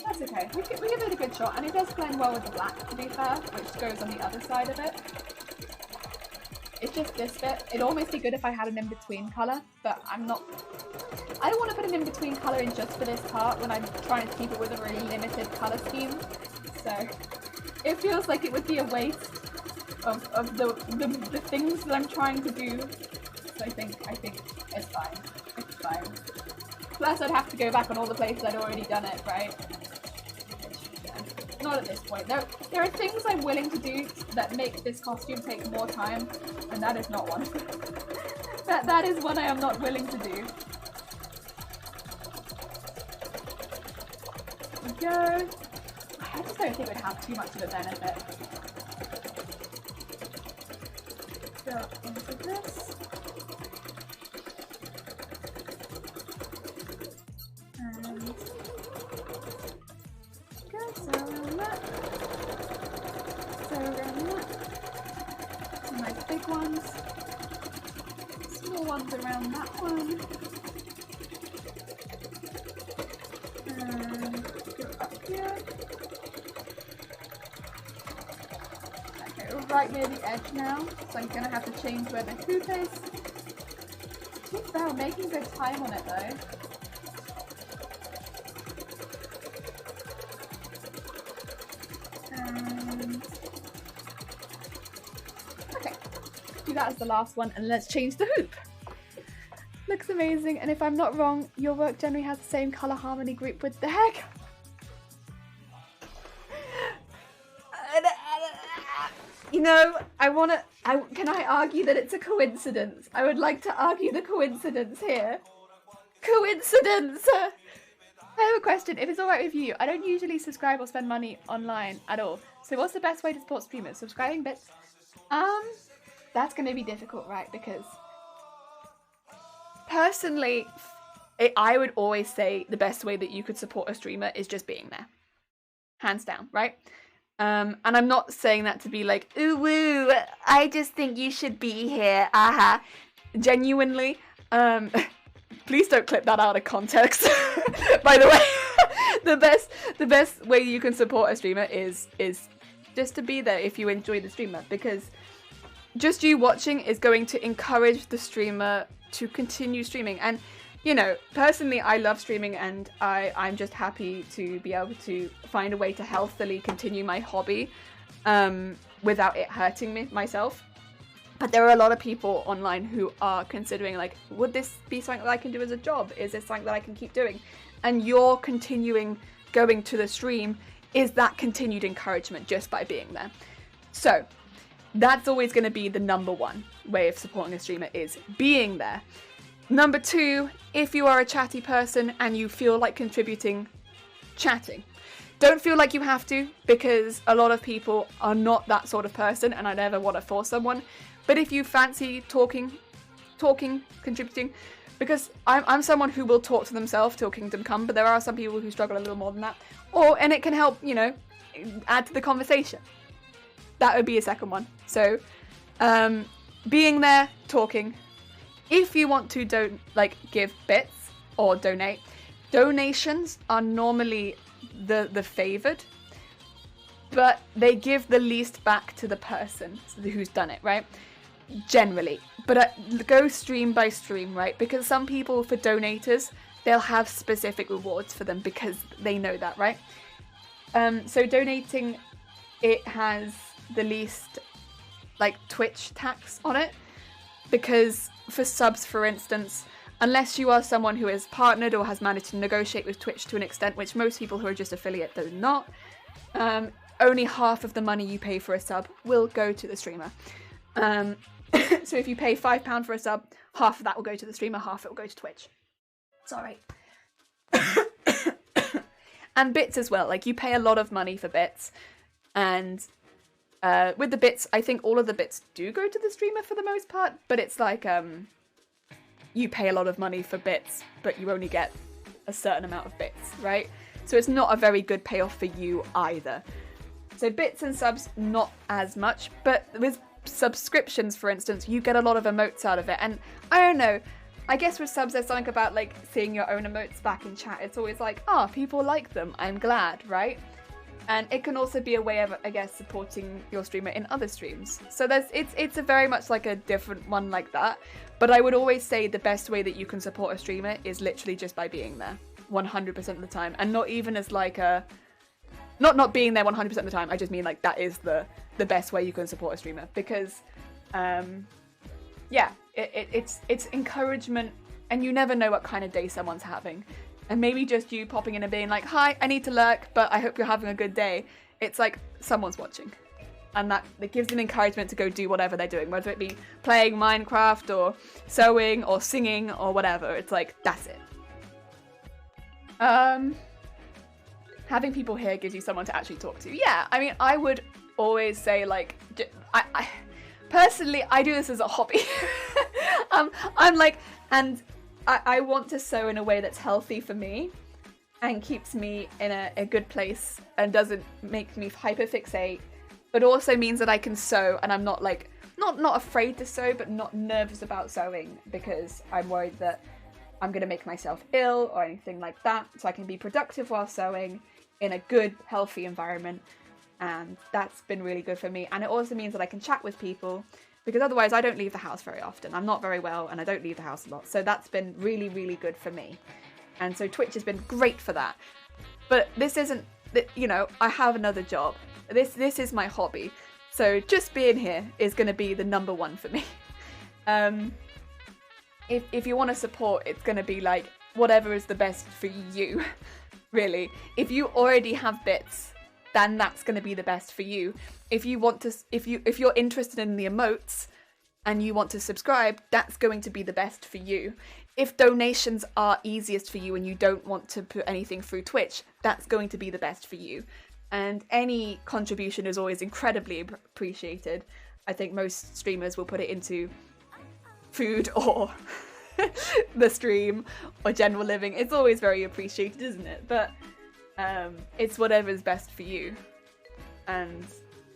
That's okay. We give it a good shot, and it does blend well with the black, to be fair, which goes on the other side of it. It's just this bit. It'd almost be good if I had an in-between colour, but I don't want to put an in-between colour in just for this part when I'm trying to keep it with a really limited colour scheme. So it feels like it would be a waste of the things that I'm trying to do. So I think it's fine. It's fine. Plus I'd have to go back on all the places I'd already done it, right? Not at this point. There are things I'm willing to do that make this costume take more time, and that is not one. that is one I am not willing to do. There we go. I just don't think it would have too much of a benefit. Go into this. And go, so around that. So around that. Some nice big ones. Small ones around that one. And go up here. Okay, we're right near the edge now, so I'm gonna have to change where the hoop is. Wow, making good time on it though. And okay, do that as the last one, and let's change the hoop. Looks amazing, and if I'm not wrong, your work generally has the same color harmony group with the heck. You know, can I argue that it's a coincidence? I would like to argue the coincidence here. Coincidence! I have a question, if it's alright with you. I don't usually subscribe or spend money online at all. So what's the best way to support streamers? Subscribing bits? That's gonna be difficult, right? Because personally, I would always say the best way that you could support a streamer is just being there. Hands down, right? And I'm not saying that to be like, ooh woo, I just think you should be here, aha. Genuinely, please don't clip that out of context, by the way. the best way you can support a streamer is just to be there if you enjoy the streamer, because just you watching is going to encourage the streamer to continue streaming. And you know, personally, I love streaming, and I'm just happy to be able to find a way to healthily continue my hobby without it hurting myself. But there are a lot of people online who are considering, like, would this be something that I can do as a job? Is this something that I can keep doing? And your continuing going to the stream is that continued encouragement just by being there. So that's always going to be the number one way of supporting a streamer, is being there. Number two, if you are a chatty person and you feel like contributing, chatting. Don't feel like you have to, because a lot of people are not that sort of person, and I never want to force someone. But if you fancy talking, contributing, because I'm someone who will talk to themselves till kingdom come, but there are some people who struggle a little more than that. And it can help, you know, add to the conversation. That would be a second one. So, being there, talking. If you want to give bits or donate, donations are normally the favoured, but they give the least back to the person who's done it, right? Generally. But go stream by stream, right? Because some people, for donators, they'll have specific rewards for them because they know that, right? So donating, it has the least Twitch tax on it, because for subs, for instance, unless you are someone who is partnered or has managed to negotiate with Twitch to an extent, which most people who are just affiliate do not, only half of the money you pay for a sub will go to the streamer. So if you pay £5 for a sub, half of that will go to the streamer, half it will go to Twitch. Sorry. And bits as well. Like, you pay a lot of money for bits, and with the bits, I think all of the bits do go to the streamer for the most part, but it's like, you pay a lot of money for bits, but you only get a certain amount of bits, right? So it's not a very good payoff for you either. So bits and subs, not as much, but with subscriptions, for instance, you get a lot of emotes out of it. And I don't know, I guess with subs, there's something about seeing your own emotes back in chat. It's always like, people like them, I'm glad, right? And it can also be a way of, I guess, supporting your streamer in other streams. So it's a very much a different one like that. But I would always say the best way that you can support a streamer is literally just by being there 100% of the time. And not even as not being there 100% of the time. I just mean that is the best way you can support a streamer. Because, it's encouragement, and you never know what kind of day someone's having. And maybe just you popping in and being like, hi, I need to lurk, but I hope you're having a good day. It's like someone's watching. And that gives them encouragement to go do whatever they're doing, whether it be playing Minecraft or sewing or singing or whatever. It's like, that's it. Having people here gives you someone to actually talk to. Yeah, I mean, I would always say, I personally, I do this as a hobby. I want to sew in a way that's healthy for me and keeps me in a good place and doesn't make me hyperfixate, but also means that I can sew and I'm not not afraid to sew, but not nervous about sewing because I'm worried that I'm going to make myself ill or anything like that. So I can be productive while sewing in a good, healthy environment. And that's been really good for me. And it also means that I can chat with people, because otherwise I don't leave the house very often. I'm not very well and I don't leave the house a lot. So that's been really, really good for me. And so Twitch has been great for that. But this isn't, I have another job. This is my hobby. So just being here is going to be the number one for me. If you want to support, it's going to be whatever is the best for you, really. If you already have bits, then that's going to be the best for you. If you're interested in the emotes and you want to subscribe, that's going to be the best for you. If donations are easiest for you and you don't want to put anything through Twitch, that's going to be the best for you. And any contribution is always incredibly appreciated. I think most streamers will put it into food or the stream or general living. It's always very appreciated, isn't it? But it's whatever's best for you. And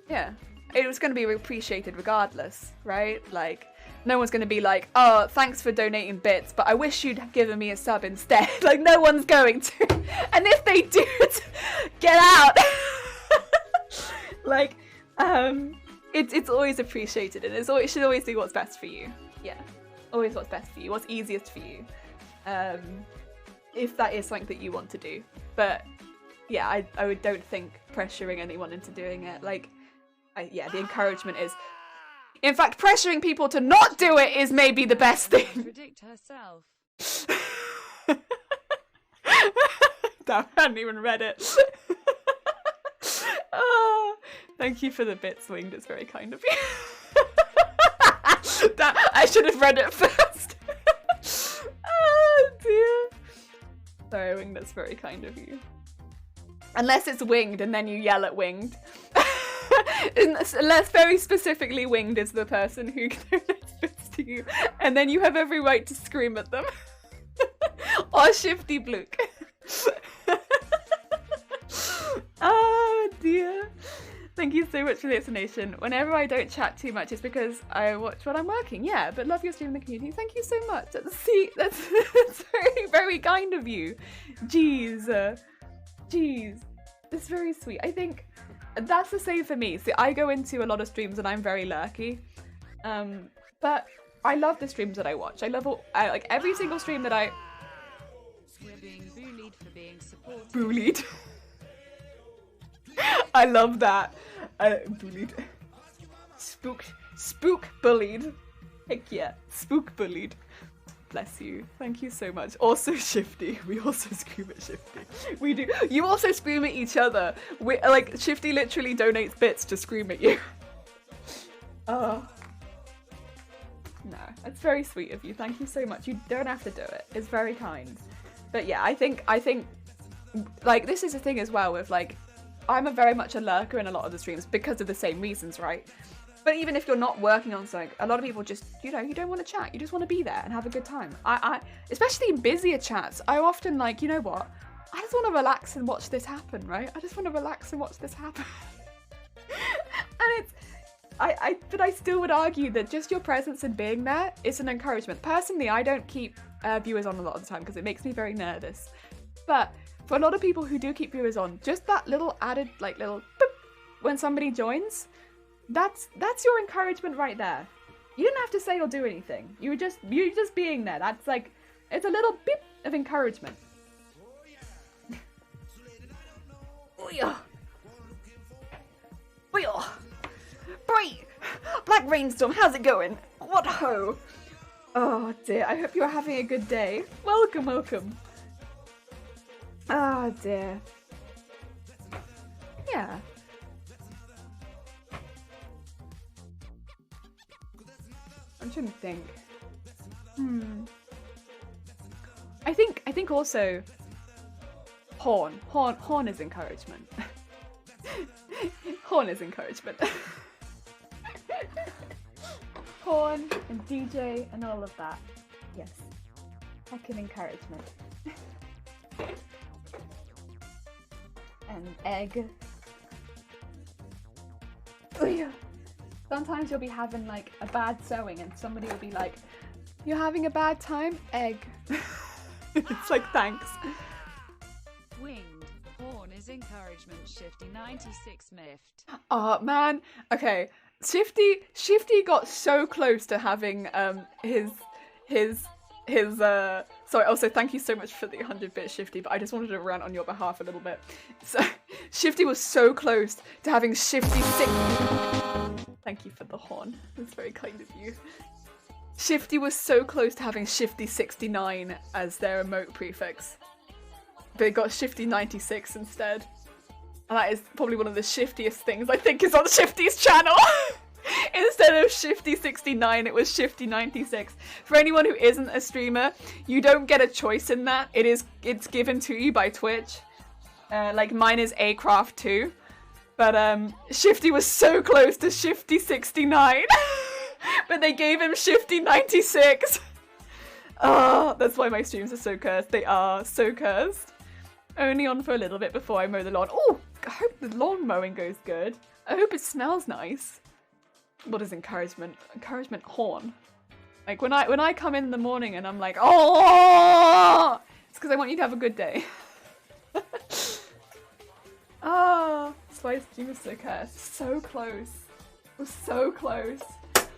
yeah, it was going to be appreciated regardless, right? Like, no one's going to be like, oh, thanks for donating bits, but I wish you'd given me a sub instead. Like, no one's going to. And if they do, get out. Like, it's always appreciated, and it should always be what's best for you. Yeah, always what's best for you, what's easiest for you. If that is something that you want to do. But yeah, I don't think pressuring anyone into doing it. Like, the encouragement is. In fact, pressuring people to not do it is maybe the best thing. Predict herself. Damn, I hadn't even read it. Oh, thank you for the bits, Winged. It's very kind of you. Damn, I should have read it first. Oh dear. Sorry, Winged. That's very kind of you. Unless it's Winged and then you yell at Winged. Unless very specifically Winged is the person who donates bits to you, and then you have every right to scream at them. Or Shifty Bluke. Oh dear. Thank you so much for the explanation. Whenever I don't chat too much, it's because I watch when I'm working. Yeah, but love your stream in the community. Thank you so much. That's very, very kind of you. Jeez. Jeez. It's very sweet. I think that's the same for me. See, I go into a lot of streams and I'm very lurky. But I love the streams that I watch. I love like every single stream that We're being bullied for being supported. Bullied. I love that. Bullied. Spook bullied. Heck yeah. Spook bullied. Bless you. Thank you so much. Also Shifty. We also scream at Shifty. We do. You also scream at each other. Like, Shifty literally donates bits to scream at you. Oh. No, that's very sweet of you. Thank you so much. You don't have to do it. It's very kind. But yeah, I think, like, this is the thing as well with, like, I'm very much a lurker in a lot of the streams because of the same reasons, right? But even if you're not working on something, a lot of people just, you don't want to chat. You just want to be there and have a good time. I especially in busier chats, I often like, you know what? I just want to relax and watch this happen, right? I just want to relax and watch this happen. And but I still would argue that just your presence and being there is an encouragement. Personally, I don't keep viewers on a lot of the time because it makes me very nervous. But for a lot of people who do keep viewers on, just that little added, like, little boop when somebody joins, that's your encouragement right there. You didn't have to say or do anything. You're just being there. That's like, it's a little beep of encouragement. Booyah! Booyah! Brie! Black Rainstorm, how's it going? What ho! Oh dear, I hope you're having a good day. Welcome, welcome. Oh dear. Yeah. I'm trying to think. I think also Horn is encouragement. Horn is encouragement. Horn and DJ and all of that. Yes. Heckin' encouragement. And egg. Oh yeah. Sometimes you'll be having like a bad sewing and somebody will be like, you're having a bad time? Egg. It's like, thanks. Winged. Horn is encouragement. Shifty 96 miffed. Oh man. Okay. Shifty got so close to having his sorry, also thank you so much for the 100-bit Shifty, but I just wanted to rant on your behalf a little bit. So Shifty was so close to having Shifty 6. Thank you for the horn. That's very kind of you. Shifty was so close to having Shifty 69 as their emote prefix. But they got Shifty 96 instead. And that is probably one of the shiftiest things I think is on Shifty's channel. Instead of Shifty 69, it was Shifty 96. For anyone who isn't a streamer, you don't get a choice in that. It's given to you by Twitch. Like mine is Acraft2. But Shifty was so close to Shifty 69. But they gave him Shifty 96. Oh, that's why my streams are so cursed. They are so cursed. Only on for a little bit before I mow the lawn. Oh, I hope the lawn mowing goes good. I hope it smells nice. what is encouragement? Encouragement horn. Like when I come in the morning and I'm like, oh, it's because I want you to have a good day. Ah, Spice Dream was so cursed. So close. It was so close.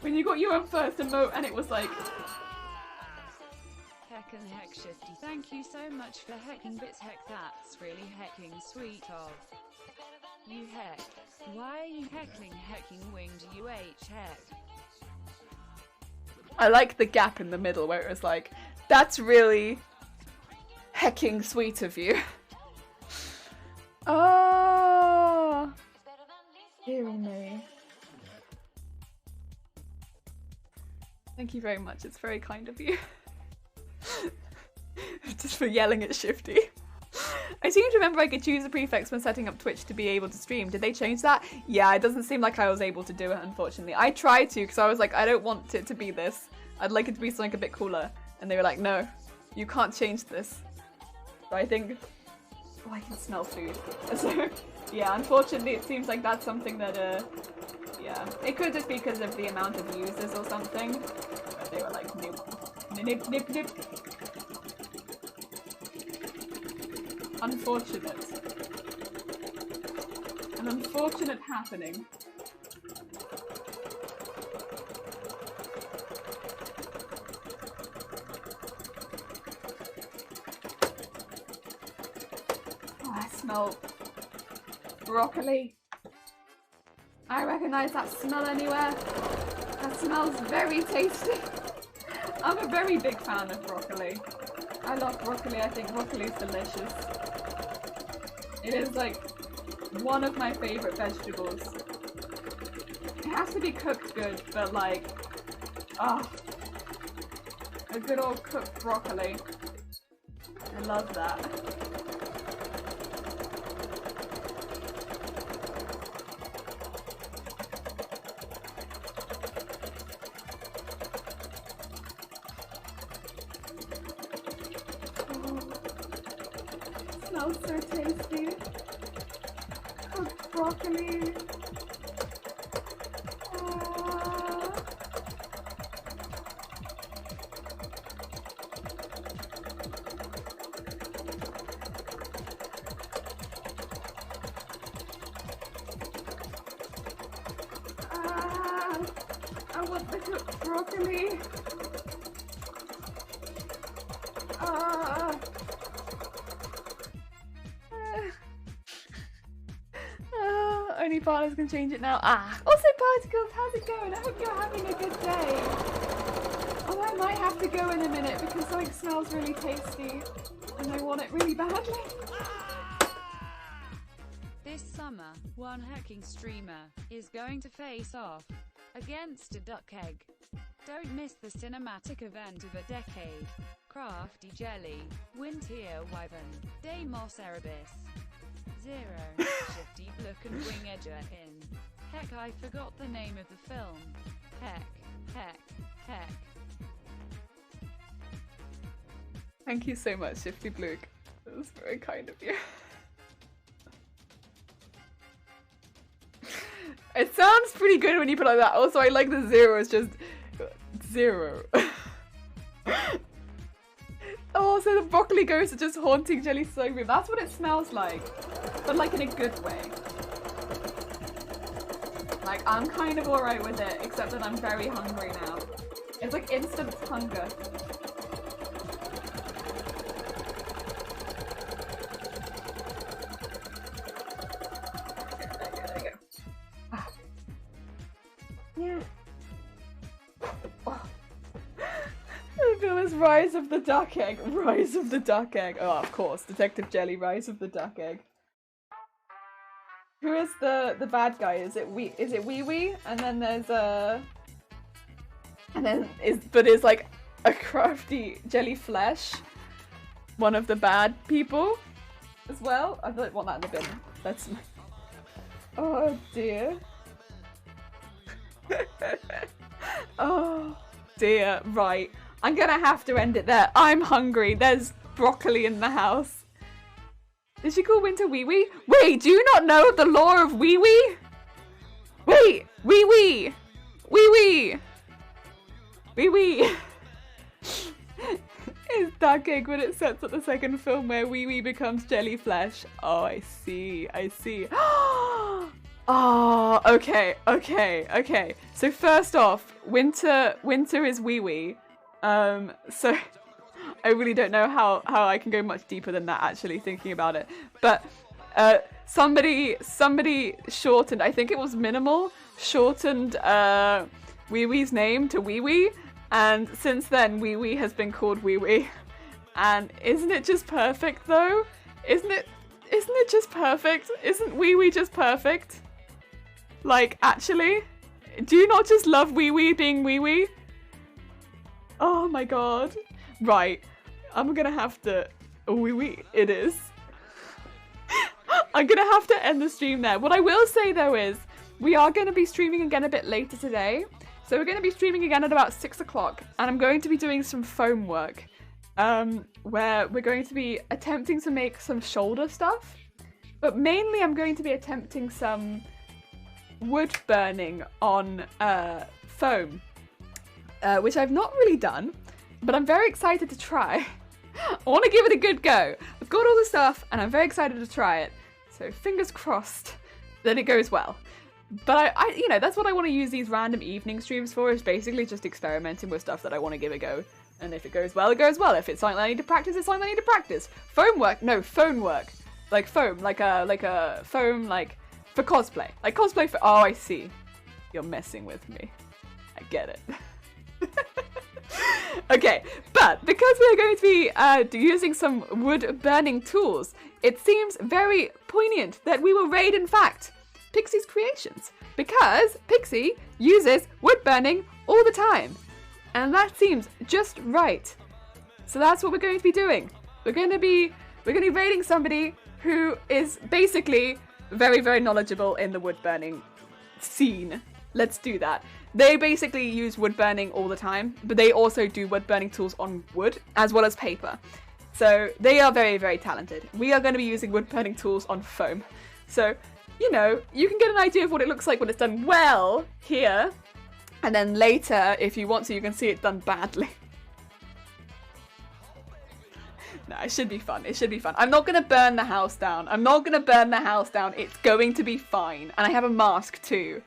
When you got your own first emote and it was like... Heck and Heck Shifty, thank you so much for hecking bits. Heck, that's really hecking sweet of you. Heck, why are you heckling winged heck? I like the gap in the middle where it was like, that's really hecking sweet of you. Oh, dearie me. Thank you very much, it's very kind of you. Just for yelling at Shifty. I seem to remember I could choose a prefix when setting up Twitch to be able to stream. Did they change that? Yeah, it doesn't seem like I was able to do it, unfortunately. I tried to, because I was like, I don't want it to be this. I'd like it to be something a bit cooler. And they were like, no, you can't change this. So I think... Oh, I can smell food. So, yeah, unfortunately, it seems like that's something that, yeah. It could just be because of the amount of users or something. But they were like, nope. Nip, nip, nip. Unfortunate. An unfortunate happening. Oh, I smell broccoli. I recognize that smell anywhere. That smells very tasty. I'm a very big fan of broccoli. I love broccoli. I think broccoli is delicious. It is like one of my favorite vegetables. It has to be cooked good, but like, oh, a good old cooked broccoli. I love that. Smells so tasty. Cooked broccoli. I want the cooked broccoli. Only partners can change it now. Also Particles, how's it going? I hope you're having a good day. Oh, I might have to go in a minute because something smells really tasty and I want it really badly. This summer, one hacking streamer is going to face off against a duck egg. Don't miss the cinematic event of a decade. Crafty Jelly, Wintier Wyvern, Deimos Erebus. 0, Shifty Look and Wing Edger in. Heck, I forgot the name of the film. Heck, heck, heck. Thank you so much, Shifty Blue. That was very kind of you. It sounds pretty good when you put it like that. Also, I like the 0, it's just 0. Oh, so the broccoli ghosts are just haunting Jelly's so room. That's what it smells like. But like in a good way. Like, I'm kind of alright with it, except that I'm very hungry now. It's like instant hunger. There you go. Yeah. Oh. The film is Rise of the Duck Egg. Rise of the Duck Egg. Oh, of course. Detective Jelly, Rise of the Duck Egg. Who is the bad guy? Is it Wee Wee? And then there's is like a crafty jelly flesh one of the bad people as well? I don't want that in the bin. That's my... Oh dear. Oh dear. Right. I'm gonna have to end it there. I'm hungry. There's broccoli in the house. Did she call Winter Wee Wee? Wait, do you not know the lore of Wee Wee? Wait, Wee Wee! Wee wee. It's Ducking when it sets up the second film where Wee Wee becomes jellyflesh. Oh, I see. I see. Oh, okay. So first off, Winter is Wee Wee. So I really don't know how I can go much deeper than that, actually, thinking about it. But somebody shortened, I think it was Minimal, shortened Wee Wee's name to Wee Wee. And since then, Wee Wee has been called Wee Wee. And isn't it just perfect, though? Isn't it just perfect? Isn't Wee Wee just perfect? Like, actually? Do you not just love Wee Wee being Wee Wee? Oh my god. Right. I'm gonna have to... Wee Wee, it is. I'm gonna have to end the stream there. What I will say, though, is we are going to be streaming again a bit later today. So we're going to be streaming again at about 6 o'clock, and I'm going to be doing some foam work, where we're going to be attempting to make some shoulder stuff, but mainly I'm going to be attempting some wood burning on foam, which I've not really done, but I'm very excited to try. I want to give it a good go. I've got all the stuff, and I'm very excited to try it, so fingers crossed that it goes well. But I you know, that's what I want to use these random evening streams for, is basically just experimenting with stuff that I want to give a go. And if it goes well, it goes well. If it's something I need to practice, it's something I need to practice. Foam work? No, phone work. Like foam, like a foam, like for cosplay. Like cosplay for, oh, I see. You're messing with me. I get it. Okay, but because we're going to be using some wood burning tools, it seems very poignant that we will raid, in fact, Pixie's creations, because Pixie uses wood burning all the time, and that seems just right. So that's what we're going to be doing. We're going to be raiding somebody who is basically very, very knowledgeable in the wood burning scene. Let's do that. They basically use wood burning all the time, but they also do wood burning tools on wood as well as paper. So they are very, very talented. We are going to be using wood burning tools on foam. So, you know, you can get an idea of what it looks like when it's done well here. And then later, if you want to, you can see it done badly. No, it should be fun. It should be fun. I'm not going to burn the house down. I'm not going to burn the house down. It's going to be fine. And I have a mask too.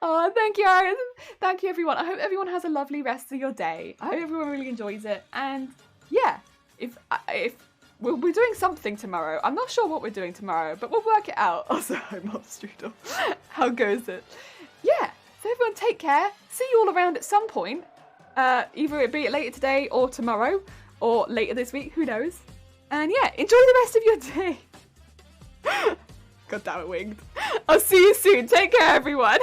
Oh, thank you, Aaron. Thank you, everyone. I hope everyone has a lovely rest of your day. I hope everyone really enjoys it. And yeah, if we're doing something tomorrow. I'm not sure what we're doing tomorrow, but we'll work it out. Also, I'm off Strudel. How goes it? Yeah, so everyone take care. See you all around at some point. Either it be it later today or tomorrow or later this week, who knows. And yeah, enjoy the rest of your day. God damn it, Winged. I'll see you soon. Take care, everyone.